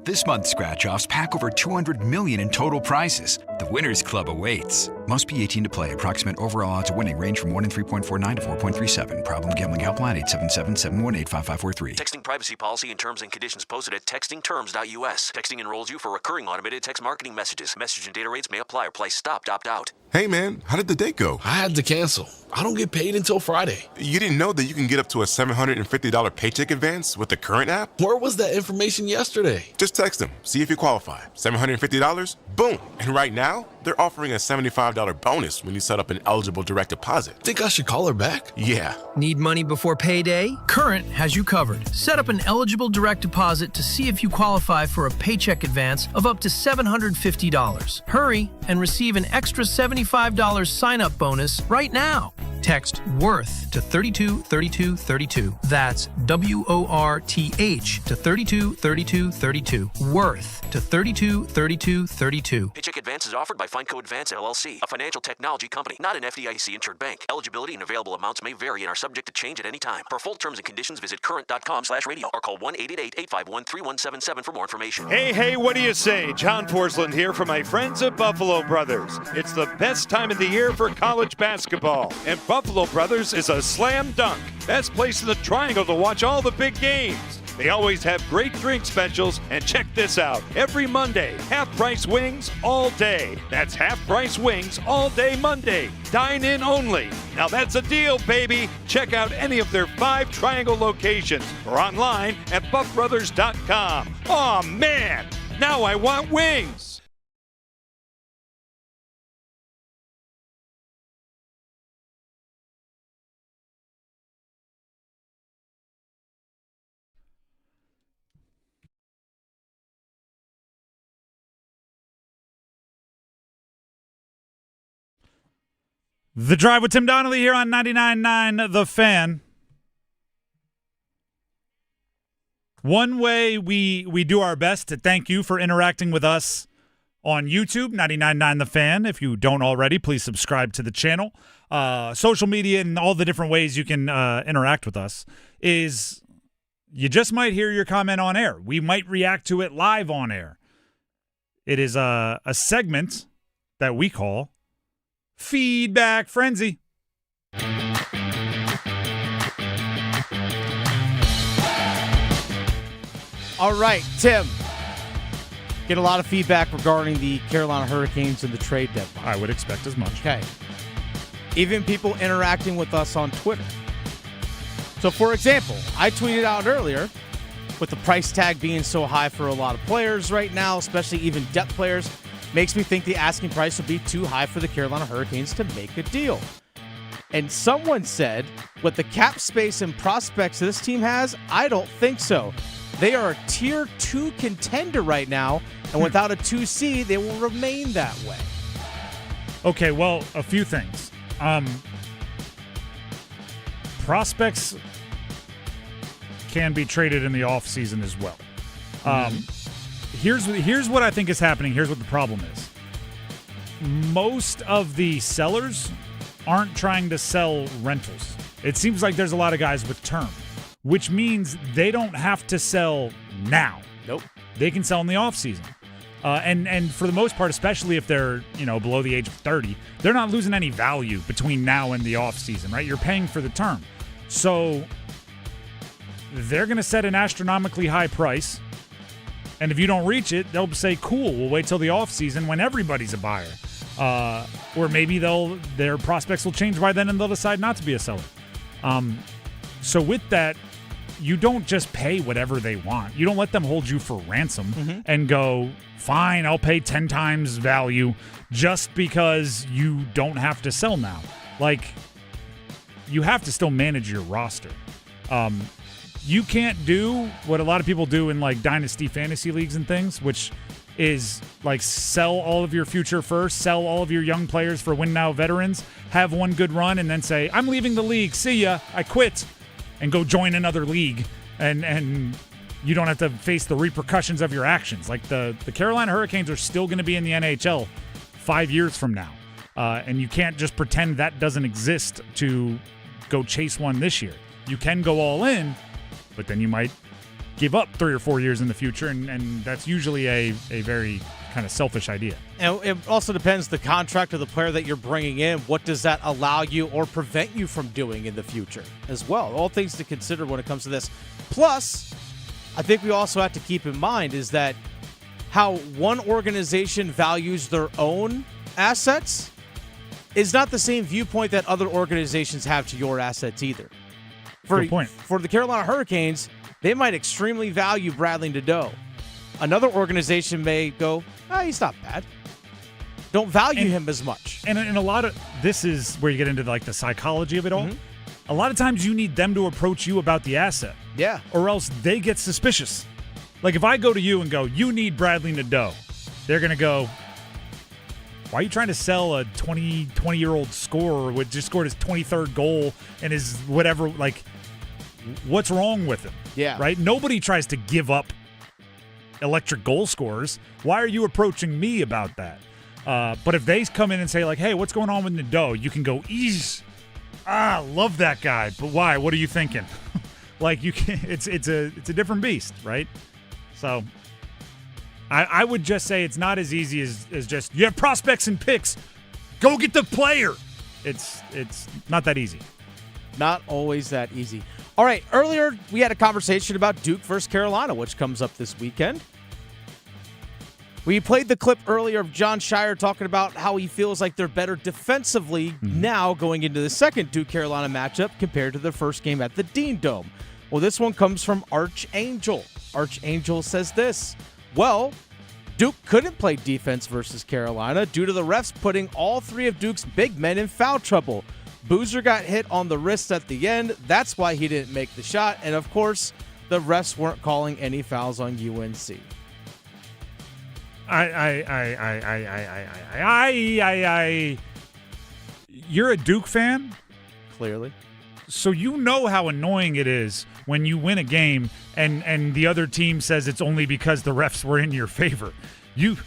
This month's scratch-offs pack over $200 million in total prizes. The Winners Club awaits. Must be 18 to play. Approximate overall odds of winning range from 1 in 3.49 to 4.37. Problem gambling helpline 877-718-5543. Texting privacy policy and terms and conditions posted at textingterms.us. Texting enrolls you for recurring automated text marketing messages. Message and data rates may apply or price stopped, opt out. Hey man, how did the date go? I had to cancel. I don't get paid until Friday. You didn't know that you can get up to a $750 paycheck advance with the current app? Where was that information yesterday? Just text them, see if you qualify. $750? Boom! And right now, they're offering a $75 bonus when you set up an eligible direct deposit. Think I should call her back? Yeah. Need money before payday? Current has you covered. Set up an eligible direct deposit to see if you qualify for a paycheck advance of up to $750. Hurry and receive an extra $75 sign-up bonus right now. Text WORTH to 323232. That's WORTH to 323232. WORTH to 323232. Paycheck advance is offered by FindCo Advance LLC, a financial technology company, not an FDIC-insured bank. Eligibility and available amounts may vary and are subject to change at any time. For full terms and conditions, visit current.com/radio or call 1-888-851-3177 for more information. Hey, what do you say? John Forsland here for my friends at Buffalo Brothers. It's the best time of the year for college basketball, and Buffalo Brothers is a slam dunk. Best place in the Triangle to watch all the big games. They always have great drink specials, and check this out. Every Monday, half-price wings all day. That's half-price wings all day Monday. Dine in only. Now that's a deal, baby. Check out any of their 5 Triangle locations or online at buffbrothers.com. Aw, man, now I want wings. The Drive with Tim Donnelly here on 99.9 The Fan. One way we do our best to thank you for interacting with us on YouTube, 99.9 The Fan. If you don't already, please subscribe to the channel. Social media and all the different ways you can interact with us is you just might hear your comment on air. We might react to it live on air. It is a segment that we call Feedback Frenzy. All right, Tim. Get a lot of feedback regarding the Carolina Hurricanes and the trade deadline. I would expect as much. Okay. Even people interacting with us on Twitter. So, for example, I tweeted out earlier, with the price tag being so high for a lot of players right now, especially even depth players, makes me think the asking price would be too high for the Carolina Hurricanes to make a deal. And someone said, with the cap space and prospects this team has, I don't think so. They are a tier 2 contender right now, and without a 2C, they will remain that way. Okay, well, a few things. Prospects can be traded in the offseason as well. Here's what I think is happening. Here's what the problem is. Most of the sellers aren't trying to sell rentals. It seems like there's a lot of guys with term, which means they don't have to sell now. Nope. They can sell in the offseason. And for the most part, especially if they're, below the age of 30, they're not losing any value between now and the offseason, right? You're paying for the term. So they're going to set an astronomically high price. And if you don't reach it, they'll say, cool, we'll wait till the offseason when everybody's a buyer. Or maybe their prospects will change by then and they'll decide not to be a seller. So with that, you don't just pay whatever they want. You don't let them hold you for ransom and go, fine, I'll pay 10 times value just because you don't have to sell now. Like, you have to still manage your roster. You can't do what a lot of people do in like dynasty fantasy leagues and things, which is like sell all of your future first, sell all of your young players for win now veterans, have one good run, and then say, I'm leaving the league, see ya, I quit, and go join another league, and you don't have to face the repercussions of your actions. Like the Carolina Hurricanes are still going to be in the NHL 5 years from now, and you can't just pretend that doesn't exist to go chase one this year. You can go all in, but then you might give up 3 or 4 years in the future, and that's usually a very kind of selfish idea. And it also depends the contract of the player that you're bringing in. What does that allow you or prevent you from doing in the future as well? All things to consider when it comes to this. Plus, I think we also have to keep in mind is that how one organization values their own assets is not the same viewpoint that other organizations have to your assets either. Good point. For the Carolina Hurricanes, they might extremely value Bradley Nadeau. Another organization may go, he's not bad. Don't value him as much. And a lot of this is where you get into like the psychology of it all. A lot of times you need them to approach you about the asset. Yeah. Or else they get suspicious. Like if I go to you and go, you need Bradley Nadeau, they're going to go, why are you trying to sell a 20-year-old scorer who just scored his 23rd goal and his whatever, like, what's wrong with him? Yeah. Right? Nobody tries to give up electric goal scorers. Why are you approaching me about that? But if they come in and say, like, hey, what's going on with Nadeau? You can go, love that guy. But why? What are you thinking? Like, you can it's a different beast, right? So I would just say it's not as easy as just, you have prospects and picks. Go get the player. It's not that easy. Not always that easy. All right, earlier we had a conversation about Duke versus Carolina, which comes up this weekend. We played the clip earlier of John Shire talking about how he feels like they're better defensively now going into the second Duke-Carolina matchup compared to their first game at the Dean Dome. Well, this one comes from Archangel. Archangel says this. Well, Duke couldn't play defense versus Carolina due to the refs putting all three of Duke's big men in foul trouble. Boozer got hit on the wrist at the end. That's why he didn't make the shot. And, of course, the refs weren't calling any fouls on UNC. You're a Duke fan? Clearly. So you know how annoying it is when you win a game and the other team says it's only because the refs were in your favor. You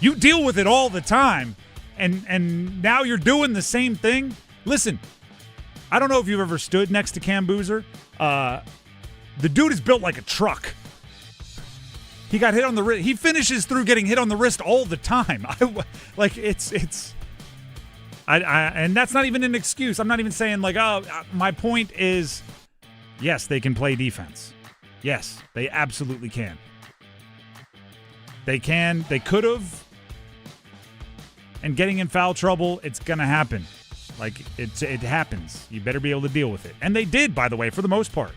deal with it all the time, and now you're doing the same thing. Listen, I don't know if you've ever stood next to Cam Boozer. The dude is built like a truck. He got hit on the wrist. He finishes through getting hit on the wrist all the time. And that's not even an excuse. I'm not even saying like, my point is, yes, they can play defense. Yes, they absolutely can. They can. They could have. And getting in foul trouble, it's going to happen. Like, it happens. You better be able to deal with it. And they did, by the way, for the most part,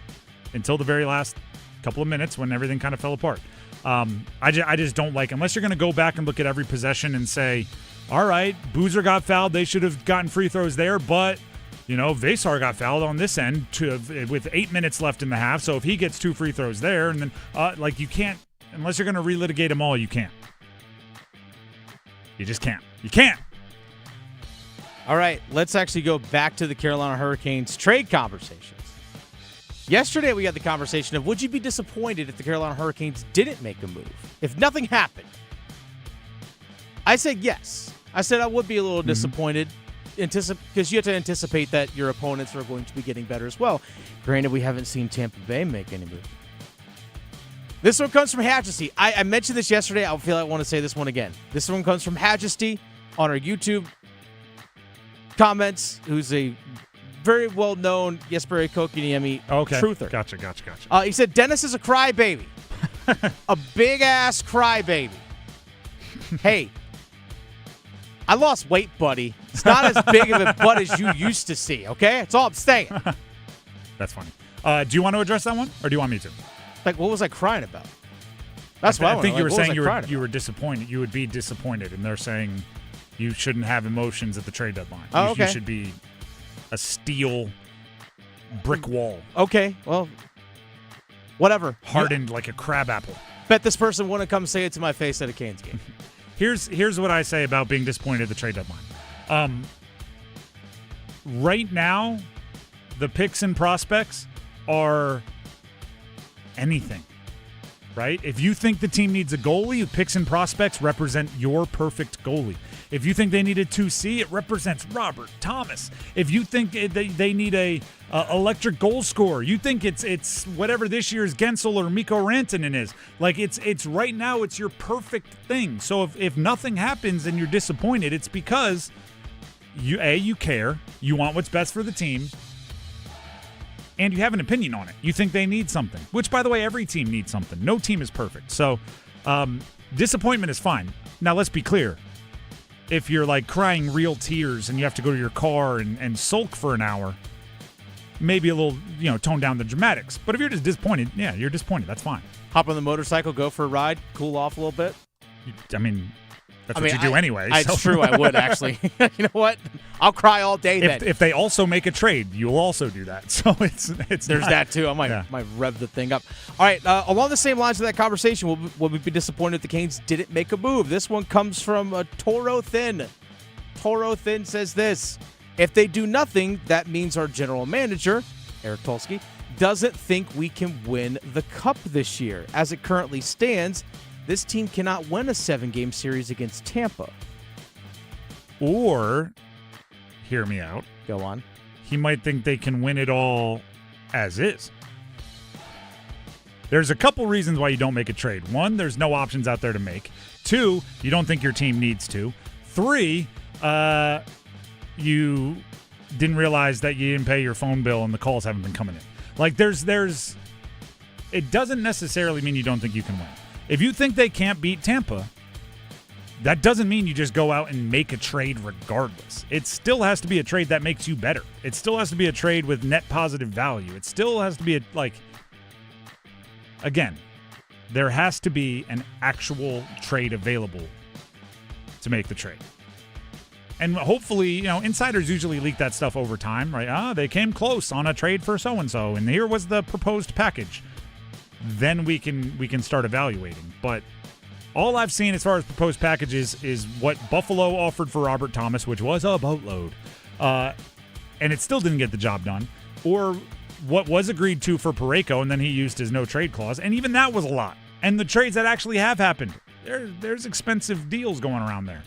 until the very last couple of minutes when everything kind of fell apart. I just don't like, unless you're going to go back and look at every possession and say, all right, Boozer got fouled. They should have gotten free throws there, but, Vesar got fouled on this end with 8 minutes left in the half. So if he gets 2 free throws there, and then, you can't, unless you're going to relitigate them all, you can't. You just can't. You can't. All right, let's actually go back to the Carolina Hurricanes trade conversations. Yesterday, we had the conversation of, would you be disappointed if the Carolina Hurricanes didn't make a move? If nothing happened? I said yes. I said I would be a little disappointed. because you have to anticipate that your opponents are going to be getting better as well. Granted, we haven't seen Tampa Bay make any moves. This one comes from Majesty. I mentioned this yesterday. I feel like I want to say this one again. This one comes from Majesty on our YouTube comments, who's a very well-known Jesperi Kokiniemi truther. Gotcha. He said, Dennis is a crybaby. A big-ass crybaby. Hey, I lost weight, buddy. It's not as big of a butt as you used to see, okay? That's all I'm saying. That's funny. Do you want to address that one, or do you want me to? Like, what was I crying about? That's what I think you were saying you were disappointed. You would be disappointed, and they're saying you shouldn't have emotions at the trade deadline. Oh, okay. You should be a steel brick wall. Okay, well, whatever. Hardened like a crab apple. Bet this person wouldn't come say it to my face at a Canes game. Here's what I say about being disappointed at the trade deadline. Right now, the picks and prospects are anything, right? If you think the team needs a goalie, picks and prospects represent your perfect goalie. If you think they need a 2C, it represents Robert Thomas. If you think they need a electric goal scorer, you think it's whatever this year's Gensel or Mikko Rantanen is. Like it's right now, it's your perfect thing. So if nothing happens and you're disappointed, it's because you care, you want what's best for the team, and you have an opinion on it. You think they need something, which, by the way, every team needs something. No team is perfect. So disappointment is fine. Now, let's be clear. If you're like crying real tears and you have to go to your car and sulk for an hour, maybe a little, tone down the dramatics. But if you're just disappointed, yeah, you're disappointed. That's fine. Hop on the motorcycle, go for a ride, cool off a little bit. That's what you do anyway. It's true, I would actually. You know what? I'll cry all day then. If they also make a trade, you'll also do that. So it's there's that too. I might rev the thing up. All right, along the same lines of that conversation, will we be disappointed if the Canes didn't make a move? This one comes from Toro Thin. Toro Thin says this: if they do nothing, that means our general manager, Eric Tulsky, doesn't think we can win the cup this year. As it currently stands, this team cannot win a 7-game series against Tampa. Or, hear me out. Go on. He might think they can win it all as is. There's a couple reasons why you don't make a trade. 1, there's no options out there to make. 2, you don't think your team needs to. 3, you didn't realize that you didn't pay your phone bill and the calls haven't been coming in. Like, it doesn't necessarily mean you don't think you can win. If you think they can't beat Tampa, that doesn't mean you just go out and make a trade regardless. It still has to be a trade that makes you better. It still has to be a trade with net positive value. It still has to be again, there has to be an actual trade available to make the trade. And hopefully, insiders usually leak that stuff over time, right? They came close on a trade for so-and-so, and here was the proposed package. Then we can start evaluating. But all I've seen as far as proposed packages is what Buffalo offered for Robert Thomas, which was a boatload, and it still didn't get the job done, or what was agreed to for Parayko, and then he used his no-trade clause, and even that was a lot. And the trades that actually have happened, there's expensive deals going around there.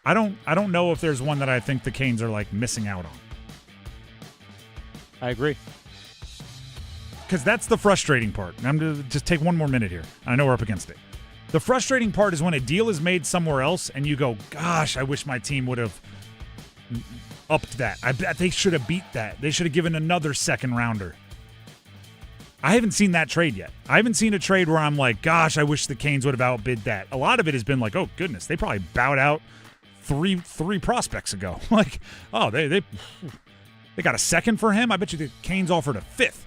I don't know if there's one that I think the Canes are missing out on. I agree. Because that's the frustrating part. And I'm going to just take one more minute here. I know we're up against it. The frustrating part is when a deal is made somewhere else and you go, gosh, I wish my team would have upped that. I bet they should have beat that. They should have given another second rounder. I haven't seen that trade yet. I haven't seen a trade where I'm like, gosh, I wish the Canes would have outbid that. A lot of it has been like, oh, goodness, they probably bowed out three prospects ago. They got a second for him? I bet you the Canes offered a fifth.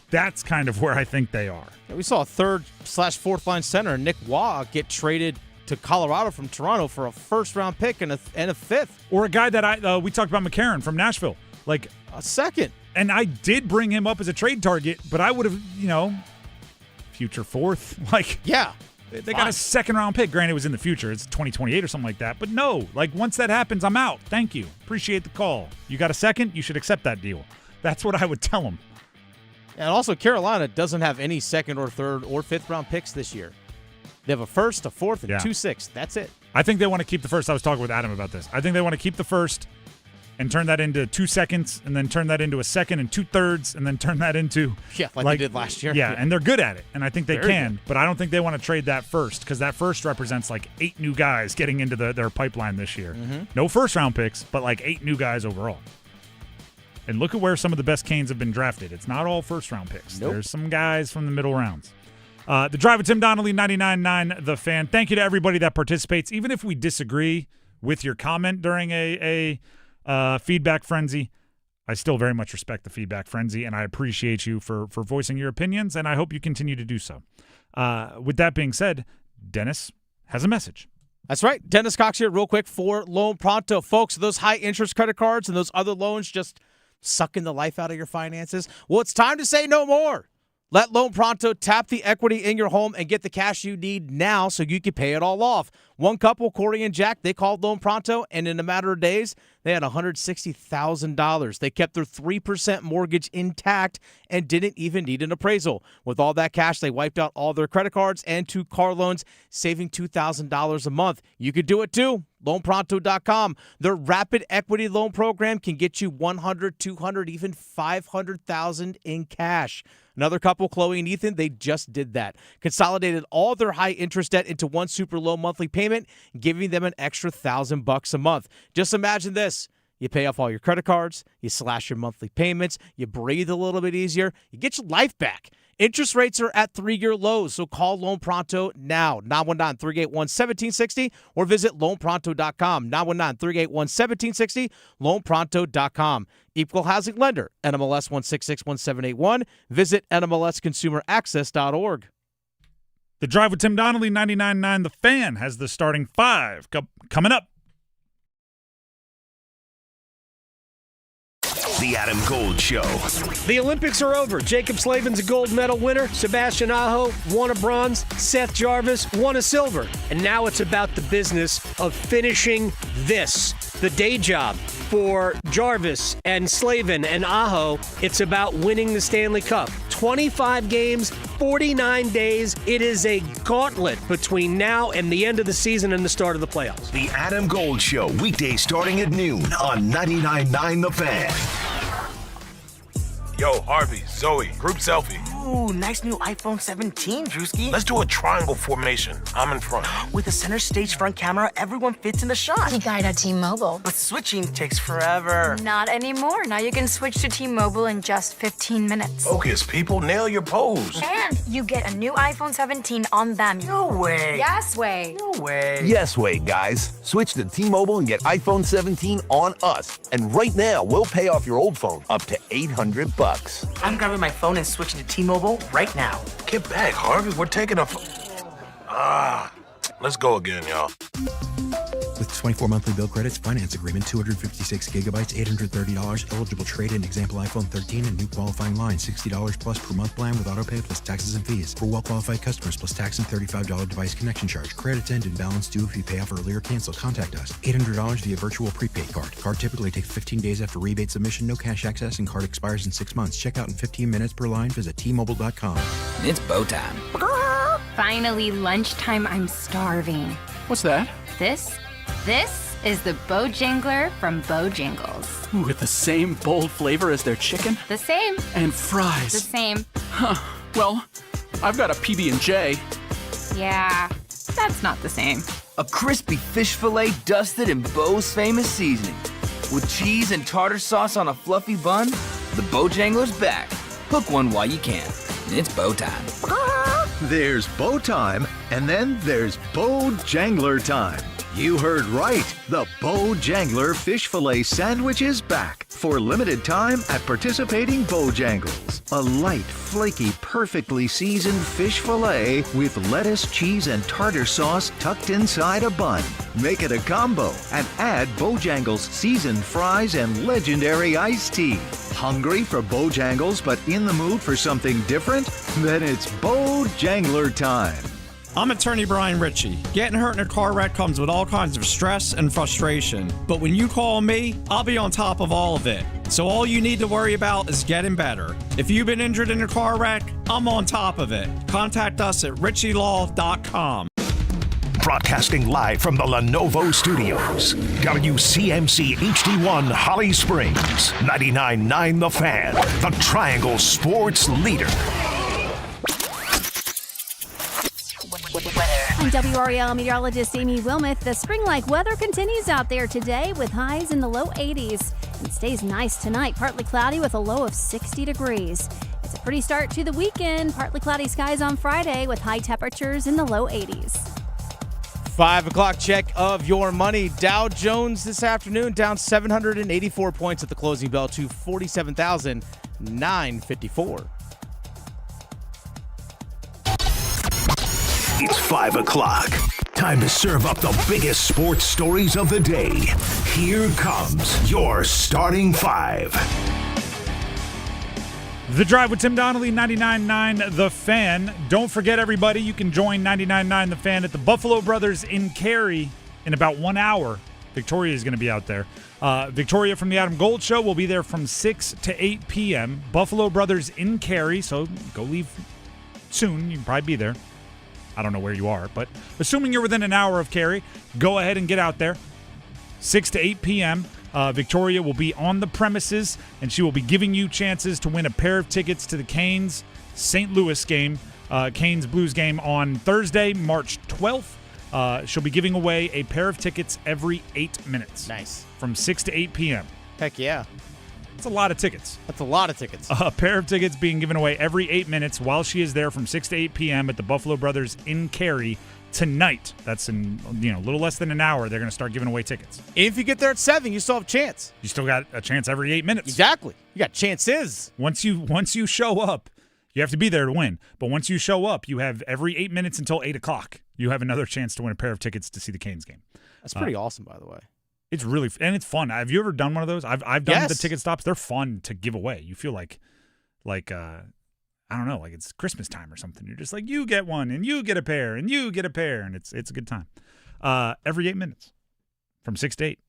That's kind of where I think they are. Yeah, we saw a 3rd/4th line center, Nick Waugh, get traded to Colorado from Toronto for a first-round pick and a 5th. Or a guy that we talked about, McCarron from Nashville. A second. And I did bring him up as a trade target, but I would have, future 4th. Yeah. They got a second-round pick. Granted, it was in the future. It's 2028 or something like that. But no, once that happens, I'm out. Thank you. Appreciate the call. You got a second? You should accept that deal. That's what I would tell them. And also, Carolina doesn't have any 2nd or 3rd or 5th round picks this year. They have a 1st, a 4th, and 2 6th. That's it. I think they want to keep the 1st. I was talking with Adam about this. I think they want to keep the 1st and turn that into 2 seconds, and then turn that into a second and 2/3, and then turn that into like they did last year. Yeah, and they're good at it, and I think they Very can, good. but I don't think they want to trade that first, because that first represents like 8 new guys getting into their pipeline this year. No first-round picks, but like 8 new guys overall. And look at where some of the best Canes have been drafted. It's not all first-round picks. Nope. There's some guys from the middle rounds. The Drive with Tim Donnelly, 99.9 The Fan. Thank you to everybody that participates. Even if we disagree with your comment during a feedback frenzy, I still very much respect the feedback frenzy, and I appreciate you for voicing your opinions, and I hope you continue to do so. With that being said, Dennis has a message. That's right. Dennis Cox here real quick for Loan Pronto. Folks, those high-interest credit cards and those other loans just sucking the life out of your finances? Well, it's time to say no more. Let Loan Pronto tap the equity in your home and get the cash you need now so you can pay it all off. One couple, Corey and Jack, they called Loan Pronto, and in a matter of days, they had $160,000. They kept their 3% mortgage intact and didn't even need an appraisal. With all that cash, they wiped out all their credit cards and 2 car loans, saving $2,000 a month. You could do it too. LoanPronto.com. Their rapid equity loan program can get you $100,000, $200,000, even $500,000 in cash. Another couple, Chloe and Ethan, they just did that. Consolidated all their high interest debt into one super low monthly payment, giving them an extra $1,000 a month. Just imagine this. You pay off all your credit cards, you slash your monthly payments, you breathe a little bit easier, you get your life back. Interest rates are at 3-year lows, so call Loan Pronto now, 919-381-1760, or visit LoanPronto.com, 919-381-1760, LoanPronto.com. Equal housing lender, NMLS 1661781. Visit NMLSConsumerAccess.org. The Drive with Tim Donnelly, 99.9 The Fan, has the starting 5 coming up. The Adam Gold Show. The Olympics are over. Jacob Slavin's a gold medal winner. Sebastian Aho won a bronze. Seth Jarvis won a silver. And now it's about the business of finishing this. The day job for Jarvis and Slavin and Aho, it's about winning the Stanley Cup. 25 games, 49 days. It is a gauntlet between now and the end of the season and the start of the playoffs. The Adam Gold Show, weekdays starting at noon on 99.9 The Fan. Yo, Harvey, Zoe, group selfie. Ooh, nice new iPhone 17, Drewski. Let's do a triangle formation. I'm in front. With a center stage front camera, everyone fits in the shot. You got it at T-Mobile. But switching takes forever. Not anymore. Now you can switch to T-Mobile in just 15 minutes. Focus, people. Nail your pose. And you get a new iPhone 17 on them. No way. Yes way. No way. Yes way, guys. Switch to T-Mobile and get iPhone 17 on us. And right now, we'll pay off your old phone up to $800. I'm grabbing my phone and switching to T-Mobile right now. Get back, Harvey. We're taking a... let's go again, y'all. With 24 monthly bill credits, finance agreement, 256 gigabytes, $830, eligible trade-in, example iPhone 13, and new qualifying line, $60 plus per month plan with autopay plus taxes and fees. For well-qualified customers, plus tax and $35 device connection charge. Credits end and balance due if you pay off early or cancel. Contact us. $800 via virtual prepaid card. Card typically takes 15 days after rebate submission, no cash access, and card expires in 6 months. Check out in 15 minutes per line. Visit T-Mobile.com. It's bow time. Finally, lunchtime. I'm starving. What's that? This is the Bojangler from Bojangles. With the same bold flavor as their chicken? The same. And fries. The same. Huh. Well, I've got a PB&J. Yeah, that's not the same. A crispy fish fillet dusted in Bo's famous seasoning. With cheese and tartar sauce on a fluffy bun, the Bojangler's back. Hook one while you can. It's bow time. There's bow time, and then there's Bojangler time. You heard right. The Bojangler fish fillet sandwich is back for limited time at participating Bojangles. A light, flaky, perfectly seasoned fish fillet with lettuce, cheese, and tartar sauce tucked inside a bun. Make it a combo and add Bojangles seasoned fries and legendary iced tea. Hungry for Bojangles but in the mood for something different? Then it's Bojangler time. I'm attorney Brian Ritchie. Getting hurt in a car wreck comes with all kinds of stress and frustration. But when you call me, I'll be on top of all of it. So all you need to worry about is getting better. If you've been injured in a car wreck, I'm on top of it. Contact us at ritchielaw.com. Broadcasting live from the Lenovo Studios. WCMC HD1 Holly Springs. 99.9 The Fan. The Triangle Sports Leader. I'm WREL meteorologist Amy Wilmoth. The spring-like weather continues out there today with highs in the low 80s. It stays nice tonight, partly cloudy with a low of 60 degrees. It's a pretty start to the weekend. Partly cloudy skies on Friday with high temperatures in the low 80s. 5 o'clock check of your money. Dow Jones this afternoon down 784 points at the closing bell to 47,954. It's 5 o'clock. Time to serve up the biggest sports stories of the day. Here comes your starting five. The Drive with Tim Donnelly, 99.9 The Fan. Don't forget, everybody, you can join 99.9 The Fan at the Buffalo Brothers in Cary in about 1 hour. Victoria is going to be out there. Victoria from the Adam Gold Show will be there from 6 to 8 p.m. Buffalo Brothers in Cary, so go leave soon. You can probably be there. I don't know where you are, but assuming you're within an hour of Cary, go ahead and get out there. 6 to 8 p.m. Victoria will be on the premises, and she will be giving you chances to win a pair of tickets to the Canes St. Louis game, Canes Blues game on Thursday, March 12th. She'll be giving away a pair of tickets every 8 minutes. Nice. From 6 to 8 p.m. Heck yeah. That's a lot of tickets. That's a lot of tickets. A pair of tickets being given away every 8 minutes while she is there from 6 to 8 p.m. at the Buffalo Brothers in Cary tonight. That's in a little less than an hour. They're going to start giving away tickets. If you get there at 7, you still have a chance. You still got a chance every 8 minutes. Exactly. You got chances. Once you show up, you have to be there to win. But once you show up, you have every 8 minutes until 8 o'clock. You have another chance to win a pair of tickets to see the Canes game. That's pretty awesome, by the way. It's really and it's fun. Have you ever done one of those? I've done the ticket stops. They're fun to give away. You feel like I don't know, like it's Christmas time or something. You're just like, you get one and you get a pair and you get a pair, and it's a good time. Every 8 minutes from 6 to 8.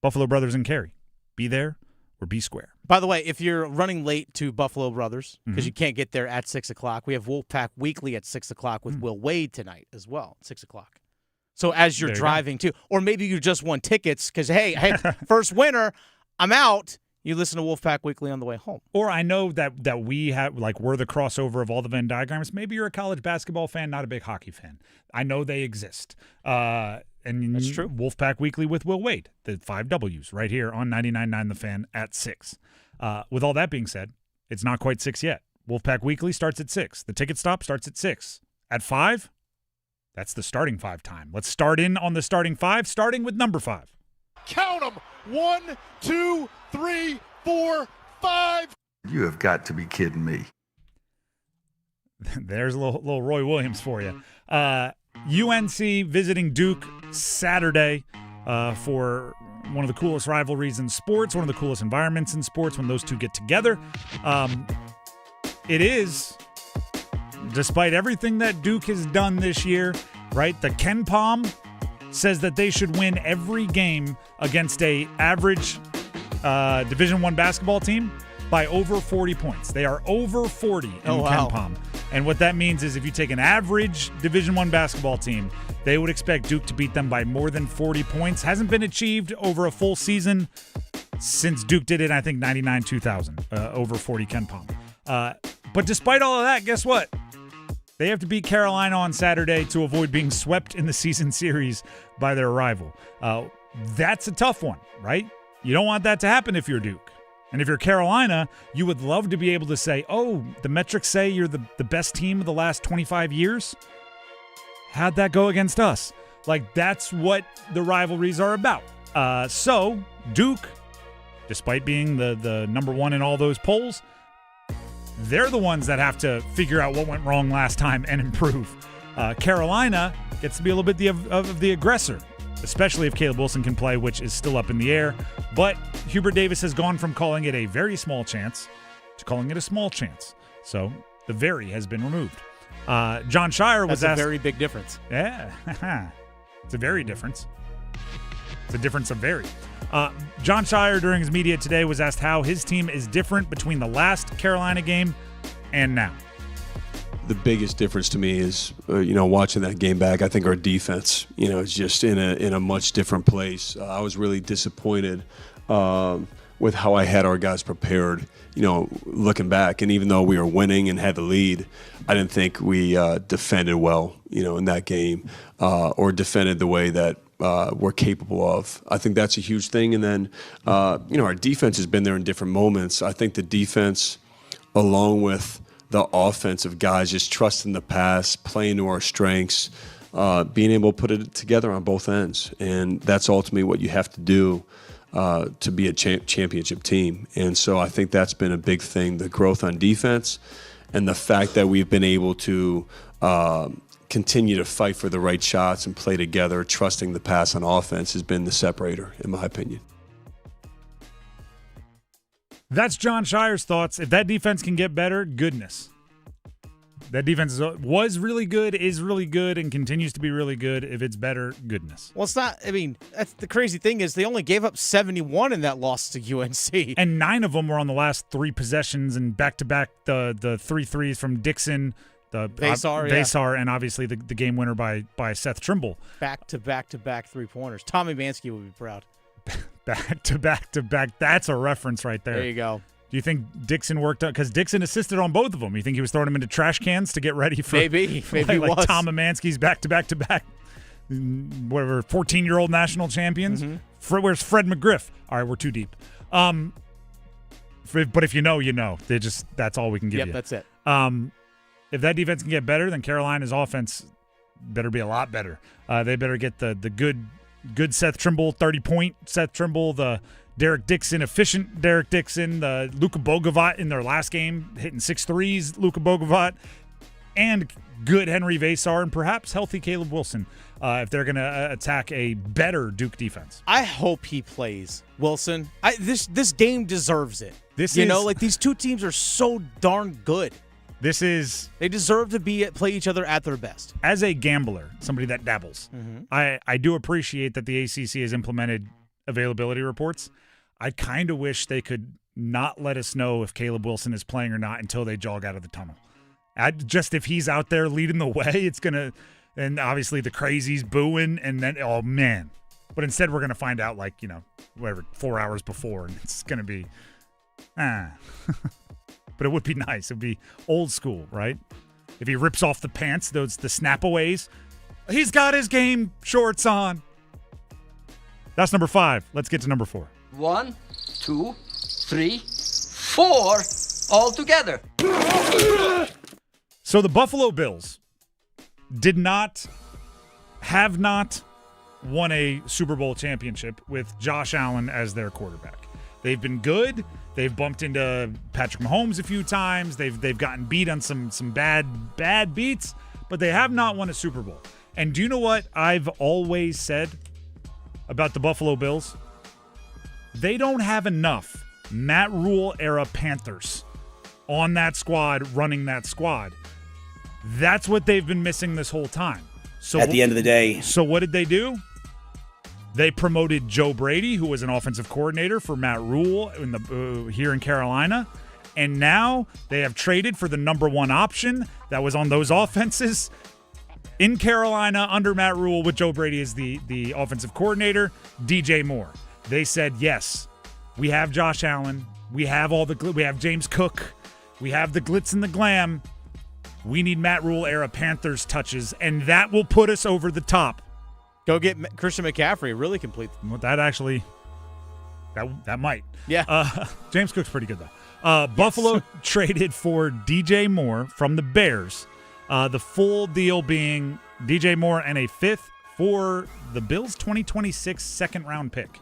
Buffalo Brothers in Cary. Be there or be square. By the way, if you're running late to Buffalo Brothers because you can't get there at 6 o'clock, we have Wolfpack Weekly at 6 o'clock with Will Wade tonight as well at 6 o'clock. So as you're driving too, or maybe you just won tickets because, hey, first winner, I'm out. You listen to Wolfpack Weekly on the way home. Or I know that we have, like, we're the crossover of all the Venn diagrams. Maybe you're a college basketball fan, not a big hockey fan. I know they exist. And that's true. Wolfpack Weekly with Will Wade, the 5 W's right here on 99.9 The Fan at 6. With all that being said, it's not quite 6 yet. Wolfpack Weekly starts at 6. The ticket stop starts at 6. At 5, that's the starting 5 time. Let's start in on the starting 5, starting with number 5. Count them. 1, 2, 3, 4, 5. You have got to be kidding me. There's a little Roy Williams for you. UNC visiting Duke Saturday for one of the coolest rivalries in sports, one of the coolest environments in sports when those two get together. It is, despite everything that Duke has done this year, right? The Ken Palm says that they should win every game against a average Division I basketball team by over 40 points. They are over 40 in Ken Palm. And what that means is if you take an average Division I basketball team, they would expect Duke to beat them by more than 40 points. Hasn't been achieved over a full season since Duke did it, I think, 99-2000, over 40 Ken Palm. But despite all of that, guess what? They have to beat Carolina on Saturday to avoid being swept in the season series by their rival. That's a tough one, right? You don't want that to happen if you're Duke. And if you're Carolina, you would love to be able to say, oh, the metrics say you're the best team of the last 25 years. How'd that go against us? Like, that's what the rivalries are about. So Duke, despite being the number one in all those polls, they're the ones that have to figure out what went wrong last time and improve. Carolina gets to be a little bit of the aggressor, especially if Caleb Wilson can play, which is still up in the air. But Hubert Davis has gone from calling it a very small chance to calling it a small chance. So the very has been removed. John Shire was asked. That's a very big difference. Yeah. It's a very difference. It's a difference of very. John Shire, during his media today, was asked how his team is different between the last Carolina game and now. the biggest difference to me is, watching that game back, I think our defense, is just in a much different place. I was really disappointed with how I had our guys prepared, looking back. And even though we were winning and had the lead, I didn't think we defended well, in that game or defended the way that we're capable of. I think that's a huge thing. And then, our defense has been there in different moments. I think the defense, along with the offensive guys, just trusting the pass, playing to our strengths, being able to put it together on both ends. And that's ultimately what you have to do to be a championship team. And so I think that's been a big thing, the growth on defense and the fact that we've been able to continue to fight for the right shots and play together, trusting the pass on offense has been the separator, in my opinion. That's John Shire's thoughts. If that defense can get better, goodness. That defense was really good, is really good, and continues to be really good. If it's better, goodness. Well, it's not. I mean, that's the crazy thing is they only gave up 71 in that loss to UNC. And 9 of them were on the last 3 possessions and back-to-back the 3 threes from Dixon, the Vasar, and obviously the game winner by Seth Trimble. Back-to-back-to-back 3-pointers. Tommy Mansky would be proud. Back-to-back-to-back. That's a reference right there. There you go. Do you think Dixon worked out? Because Dixon assisted on both of them. You think he was throwing them into trash cans to get ready for maybe like Tom Amansky's back-to-back-to-back, whatever, 14-year-old national champions? Mm-hmm. Where's Fred McGriff? All right, we're too deep. But if you know, you know. That's all we can give you. Yep, that's it. If that defense can get better, then Carolina's offense better be a lot better. They better get the good Seth Trimble, 30-point Seth Trimble, the Derek Dixon, efficient Derek Dixon, the Luka Bogovic in their last game, hitting 6 threes, Luka Bogovic, and good Henry Vasar, and perhaps healthy Caleb Wilson if they're going to attack a better Duke defense. I hope he plays Wilson. This game deserves it. These two teams are so darn good. They deserve to play each other at their best. As a gambler, somebody that dabbles, I do appreciate that the ACC has implemented availability reports. I kind of wish they could not let us know if Caleb Wilson is playing or not until they jog out of the tunnel. Just if he's out there leading the way, it's going to, and obviously the crazies booing, and then, oh man. But instead we're going to find out 4 hours before, and it's going to be, But it would be nice. It would be old school, right? If he rips off the pants, the snap-aways, he's got his game shorts on. That's number 5. Let's get to number 4. 1, 2, 3, 4, all together. So the Buffalo Bills have not won a Super Bowl championship with Josh Allen as their quarterback. They've been good. They've bumped into Patrick Mahomes a few times. They've gotten beat on some bad beats, but they have not won a Super Bowl. And do you know what I've always said about the Buffalo Bills? They don't have enough Matt Rule-era Panthers on that squad, running that squad. That's what they've been missing this whole time. So at the end of the day. So what did they do? They promoted Joe Brady, who was an offensive coordinator for Matt Rule here in Carolina. And now they have traded for the number 1 option that was on those offenses in Carolina under Matt Rule with Joe Brady as the offensive coordinator, DJ Moore. They said, yes, we have Josh Allen. We have we have James Cook. We have the glitz and the glam. We need Matt Rule-era Panthers touches, and that will put us over the top. Go get Christian McCaffrey, really complete. Well, that might. Yeah. James Cook's pretty good, though. Buffalo traded for DJ Moore from the Bears. The full deal being DJ Moore and a 5th for the Bills' 2026 second-round pick.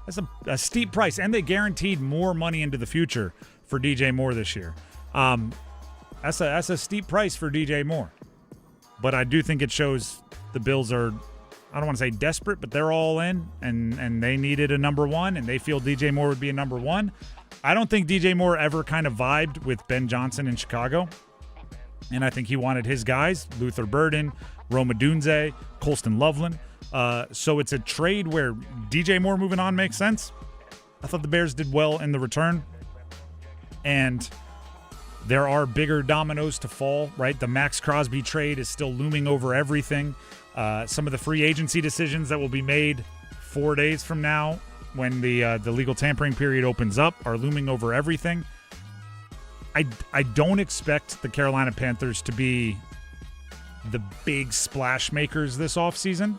That's a steep price, and they guaranteed more money into the future for DJ Moore this year. That's a steep price for DJ Moore. But I do think it shows the Bills are, I don't want to say desperate, but they're all in, and they needed a number 1, and they feel DJ Moore would be a number 1. I don't think DJ Moore ever kind of vibed with Ben Johnson in Chicago, and I think he wanted his guys, Luther Burden, Rome Odunze, Colston Loveland. So it's a trade where DJ Moore moving on makes sense. I thought the Bears did well in the return, and there are bigger dominoes to fall, right? The Max Crosby trade is still looming over everything. Some of the free agency decisions that will be made 4 days from now when the legal tampering period opens up are looming over everything. I don't expect the Carolina Panthers to be the big splash makers this offseason.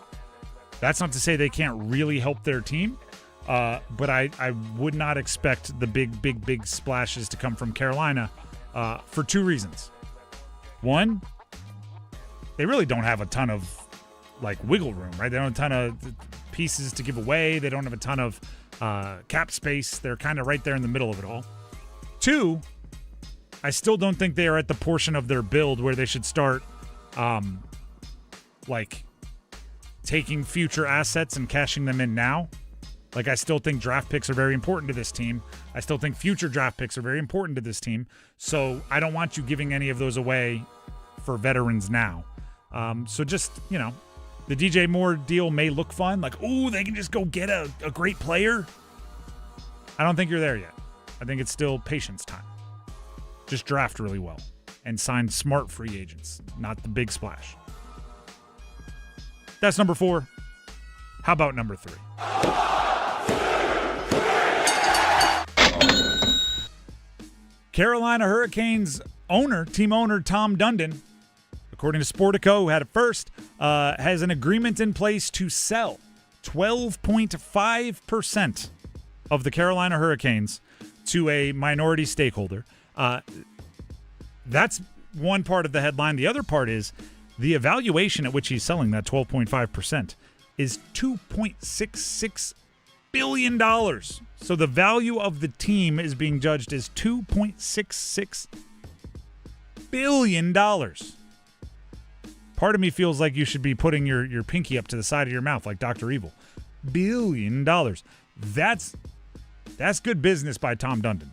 That's not to say they can't really help their team, but I would not expect the big splashes to come from Carolina for two reasons. One, they really don't have a ton of wiggle room, right? They don't have a ton of pieces to give away. They don't have a ton of cap space. They're kind of right there in the middle of it all. Two, I still don't think they are at the portion of their build where they should start taking future assets and cashing them in now. I still think draft picks are very important to this team. I still think future draft picks are very important to this team. So I don't want you giving any of those away for veterans now. So just, the DJ Moore deal may look fun. They can just go get a great player. I don't think you're there yet. I think it's still patience time. Just draft really well and sign smart free agents, not the big splash. That's number 4. How about number 3? Carolina Hurricanes team owner Tim Donnelly, according to Sportico, who had it first, has an agreement in place to sell 12.5% of the Carolina Hurricanes to a minority stakeholder. That's one part of the headline. The other part is the evaluation at which he's selling that 12.5% is $2.66 billion. So the value of the team is being judged as $2.66 billion. Part of me feels like you should be putting your pinky up to the side of your mouth like Dr. Evil. $1 billion. That's good business by Tim Donnelly.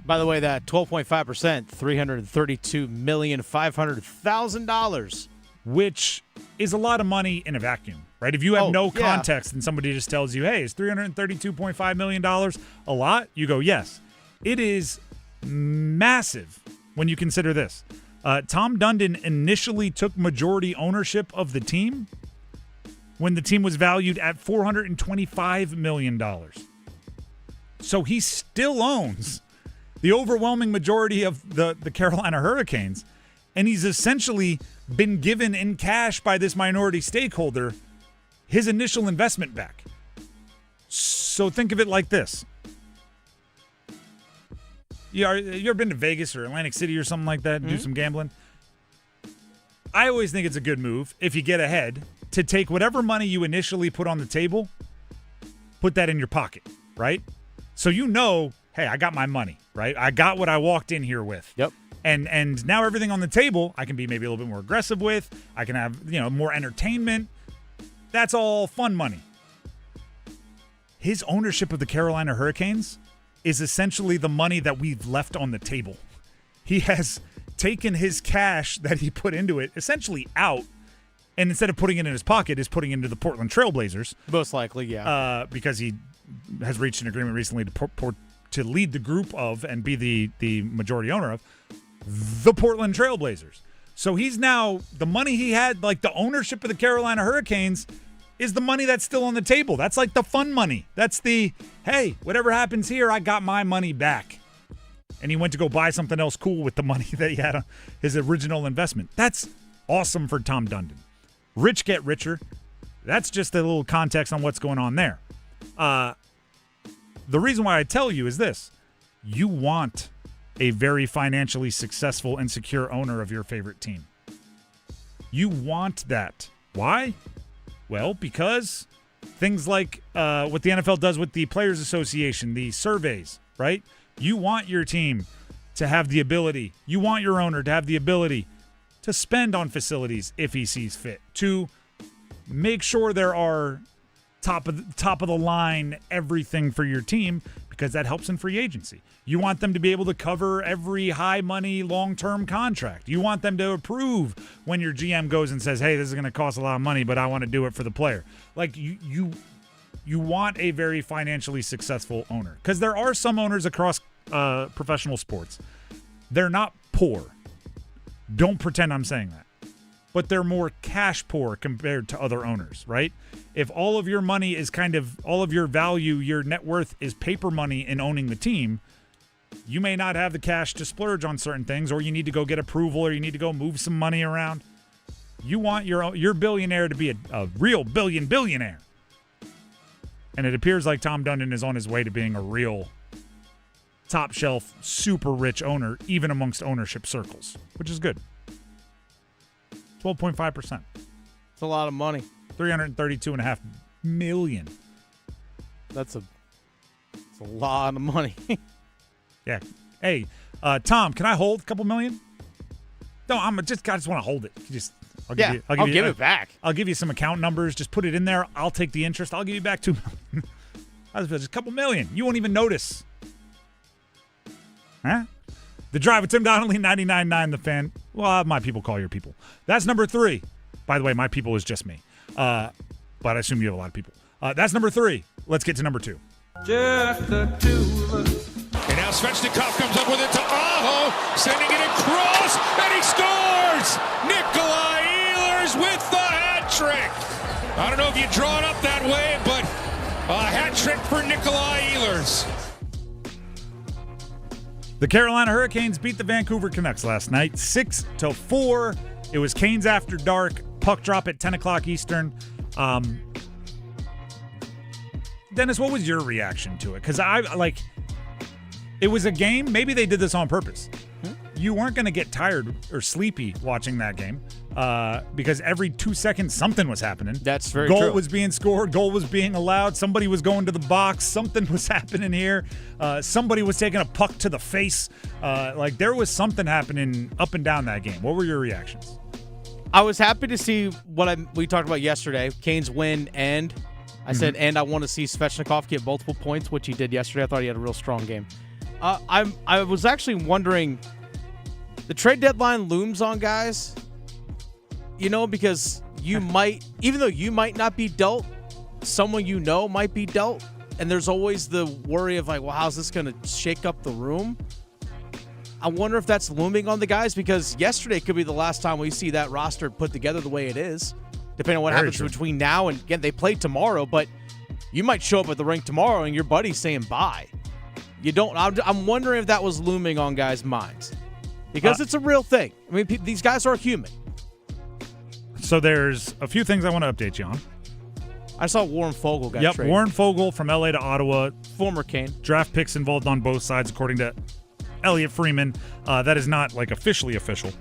By the way, that 12.5%, $332,500,000. Which is a lot of money in a vacuum, right? If you have no context and somebody just tells you, hey, is $332.5 million a lot? You go, yes. It is massive when you consider this. Tim Donnelly initially took majority ownership of the team when the team was valued at $425 million. So he still owns the overwhelming majority of the Carolina Hurricanes, and he's essentially been given in cash by this minority stakeholder his initial investment back. So think of it like this. You ever been to Vegas or Atlantic City or something like that and do some gambling? I always think it's a good move, if you get ahead, to take whatever money you initially put on the table, put that in your pocket, right? So hey, I got my money, right? I got what I walked in here with. Yep. And now everything on the table, I can be maybe a little bit more aggressive with. I can have, more entertainment. That's all fun money. His ownership of the Carolina Hurricanes is essentially the money that we've left on the table. He has taken his cash that he put into it essentially out, and instead of putting it in his pocket, is putting it into the Portland Trailblazers. Most likely, yeah. Because he has reached an agreement recently to lead the group of and be the majority owner of the Portland Trailblazers. So he's now, the money he had, the ownership of the Carolina Hurricanes is the money that's still on the table. That's the fun money. That's hey, whatever happens here, I got my money back. And he went to go buy something else cool with the money that he had on his original investment. That's awesome for Tim Donnelly. Rich get richer. That's just a little context on what's going on there. The reason why I tell you is this. You want a very financially successful and secure owner of your favorite team. You want that. Why? Well, because things like what the NFL does with the Players Association, the surveys, right? You want your team to have the ability, you want your owner to have the ability to spend on facilities if he sees fit, to make sure there are top of the line everything for your team, because that helps in free agency. You want them to be able to cover every high money long-term contract. You want them to approve when your GM goes and says, hey, this is going to cost a lot of money, but I want to do it for the player. You want a very financially successful owner, because there are some owners across professional sports. They're not poor. Don't pretend I'm saying that. But they're more cash poor compared to other owners, right? If all of your money is all of your value, your net worth is paper money in owning the team, you may not have the cash to splurge on certain things, or you need to go get approval, or you need to go move some money around. You want your billionaire to be a real billionaire. And it appears like Tom Dundon is on his way to being a real top shelf, super rich owner, even amongst ownership circles, which is good. 12.5%. It's a lot of money. $332.5 million. That's a lot of money. Yeah. Hey, Tom, can I hold a couple million? No, I just want to hold it. I'll give it back. I'll give you some account numbers. Just put it in there. I'll take the interest. I'll give you back $2 million. Just a couple million. You won't even notice. Huh? The Drive with Tim Donnelly, 99.9 The Fan. Well, my people call your people. That's number 3. By the way, my people is just me. But I assume you have a lot of people. That's number 3. Let's get to number 2. Just the two of us. And now Svechnikov comes up with it to Aho, sending it across, and he scores! Nikolai Ehlers with the hat trick. I don't know if you draw it up that way, but a hat trick for Nikolai Ehlers. The Carolina Hurricanes beat the Vancouver Canucks last night, 6-4. It was Canes after dark, puck drop at 10 o'clock Eastern. Dennis, what was your reaction to it? Because it was a game. Maybe they did this on purpose. You weren't going to get tired or sleepy watching that game because every 2 seconds something was happening. That's very true. Goal was being scored. Goal was being allowed. Somebody was going to the box. Something was happening here. Somebody was taking a puck to the face. There was something happening up and down that game. What were your reactions? I was happy to see we talked about yesterday. Canes win, and I said, and I want to see Svechnikov get multiple points, which he did yesterday. I thought he had a real strong game. I was actually wondering, the trade deadline looms on guys, because you might, even though you might not be dealt, someone might be dealt, and there's always the worry of how's this going to shake up the room? I wonder if that's looming on the guys, because yesterday could be the last time we see that roster put together the way it is, depending on what happens between now and, again, they play tomorrow, but you might show up at the rink tomorrow and your buddy's saying bye. You don't. I'm wondering if that was looming on guys' minds, because it's a real thing. I mean, these guys are human. So there's a few things I want to update you on. I saw Warren Fogle got traded. Warren Fogle from LA to Ottawa. Former Cane. Draft picks involved on both sides, according to Elliot Freeman. That is not officially official,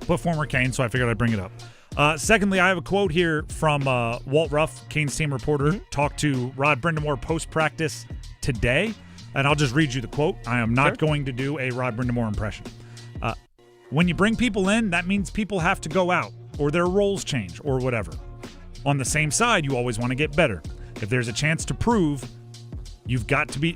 but former Cane, so I figured I'd bring it up. Secondly, I have a quote here from Walt Ruff, Canes team reporter, talked to Rod Brindamore post-practice today. And I'll just read you the quote. I am not going to do a Rod Brindamore impression. When you bring people in, that means people have to go out, or their roles change, or whatever. On the same side, you always want to get better. If there's a chance to improve, you've got to be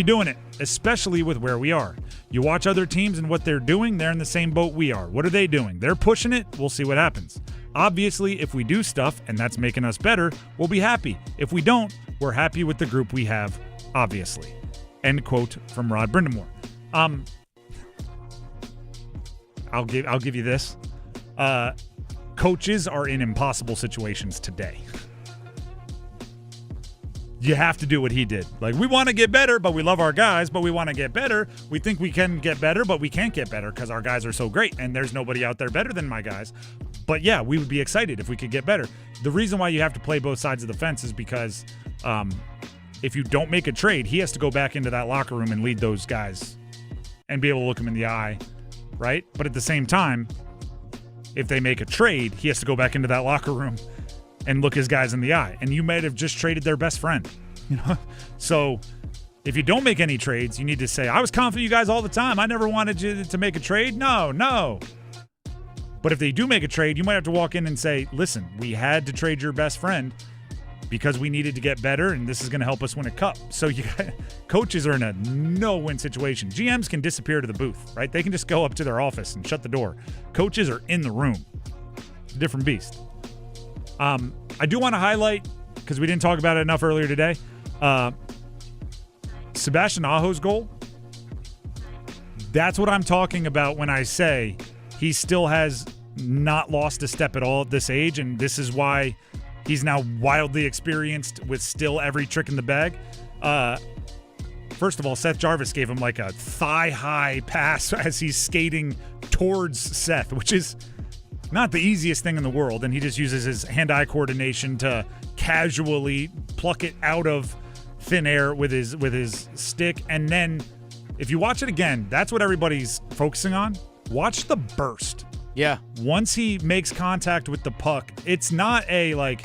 doing it, especially with where we are. You watch other teams and what they're doing, they're in the same boat we are. What are they doing? They're pushing it. We'll see what happens. Obviously, if we do stuff and that's making us better, we'll be happy. If we don't, we're happy with the group we have, obviously. End quote from Rod Brindamore. I'll give you this. Coaches are in impossible situations today. You have to do what he did. We want to get better, but we love our guys, but we want to get better. We think we can get better, but we can't get better because our guys are so great, and there's nobody out there better than my guys. But yeah, we would be excited if we could get better. The reason why you have to play both sides of the fence is because if you don't make a trade, he has to go back into that locker room and lead those guys and be able to look them in the eye, right? But at the same time, if they make a trade, he has to go back into that locker room and look his guys in the eye. And you might have just traded their best friend, So if you don't make any trades, you need to say, I was confident you guys all the time. I never wanted you to make a trade. No. But if they do make a trade, you might have to walk in and say, listen, we had to trade your best friend because we needed to get better, and this is going to help us win a cup. So coaches are in a no-win situation. GMs can disappear to the booth, right? They can just go up to their office and shut the door. Coaches are in the room. It's a different beast. I do want to highlight, because we didn't talk about it enough earlier today, Sebastian Aho's goal. That's what I'm talking about when I say he still has not lost a step at all at this age, and this is why he's now wildly experienced with still every trick in the bag. First of all, Seth Jarvis gave him like a thigh-high pass as he's skating towards Seth, which is not the easiest thing in the world, and he just uses his hand-eye coordination to casually pluck it out of thin air with his stick. And then if you watch it again, that's what everybody's focusing on. Watch the burst. Yeah. Once he makes contact with the puck, it's not a like,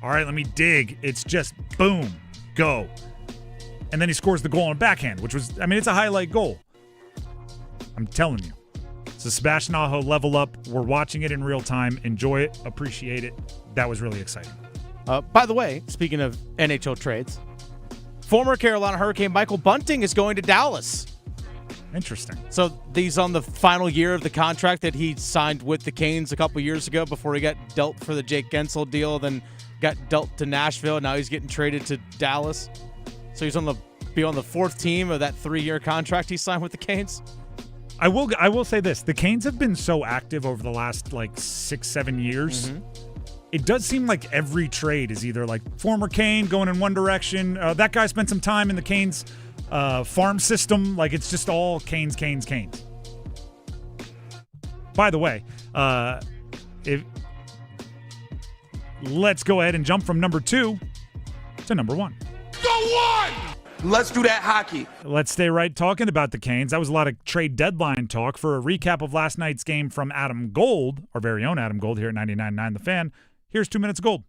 all right, let me dig. It's just boom, go. And then he scores the goal on backhand, which was, I mean, it's a highlight goal. I'm telling you. So Sebastian Aho level up. We're watching it in real time. Enjoy it. Appreciate it. That was really exciting. By the way, speaking of NHL trades, former Carolina Hurricane Michael Bunting is going to Dallas. Interesting. So he's on the final year of the contract that he signed with the Canes a couple years ago before he got dealt for the Jake Gensel deal, then got dealt to Nashville. Now he's getting traded to Dallas. So he's be on the fourth team of that 3-year contract he signed with the Canes. I will say this. The Canes have been so active over the last like 6-7 years. Mm-hmm. It does seem like every trade is either like former Cane going in one direction. That guy spent some time in the Canes farm system. Like it's just all Canes. By the way, let's go ahead and jump from number 2 to number 1. Go one! Let's do that hockey. Let's stay right talking about the Canes. That was a lot of trade deadline talk. For a recap of last night's game from Adam Gold, our very own Adam Gold here at 99.9 The Fan, here's 2 Minutes of Gold.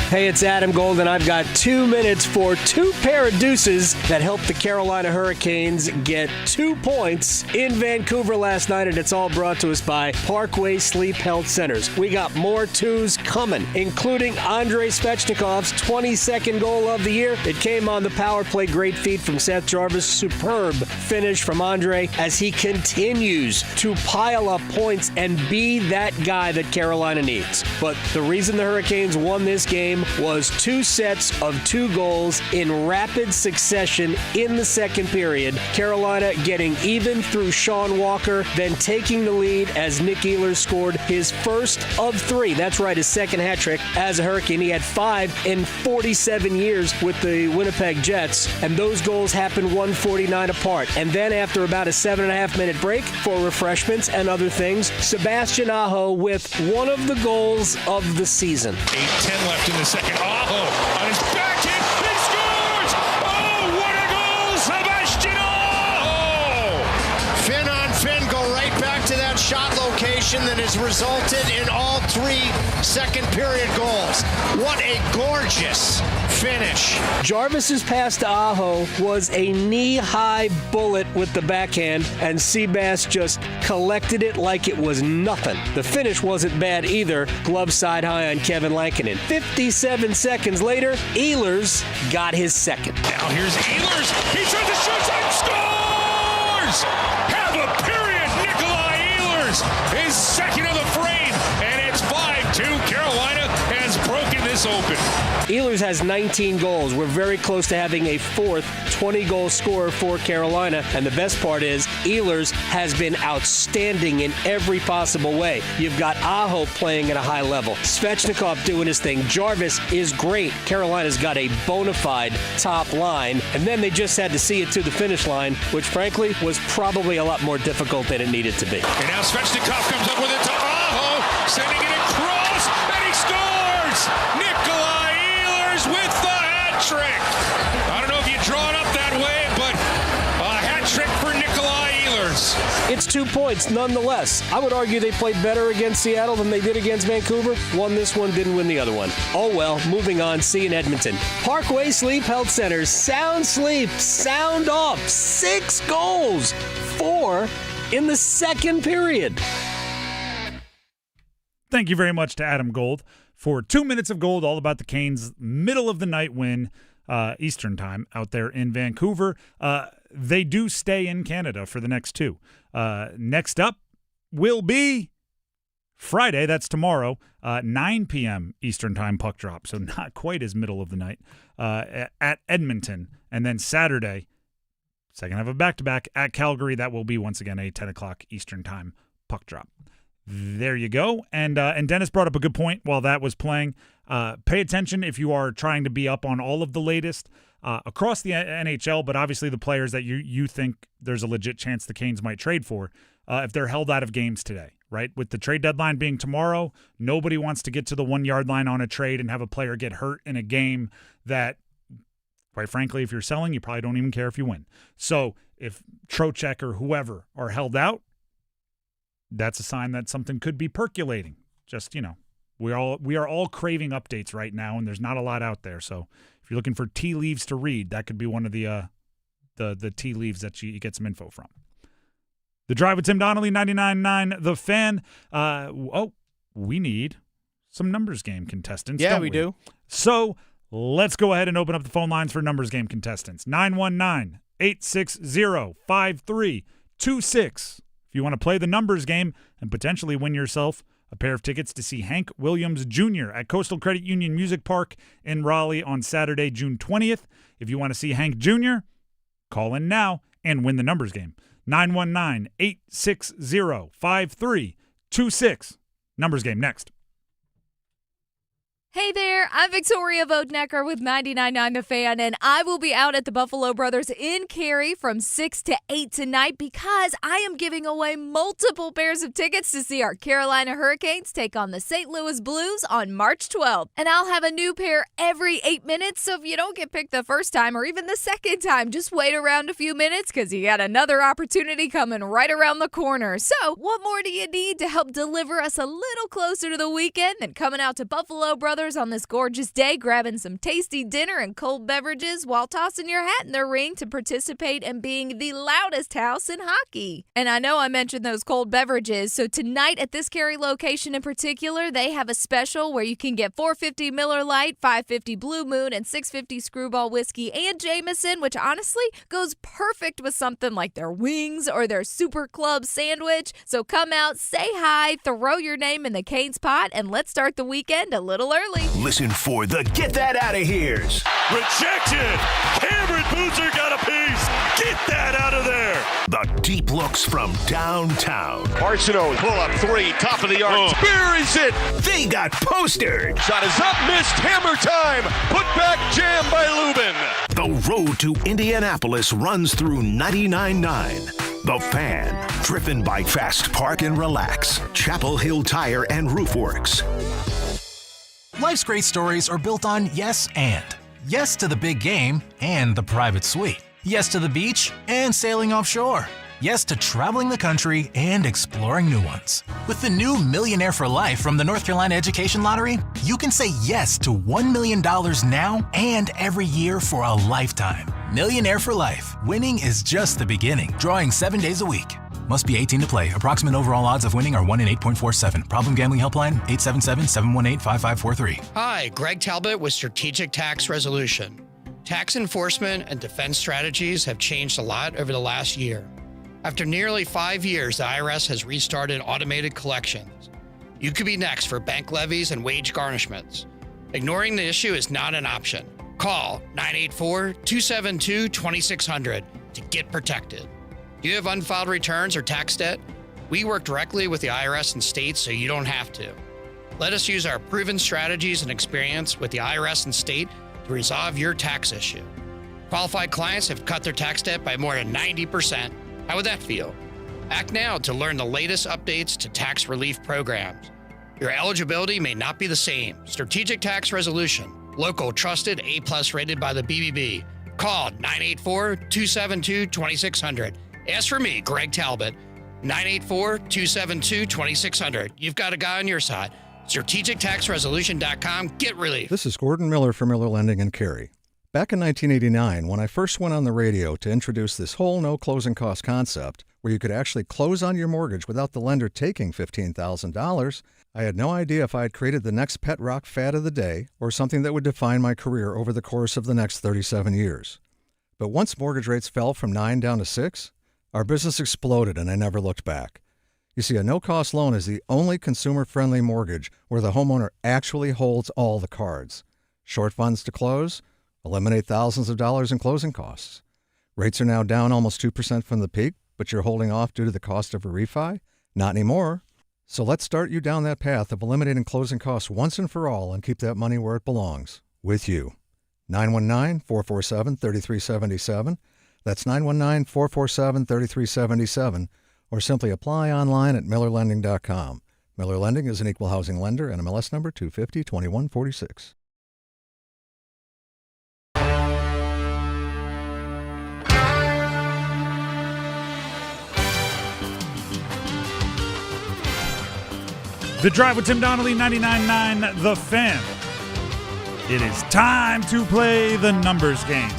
Hey, it's Adam Gold, and I've got 2 minutes for 2 pair of deuces that helped the Carolina Hurricanes get 2 points in Vancouver last night, and it's all brought to us by Parkway Sleep Health Centers. We got more 2s coming, including Andrei Svechnikov's 22nd goal of the year. It came on the power play. Great feed from Seth Jarvis. Superb finish from Andrei as he continues to pile up points and be that guy that Carolina needs. But the reason the Hurricanes won this game was 2 sets of 2 goals in rapid succession in the second period. Carolina getting even through Sean Walker, then taking the lead as Nick Ehlers scored his first of 3. That's right, his second hat trick as a Hurricane. He had 5 in 47 years with the Winnipeg Jets, and those goals happened 1:49 apart. And then after about a 7.5-minute break for refreshments and other things, Sebastian Aho with one of the goals of the season. 8:10 left in the second. Aho on his backhand, he scores! Oh, what a goal, Sebastian Aho! Fin on fin, go right back to that shot location that has resulted in all 3 second period goals. What a gorgeous finish. Jarvis's pass to Aho was a knee-high bullet with the backhand, and Seabass just collected it like it was nothing. The finish wasn't bad either. Glove side high on Kevin Lankinen. 57 seconds later, Ehlers got his second. Now here's Ehlers. He tries to shoot and scores! Have a period, Nikolai Ehlers. His second of the frame, and it's 5-2. Carolina has broken this open. Ehlers has 19 goals. We're very close to having a 4th 20-goal scorer for Carolina. And the best part is Ehlers has been outstanding in every possible way. You've got Aho playing at a high level. Svechnikov doing his thing. Jarvis is great. Carolina's got a bona fide top line. And then they just had to see it to the finish line, which frankly was probably a lot more difficult than it needed to be. And now Svechnikov comes up with it to Aho, sending it across, and he scores! Nikolai with the hat trick. I don't know if you draw it up that way, but a hat trick for Nikolai Ehlers. It's 2 points nonetheless. I would argue they played better against Seattle than they did against Vancouver. Won this one, didn't win the other one. Oh well, moving on. See you in Edmonton. Parkway Sleep Health Centers. Sound sleep, sound off. 6 goals. 4 in the second period. Thank you very much to Adam Gold for 2 minutes of gold, all about the Canes' middle-of-the-night win, Eastern time, out there in Vancouver. They do stay in Canada for the next 2. Next up will be Friday, that's tomorrow, 9 p.m. Eastern time puck drop, so not quite as middle of the night, at Edmonton. And then Saturday, second half of back-to-back at Calgary. That will be, once again, a 10 o'clock Eastern time puck drop. There you go. And Dennis brought up a good point while that was playing. Pay attention if you are trying to be up on all of the latest across the NHL, but obviously the players that you think there's a legit chance the Canes might trade for, if they're held out of games today, right? With the trade deadline being tomorrow, nobody wants to get to the 1-yard line on a trade and have a player get hurt in a game that, quite frankly, if you're selling, you probably don't even care if you win. So if Trocheck or whoever are held out, that's a sign that something could be percolating. Just, we are all craving updates right now, and there's not a lot out there. So if you're looking for tea leaves to read, that could be one of the tea leaves that you get some info from. The Drive with Tim Donnelly, 99.9 The Fan. We need some numbers game contestants. Yeah, don't we do. So let's go ahead and open up the phone lines for numbers game contestants. 919-860-5326. If you want to play the numbers game and potentially win yourself a pair of tickets to see Hank Williams Jr. at Coastal Credit Union Music Park in Raleigh on Saturday, June 20th. If you want to see Hank Jr., call in now and win the numbers game. 919-860-5326. Numbers game next. Hey there, I'm Victoria Vodnecker with 99.9 The Fan, and I will be out at the Buffalo Brothers in Cary from 6 to 8 tonight because I am giving away multiple pairs of tickets to see our Carolina Hurricanes take on the St. Louis Blues on March 12th. And I'll have a new pair every 8 minutes, so if you don't get picked the first time or even the second time, just wait around a few minutes because you got another opportunity coming right around the corner. So, what more do you need to help deliver us a little closer to the weekend than coming out to Buffalo Brothers on this gorgeous day, grabbing some tasty dinner and cold beverages while tossing your hat in the ring to participate in being the loudest house in hockey? And I know I mentioned those cold beverages, so tonight at this Cary location in particular, they have a special where you can get $4.50 Miller Lite, $5.50 Blue Moon, and $6.50 Screwball Whiskey and Jameson, which honestly goes perfect with something like their wings or their Super Club sandwich. So come out, say hi, throw your name in the Canes pot, and let's start the weekend a little early. Listen for the Get That Outta Here's. Rejection! Cameron Boozer got a piece! Get that out of there! The deep looks from downtown. Arsenault, pull up three, top of the arc. Buries it! They got posters. Shot is up, missed, hammer time! Put back jam by Lubin! The road to Indianapolis runs through 99.9. The Fan, driven by Fast Park and Relax, Chapel Hill Tire and Roof Works. Life's great stories are built on yes and. Yes to the big game and the private suite. Yes to the beach and sailing offshore. Yes to traveling the country and exploring new ones. With the new Millionaire for Life from the North Carolina Education Lottery, you can say yes to $1 million now and every year for a lifetime. Millionaire for Life. Winning is just the beginning. Drawing 7 days a week. Must be 18 to play. Approximate overall odds of winning are 1 in 8.47. Problem gambling helpline 877-718-5543. Hi, Greg Talbot with Strategic Tax Resolution. Tax enforcement and defense strategies have changed a lot over the last year. After nearly 5 years, the IRS has restarted automated collections. You could be next for bank levies and wage garnishments. Ignoring the issue is not an option. Call 984-272-2600 to get protected. Do you have unfiled returns or tax debt? We work directly with the IRS and states so you don't have to. Let us use our proven strategies and experience with the IRS and state to resolve your tax issue. Qualified clients have cut their tax debt by more than 90%. How would that feel? Act now to learn the latest updates to tax relief programs. Your eligibility may not be the same. Strategic Tax Resolution. Local, trusted, A+ rated by the BBB. Call 984-272-2600. Ask for me, Greg Talbot, 984-272-2600. You've got a guy on your side. StrategicTaxResolution.com. Get relief. This is Gordon Miller from Miller Lending in Cary. Back in 1989, when I first went on the radio to introduce this whole no closing cost concept, where you could actually close on your mortgage without the lender taking $15,000, I had no idea if I had created the next pet rock fad of the day or something that would define my career over the course of the next 37 years. But once mortgage rates fell from 9 down to 6, our business exploded and I never looked back. You see, a no-cost loan is the only consumer-friendly mortgage where the homeowner actually holds all the cards. Short funds to close, eliminate thousands of dollars in closing costs. Rates are now down almost 2% from the peak, but you're holding off due to the cost of a refi? Not anymore. So let's start you down that path of eliminating closing costs once and for all and keep that money where it belongs, with you. 919-447-3377. That's 919-447-3377. Or simply apply online at millerlending.com. Miller Lending is an equal housing lender and MLS number 250-2146. The Drive with Tim Donnelly, 99.9 The Fan. It is time to play the numbers game.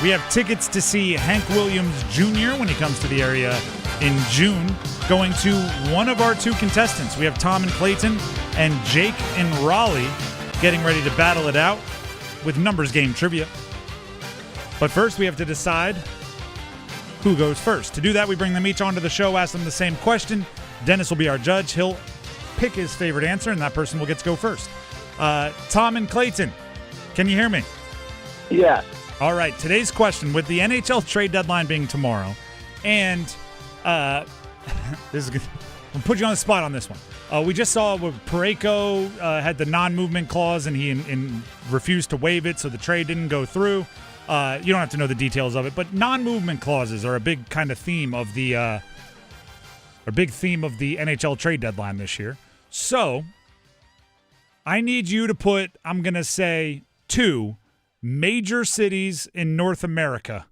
We have tickets to see Hank Williams Jr. when he comes to the area in June, going to one of our two contestants. We have Tom in Clayton and Jake in Raleigh getting ready to battle it out with numbers game trivia. But first, we have to decide who goes first. To do that, we bring them each onto the show, ask them the same question. Dennis will be our judge. He'll pick his favorite answer, and that person will get to go first. Tom and Clayton, can you hear me? Yes. All right, today's question, with the NHL trade deadline being tomorrow, and this is good. I'll put you on the spot on this one. We just saw where Parayko had the non-movement clause, and he refused to waive it, so the trade didn't go through. You don't have to know the details of it, but non-movement clauses are a big kind of theme of the NHL trade deadline this year. So I need you to put, I'm going to say, 2 major cities in North America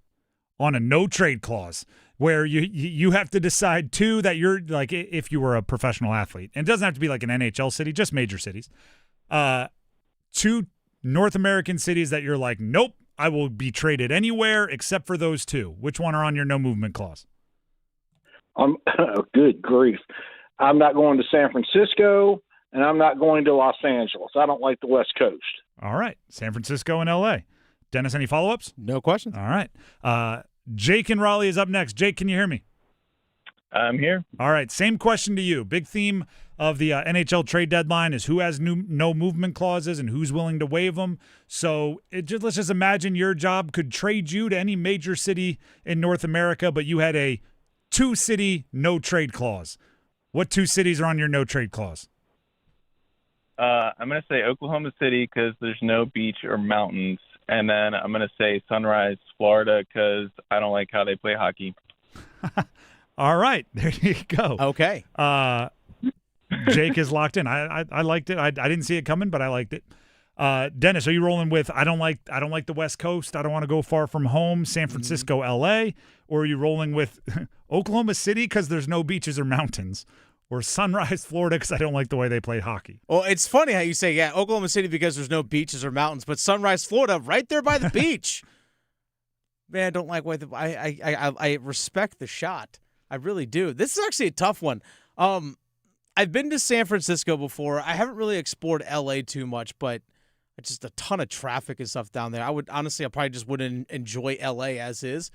on a no trade clause, where you have to decide 2 that you're, like, if you were a professional athlete. And it doesn't have to be like an NHL city, just major cities. 2 North American cities that you're like, nope, I will be traded anywhere except for those 2. Which one are on your no movement clause? Good grief. I'm not going to San Francisco, and I'm not going to Los Angeles. I don't like the West Coast. All right. San Francisco and L.A. Dennis, any follow-ups? No questions. All right. Jake in Raleigh is up next. Jake, can you hear me? I'm here. All right. Same question to you. Big theme of the NHL trade deadline is who has no movement clauses and who's willing to waive them. So let's just imagine your job could trade you to any major city in North America, but you had a 2-city no trade clause. What 2 cities are on your no trade clause? I'm going to say Oklahoma City because there's no beach or mountains. And then I'm going to say Sunrise, Florida, because I don't like how they play hockey. All right. There you go. Okay. Jake is locked in. I liked it. I didn't see it coming, but I liked it. Dennis, are you rolling with I don't like the West Coast, I don't want to go far from home, San Francisco, L.A., or are you rolling with Oklahoma City because there's no beaches or mountains, or Sunrise, Florida, because I don't like the way they play hockey? Well, it's funny how you say, yeah, Oklahoma City because there's no beaches or mountains, but Sunrise, Florida, right there by the beach. Man, I don't like what I respect the shot. I really do. This is actually a tough one. I've been to San Francisco before. I haven't really explored L.A. too much, but it's just a ton of traffic and stuff down there. I probably just wouldn't enjoy L.A. as is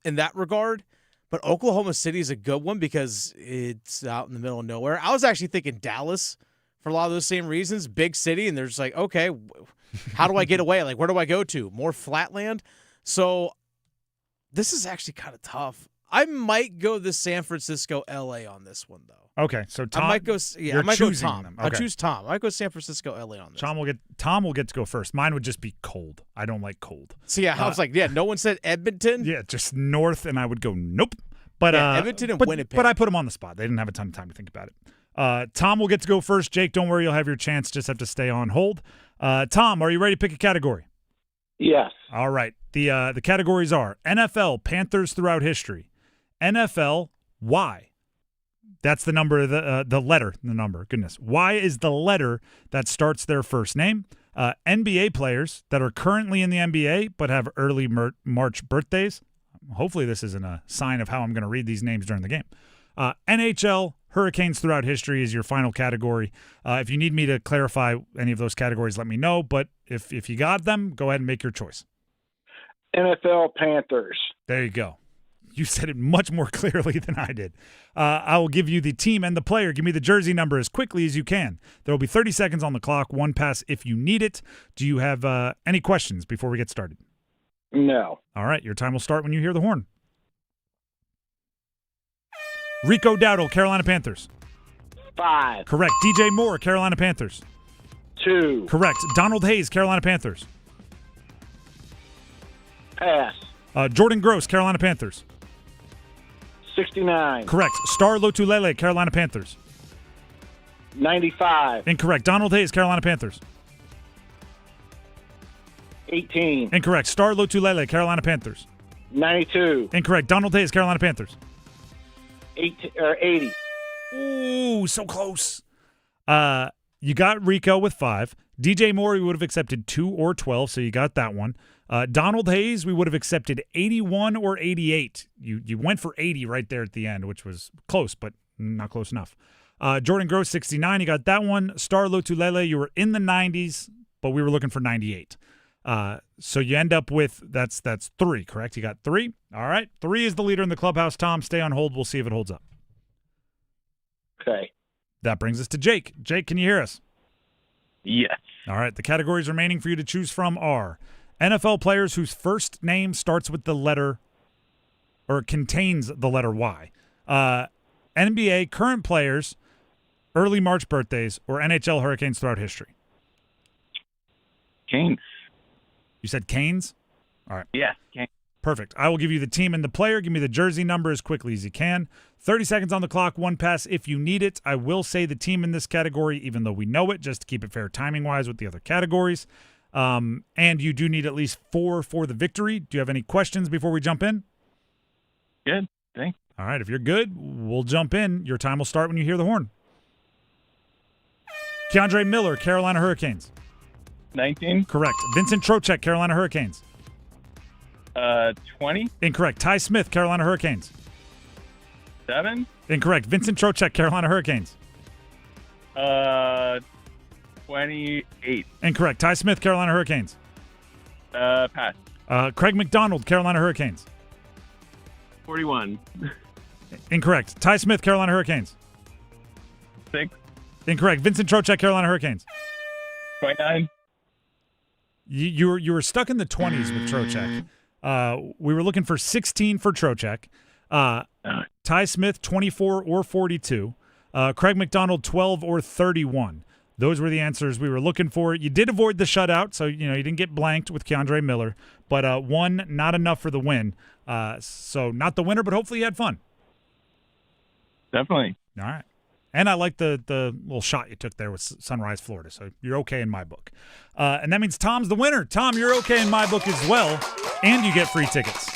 in that regard. But Oklahoma City is a good one because it's out in the middle of nowhere. I was actually thinking Dallas for a lot of those same reasons. Big city, and they're just like, okay, how do I get away? Like, where do I go to? More flatland? So this is actually kind of tough. I might go the San Francisco, L.A. on this one, though. Okay, so Tom, I might go. Yeah, I might go Tom. Them. Okay. I'll choose Tom. I might go San Francisco, LA on this. Tom will get to go first. Mine would just be cold. I don't like cold. So yeah, I was like, no one said Edmonton. Yeah, just north, and I would go nope. But Edmonton and Winnipeg. But I put them on the spot. They didn't have a ton of time to think about it. Tom will get to go first. Jake, don't worry, you'll have your chance. Just have to stay on hold. Tom, are you ready to pick a category? Yes. All right. The categories are NFL Panthers throughout history, NFL Y. That's the number, the letter, the number. Goodness. Y is the letter that starts their first name. NBA players that are currently in the NBA but have early March birthdays. Hopefully this isn't a sign of how I'm going to read these names during the game. NHL, Hurricanes throughout history is your final category. If you need me to clarify any of those categories, let me know. But if you got them, go ahead and make your choice. NFL Panthers. There you go. You said it much more clearly than I did. I will give you the team and the player. Give me the jersey number as quickly as you can. There will be 30 seconds on the clock, one pass if you need it. Do you have any questions before we get started? No. All right, your time will start when you hear the horn. Rico Dowdle, Carolina Panthers. 5. Correct. DJ Moore, Carolina Panthers. 2. Correct. Donald Hayes, Carolina Panthers. Pass. Jordan Gross, Carolina Panthers. 69. Correct. Star Lotulelei, Carolina Panthers. 95. Incorrect. Donald Hayes, Carolina Panthers. 18. Incorrect. Star Lotulelei, Carolina Panthers. 92. Incorrect. Donald Hayes, Carolina Panthers. 80. Ooh, so close. You got Rico with 5. DJ Moore, we would have accepted 2 or 12, so you got that one. Donald Hayes, we would have accepted 81 or 88. You went for 80 right there at the end, which was close, but not close enough. Jordan Gross, 69. You got that one. Star Lotulelei, you were in the 90s, but we were looking for 98. So you end up with, that's 3, correct? You got 3? All right. 3 is the leader in the clubhouse. Tom, stay on hold. We'll see if it holds up. Okay. That brings us to Jake. Jake, can you hear us? Yes. All right. The categories remaining for you to choose from are NFL players whose first name starts with the letter or contains the letter Y. NBA current players, early March birthdays, or NHL Hurricanes throughout history. Canes. You said Canes? All right. Yeah, Canes. Perfect. I will give you the team and the player. Give me the jersey number as quickly as you can. 30 seconds on the clock, 1 pass if you need it. I will say the team in this category, even though we know it, just to keep it fair timing-wise with the other categories. And you do need at least 4 for the victory. Do you have any questions before we jump in? Good. Thanks. All right. If you're good, we'll jump in. Your time will start when you hear the horn. Keandre Miller, Carolina Hurricanes. 19. Correct. Vincent Trocheck, Carolina Hurricanes. 20. Incorrect. Ty Smith, Carolina Hurricanes. 7. Incorrect. Vincent Trocheck, Carolina Hurricanes. 28. Incorrect. Ty Smith, Carolina Hurricanes. Pass. Craig McDonald, Carolina Hurricanes. 41. Incorrect. Ty Smith, Carolina Hurricanes. 6. Incorrect. Vincent Trocheck, Carolina Hurricanes. 29. You were stuck in the 20s with Trocheck. We were looking for 16 for Trocheck. Ty Smith, 24 or 42. Craig McDonald, 12 or 31. Those were the answers we were looking for. You did avoid the shutout, so you didn't get blanked with Keandre Miller. But 1, not enough for the win. So not the winner, but hopefully you had fun. Definitely. All right. And I like the little shot you took there with Sunrise, Florida. So you're okay in my book. And that means Tom's the winner. Tom, you're okay in my book as well. And you get free tickets.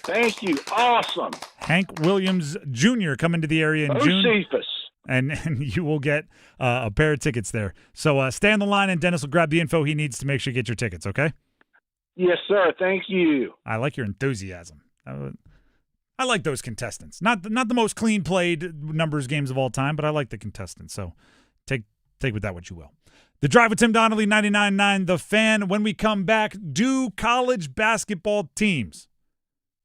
Thank you. Awesome. Hank Williams Jr. coming to the area in June. Josephus. And you will get a pair of tickets there. So stay on the line, and Dennis will grab the info he needs to make sure you get your tickets, okay? Yes, sir. Thank you. I like your enthusiasm. I like those contestants. Not the most clean played numbers games of all time, but I like the contestants. So take with that what you will. The Drive with Tim Donnelly, 99.9 The Fan. When we come back, do college basketball teams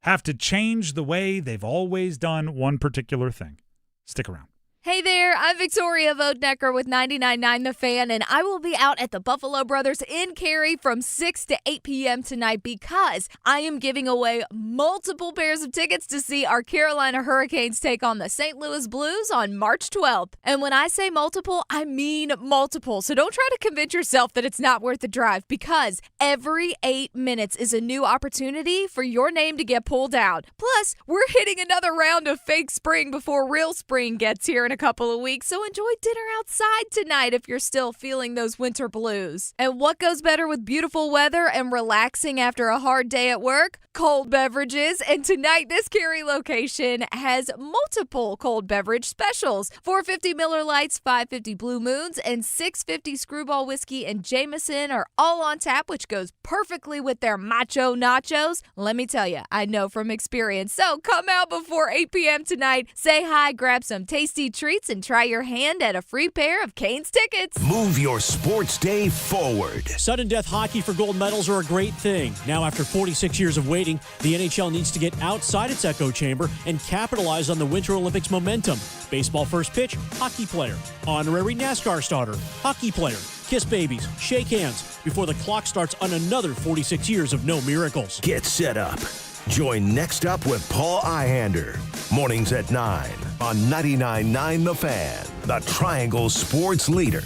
have to change the way they've always done one particular thing? Stick around. Hey there, I'm Victoria Vodnecker with 99.9 The Fan, and I will be out at the Buffalo Brothers in Cary from 6 to 8 p.m. tonight because I am giving away multiple pairs of tickets to see our Carolina Hurricanes take on the St. Louis Blues on March 12th. And when I say multiple, I mean multiple. So don't try to convince yourself that it's not worth the drive because every 8 minutes is a new opportunity for your name to get pulled out. Plus, we're hitting another round of fake spring before real spring gets here in a couple of weeks, so enjoy dinner outside tonight if you're still feeling those winter blues. And what goes better with beautiful weather and relaxing after a hard day at work? Cold beverages. And tonight, this Cary location has multiple cold beverage specials. $4.50 Miller Lights, $5.50 Blue Moons, and $6.50 Screwball Whiskey and Jameson are all on tap, which goes perfectly with their macho nachos. Let me tell you, I know from experience. So come out before 8 p.m. tonight, say hi, grab some tasty treats, and try your hand at a free pair of Canes tickets. Move your sports day forward. Sudden death hockey for gold medals are a great thing. Now, after 46 years of waiting, the NHL needs to get outside its echo chamber and capitalize on the Winter Olympics momentum. Baseball first pitch, hockey player. Honorary NASCAR starter, hockey player. kiss babies, shake hands before the clock starts on another 46 years of no miracles. Get set up. Join Next Up with Paul Ihander. Mornings at 9 on 99.9 The Fan, the Triangle Sports Leader.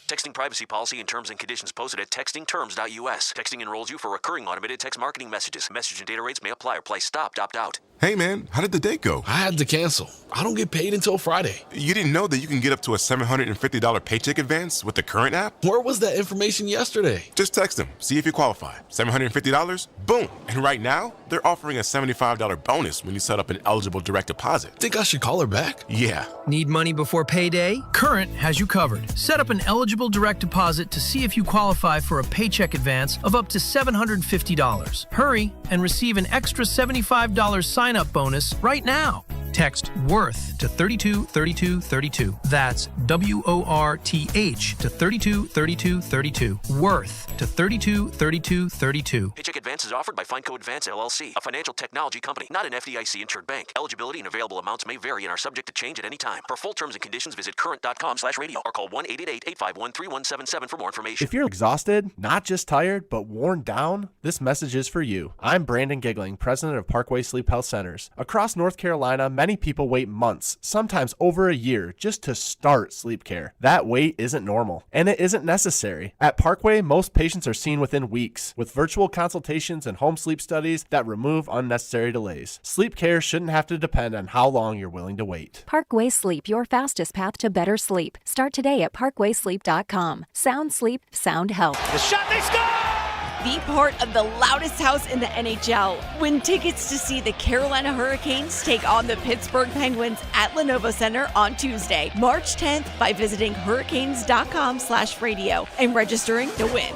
Texting privacy policy and terms and conditions posted at textingterms.us. Texting enrolls you for recurring automated text marketing messages. Message and data rates may apply or price stopped. Opt out. Hey man, how did the date go? I had to cancel. I don't get paid until Friday. You didn't know that you can get up to a $750 paycheck advance with the current app? Where was that information yesterday? Just text them, see if you qualify. $750? Boom! And right now, they're offering a $75 bonus when you set up an eligible direct deposit. Think I should call her back? Yeah. Need money before payday? Current has you covered. Set up an eligible direct deposit to see if you qualify for a paycheck advance of up to $750. Hurry and receive an extra $75 sign-up bonus right now. Text WORTH to 323232. That's WORTH to 323232. WORTH to 323232. Paycheck advance is offered by FindCo Advance LLC, a financial technology company, not an FDIC-insured bank. Eligibility and available amounts may vary and are subject to change at any time. For full terms and conditions, visit current.com/radio or call 1-888-851-3177 for more information. If you're exhausted, not just tired, but worn down, this message is for you. I'm Brandon Giggling, president of Parkway Sleep Health Centers. Across North Carolina, many people wait months, sometimes over a year, just to start sleep care. That wait isn't normal, and it isn't necessary. At Parkway, most patients are seen within weeks, with virtual consultations and home sleep studies that remove unnecessary delays. Sleep care shouldn't have to depend on how long you're willing to wait. Parkway Sleep, your fastest path to better sleep. Start today at parkwaysleep.com. Sound sleep, sound health. The shot, they score! Be part of the loudest house in the NHL. Win tickets to see the Carolina Hurricanes take on the Pittsburgh Penguins at Lenovo Center on Tuesday, March 10th by visiting hurricanes.com/radio and registering to win.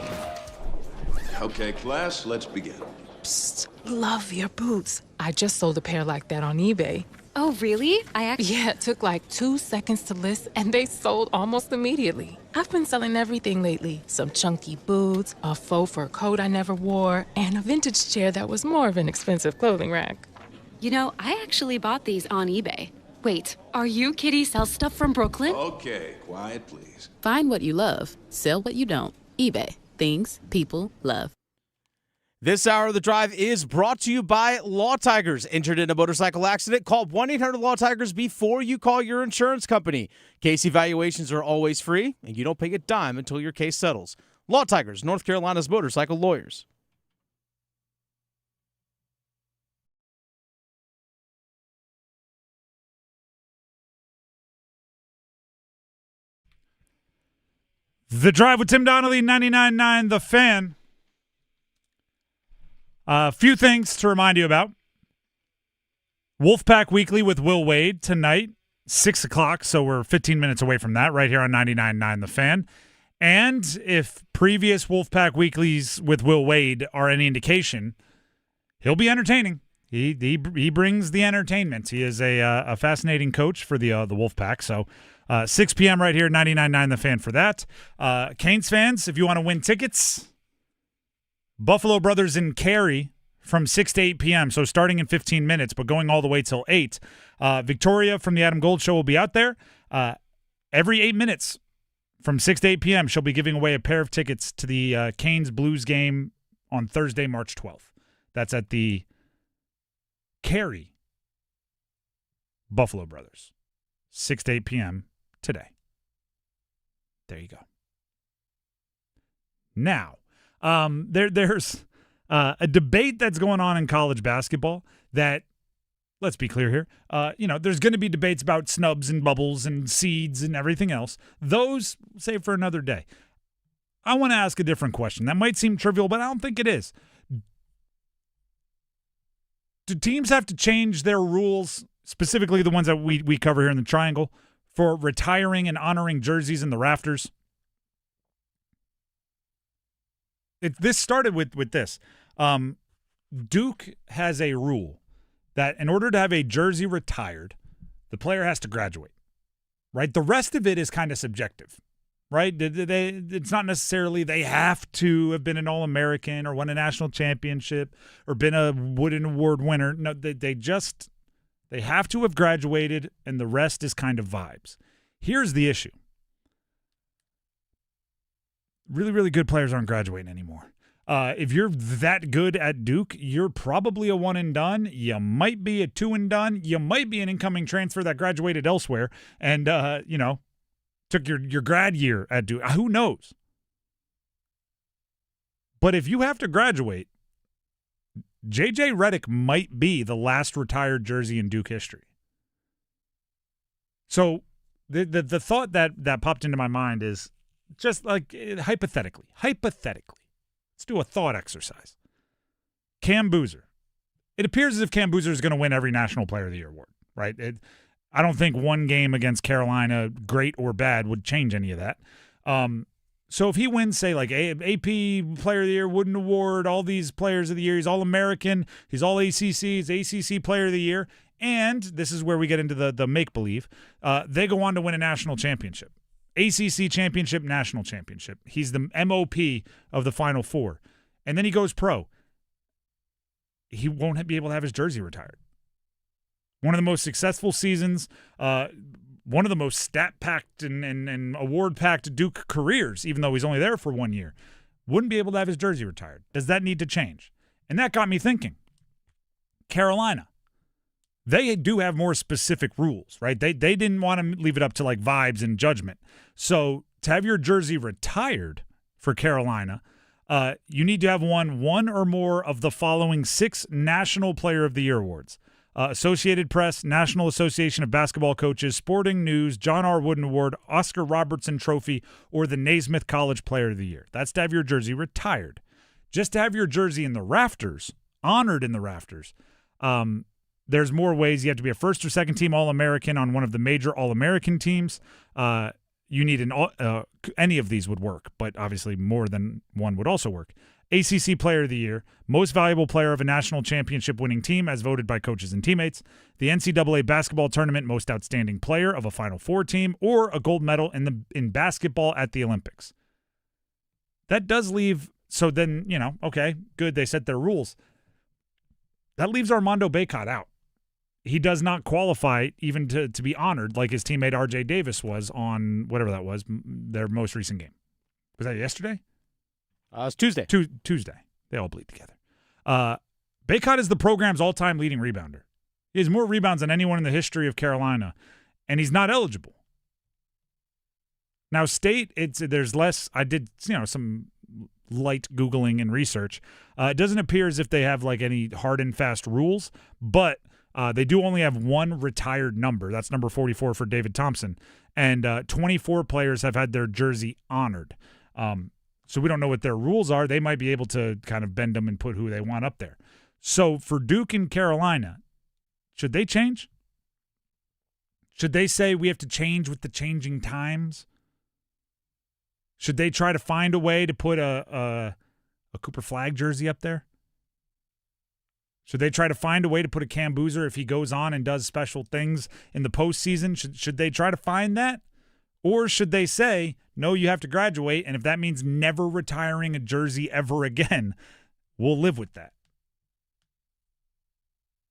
Okay, class, let's begin. Psst, love your boots. I just sold a pair like that on eBay. Oh, really? Yeah, it took like 2 seconds to list, and they sold almost immediately. I've been selling everything lately. Some chunky boots, a faux fur coat I never wore, and a vintage chair that was more of an expensive clothing rack. You know, I actually bought these on eBay. Wait, are you Kitty Sell Stuff from Brooklyn? Okay, quiet, please. Find what you love, sell what you don't. eBay. Things people love. This hour of the drive is brought to you by Law Tigers. Injured in a motorcycle accident? Call 1-800-LAW-TIGERS before you call your insurance company. Case evaluations are always free, and you don't pay a dime until your case settles. Law Tigers, North Carolina's motorcycle lawyers. The Drive with Tim Donnelly, 99.9 The Fan. A few things to remind you about. Wolfpack Weekly with Will Wade tonight, 6 o'clock, so we're 15 minutes away from that, right here on 99.9 The Fan. And if previous Wolfpack Weeklies with Will Wade are any indication, he'll be entertaining. He brings the entertainment. He is a fascinating coach for the Wolfpack, so 6 p.m. right here, 99.9 The Fan for that. Canes fans, if you want to win tickets, Buffalo Brothers in Cary from 6 to 8 p.m., so starting in 15 minutes, but going all the way till 8. Victoria from the Adam Gold Show will be out there. Every 8 minutes from 6 to 8 p.m., she'll be giving away a pair of tickets to the Canes Blues game on Thursday, March 12th. That's at the Cary Buffalo Brothers, 6 to 8 p.m. today. There you go. Now, there's a debate that's going on in college basketball that, let's be clear here, there's going to be debates about snubs and bubbles and seeds and everything else. Those, save for another day. I want to ask a different question. That might seem trivial, but I don't think it is. Do teams have to change their rules, specifically the ones that we cover here in the Triangle, for retiring and honoring jerseys in the rafters? This started with this. Duke has a rule that in order to have a jersey retired, the player has to graduate, right? The rest of it is kind of subjective, right? It's not necessarily they have to have been an All-American or won a national championship or been a Wooden Award winner. No, they have to have graduated, and the rest is kind of vibes. Here's the issue. Really, really good players aren't graduating anymore. If you're that good at Duke, you're probably a one and done. You might be a two and done. You might be an incoming transfer that graduated elsewhere and, took your grad year at Duke. Who knows? But if you have to graduate, J.J. Redick might be the last retired jersey in Duke history. So the thought that popped into my mind is just like hypothetically, let's do a thought exercise. Cam Boozer. It appears as if Cam Boozer is going to win every National Player of the Year award, right? I don't think one game against Carolina, great or bad, would change any of that. So if he wins, say, like AP Player of the Year, Wooden Award, all these Players of the Year, he's All-American, he's All-ACC, he's ACC Player of the Year, and this is where we get into the make-believe, they go on to win a national championship. ACC championship, national championship. He's the MOP of the Final Four. And then he goes pro. He won't be able to have his jersey retired. One of the most successful seasons, one of the most stat-packed and award-packed Duke careers, even though he's only there for 1 year, wouldn't be able to have his jersey retired. Does that need to change? And that got me thinking. Carolina. They do have more specific rules, right? They didn't want to leave it up to like vibes and judgment. So to have your jersey retired for Carolina, you need to have won one or more of the following 6 National Player of the Year awards. Associated Press, National Association of Basketball Coaches, Sporting News, John R. Wooden Award, Oscar Robertson Trophy, or the Naismith College Player of the Year. That's to have your jersey retired. Just to have your jersey in the rafters, honored in the rafters, there's more ways. You have to be a first or second team All-American on one of the major All-American teams. You need any of these would work, but obviously more than one would also work. ACC Player of the Year, Most Valuable Player of a National Championship winning team as voted by coaches and teammates, the NCAA Basketball Tournament Most Outstanding Player of a Final Four team, or a gold medal in basketball at the Olympics. That does leave, so then, okay, good, they set their rules. That leaves Armando Bacot out. He does not qualify even to be honored like his teammate R.J. Davis was on whatever that was, their most recent game. Was that yesterday? It was Tuesday. Tuesday. They all bleed together. Bacot is the program's all-time leading rebounder. He has more rebounds than anyone in the history of Carolina, and he's not eligible. Now, State, there's less. I did some light Googling and research. It doesn't appear as if they have like any hard and fast rules, but they do only have one retired number. That's number 44 for David Thompson. And 24 players have had their jersey honored. So we don't know what their rules are. They might be able to kind of bend them and put who they want up there. So for Duke and Carolina, should they change? Should they say we have to change with the changing times? Should they try to find a way to put a Cooper Flagg jersey up there? Should they try to find a way to put a Cam Boozer if he goes on and does special things in the postseason? Should they try to find that? Or should they say, no, you have to graduate, and if that means never retiring a jersey ever again, we'll live with that?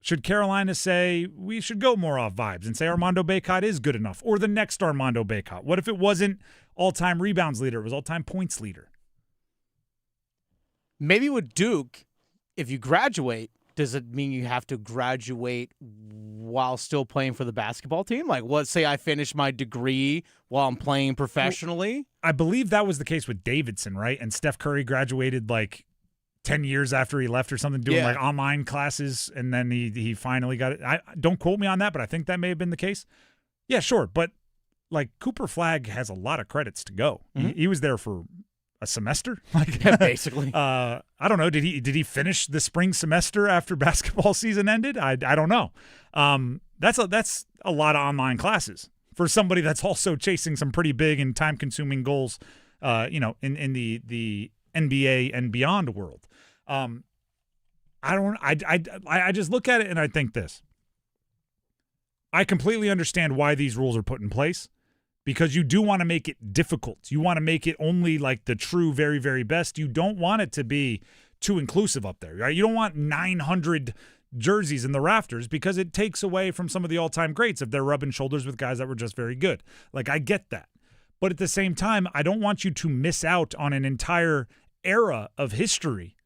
Should Carolina say we should go more off vibes and say Armando Bacot is good enough, or the next Armando Bacot? What if it wasn't all-time rebounds leader, it was all-time points leader? Maybe with Duke, if you graduate, does it mean you have to graduate while still playing for the basketball team? Like, let's say I finish my degree while I'm playing professionally. Well, I believe that was the case with Davidson, right? And Steph Curry graduated like 10 years after he left or something, doing like online classes, and then he finally got it. Don't quote me on that, but I think that may have been the case. Yeah, sure. But like Cooper Flagg has a lot of credits to go. Mm-hmm. He was there for a semester, basically. I don't know. Did he finish the spring semester after basketball season ended? I don't know. That's a lot of online classes for somebody that's also chasing some pretty big and time consuming goals. In the NBA and beyond world. I just look at it and I think this. I completely understand why these rules are put in place. Because you do want to make it difficult. You want to make it only like the true very, very best. You don't want it to be too inclusive up there, right? You don't want 900 jerseys in the rafters because it takes away from some of the all-time greats if they're rubbing shoulders with guys that were just very good. Like, I get that. But at the same time, I don't want you to miss out on an entire era of history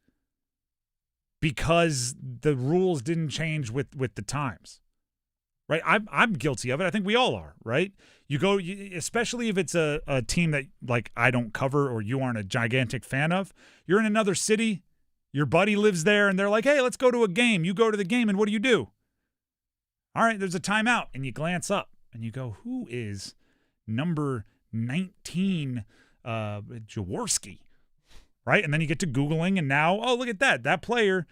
because the rules didn't change with the times, right? I'm guilty of it. I think we all are, right? You go, especially if it's a team that like I don't cover or you aren't a gigantic fan of. You're in another city, your buddy lives there, and they're like, hey, let's go to a game. You go to the game, and what do? All right, there's a timeout, and you glance up, and you go, who is number 19 Jaworski? Right? And then you get to Googling, and now, oh, look at that. That player,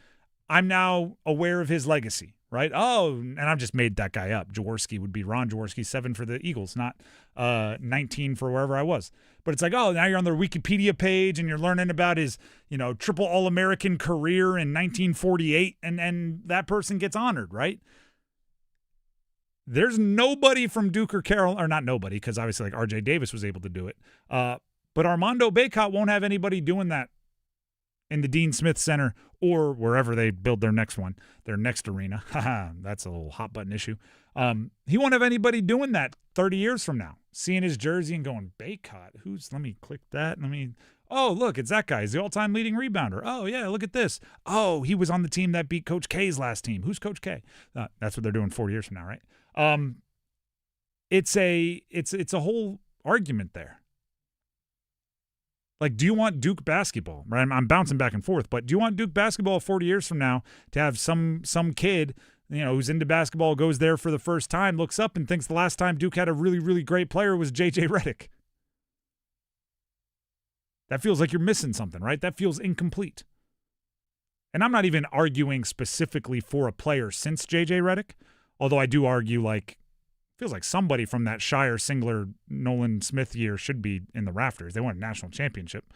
I'm now aware of his legacy, right? Oh, and I've just made that guy up. Jaworski would be Ron Jaworski, 7 for the Eagles, not 19 for wherever I was. But it's like, oh, now you're on their Wikipedia page, and you're learning about his, triple All-American career in 1948, and that person gets honored, right? There's nobody from Duke or Carolina, or not nobody, because obviously like R.J. Davis was able to do it. But Armando Bacot won't have anybody doing that in the Dean Smith Center or wherever they build their next one, their next arena. That's a little hot button issue. He won't have anybody doing that 30 years from now, seeing his jersey and going, Bacot, let me click that. Oh, look, it's that guy. He's the all-time leading rebounder. Oh, yeah, look at this. Oh, he was on the team that beat Coach K's last team. Who's Coach K? That's what they're doing 40 years from now, right? It's a whole argument there. Like, do you want Duke basketball? Right? I'm bouncing back and forth, but do you want Duke basketball 40 years from now to have some kid, who's into basketball, goes there for the first time, looks up and thinks the last time Duke had a really, really great player was J.J. Redick? That feels like you're missing something, right? That feels incomplete. And I'm not even arguing specifically for a player since J.J. Redick, although I do argue feels like somebody from that Shire Singler Nolan Smith year should be in the rafters. They won a national championship.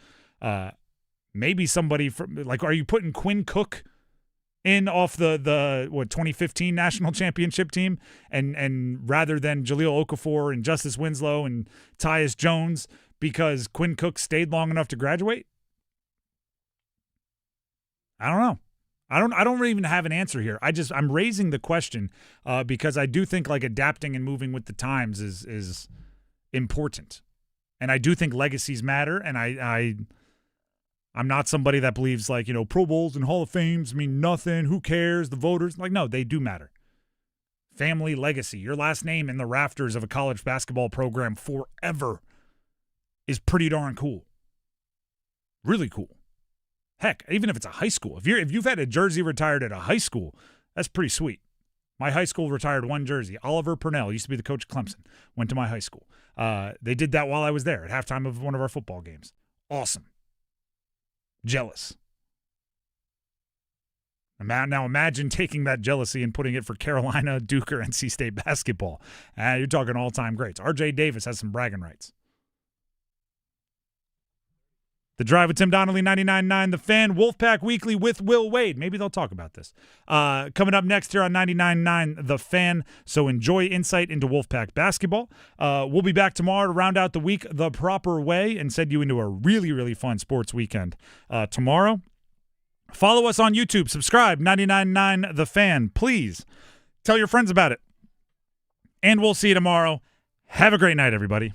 Maybe somebody from are you putting Quinn Cook in off the 2015 national championship team and rather than Jahlil Okafor and Justice Winslow and Tyus Jones because Quinn Cook stayed long enough to graduate? I don't know. I don't really even have an answer here. I'm raising the question because I do think adapting and moving with the times is important, and I do think legacies matter. And I'm not somebody that believes Pro Bowls and Hall of Fames mean nothing. Who cares? The voters no, they do matter. Family legacy, your last name in the rafters of a college basketball program forever is pretty darn cool. Really cool. Heck, even if it's a high school, if you've had a jersey retired at a high school, that's pretty sweet. My high school retired one jersey. Oliver Purnell used to be the coach of Clemson. Went to my high school. They did that while I was there at halftime of one of our football games. Awesome. Jealous. Now imagine taking that jealousy and putting it for Carolina, Duke, or NC State basketball. You're talking all-time greats. R.J. Davis has some bragging rights. The Drive with Tim Donnelly, 99.9 The Fan, Wolfpack Weekly with Will Wade. Maybe they'll talk about this. Coming up next here on 99.9 The Fan, so enjoy insight into Wolfpack basketball. We'll be back tomorrow to round out the week the proper way and send you into a really, really fun sports weekend tomorrow. Follow us on YouTube. Subscribe, 99.9 The Fan. Please tell your friends about it. And we'll see you tomorrow. Have a great night, everybody.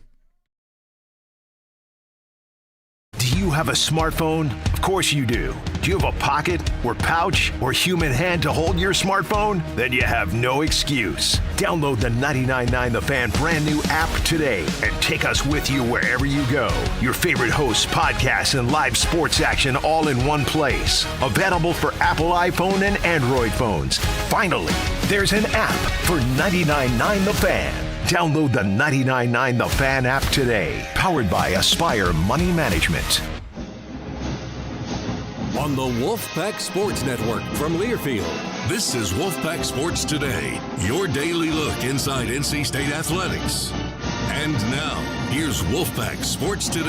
Do you have a smartphone? Of course you do. Do you have a pocket or pouch or human hand to hold your smartphone? Then you have no excuse. Download the 99.9 The Fan brand new app today and take us with you wherever you go. Your favorite hosts, podcasts, and live sports action all in one place. Available for Apple iPhone and Android phones. Finally, there's an app for 99.9 The Fan. Download the 99.9 The Fan app today. Powered by Aspire Money Management. On the Wolfpack Sports Network from Learfield, this is Wolfpack Sports Today, your daily look inside NC State athletics. And now, here's Wolfpack Sports Today.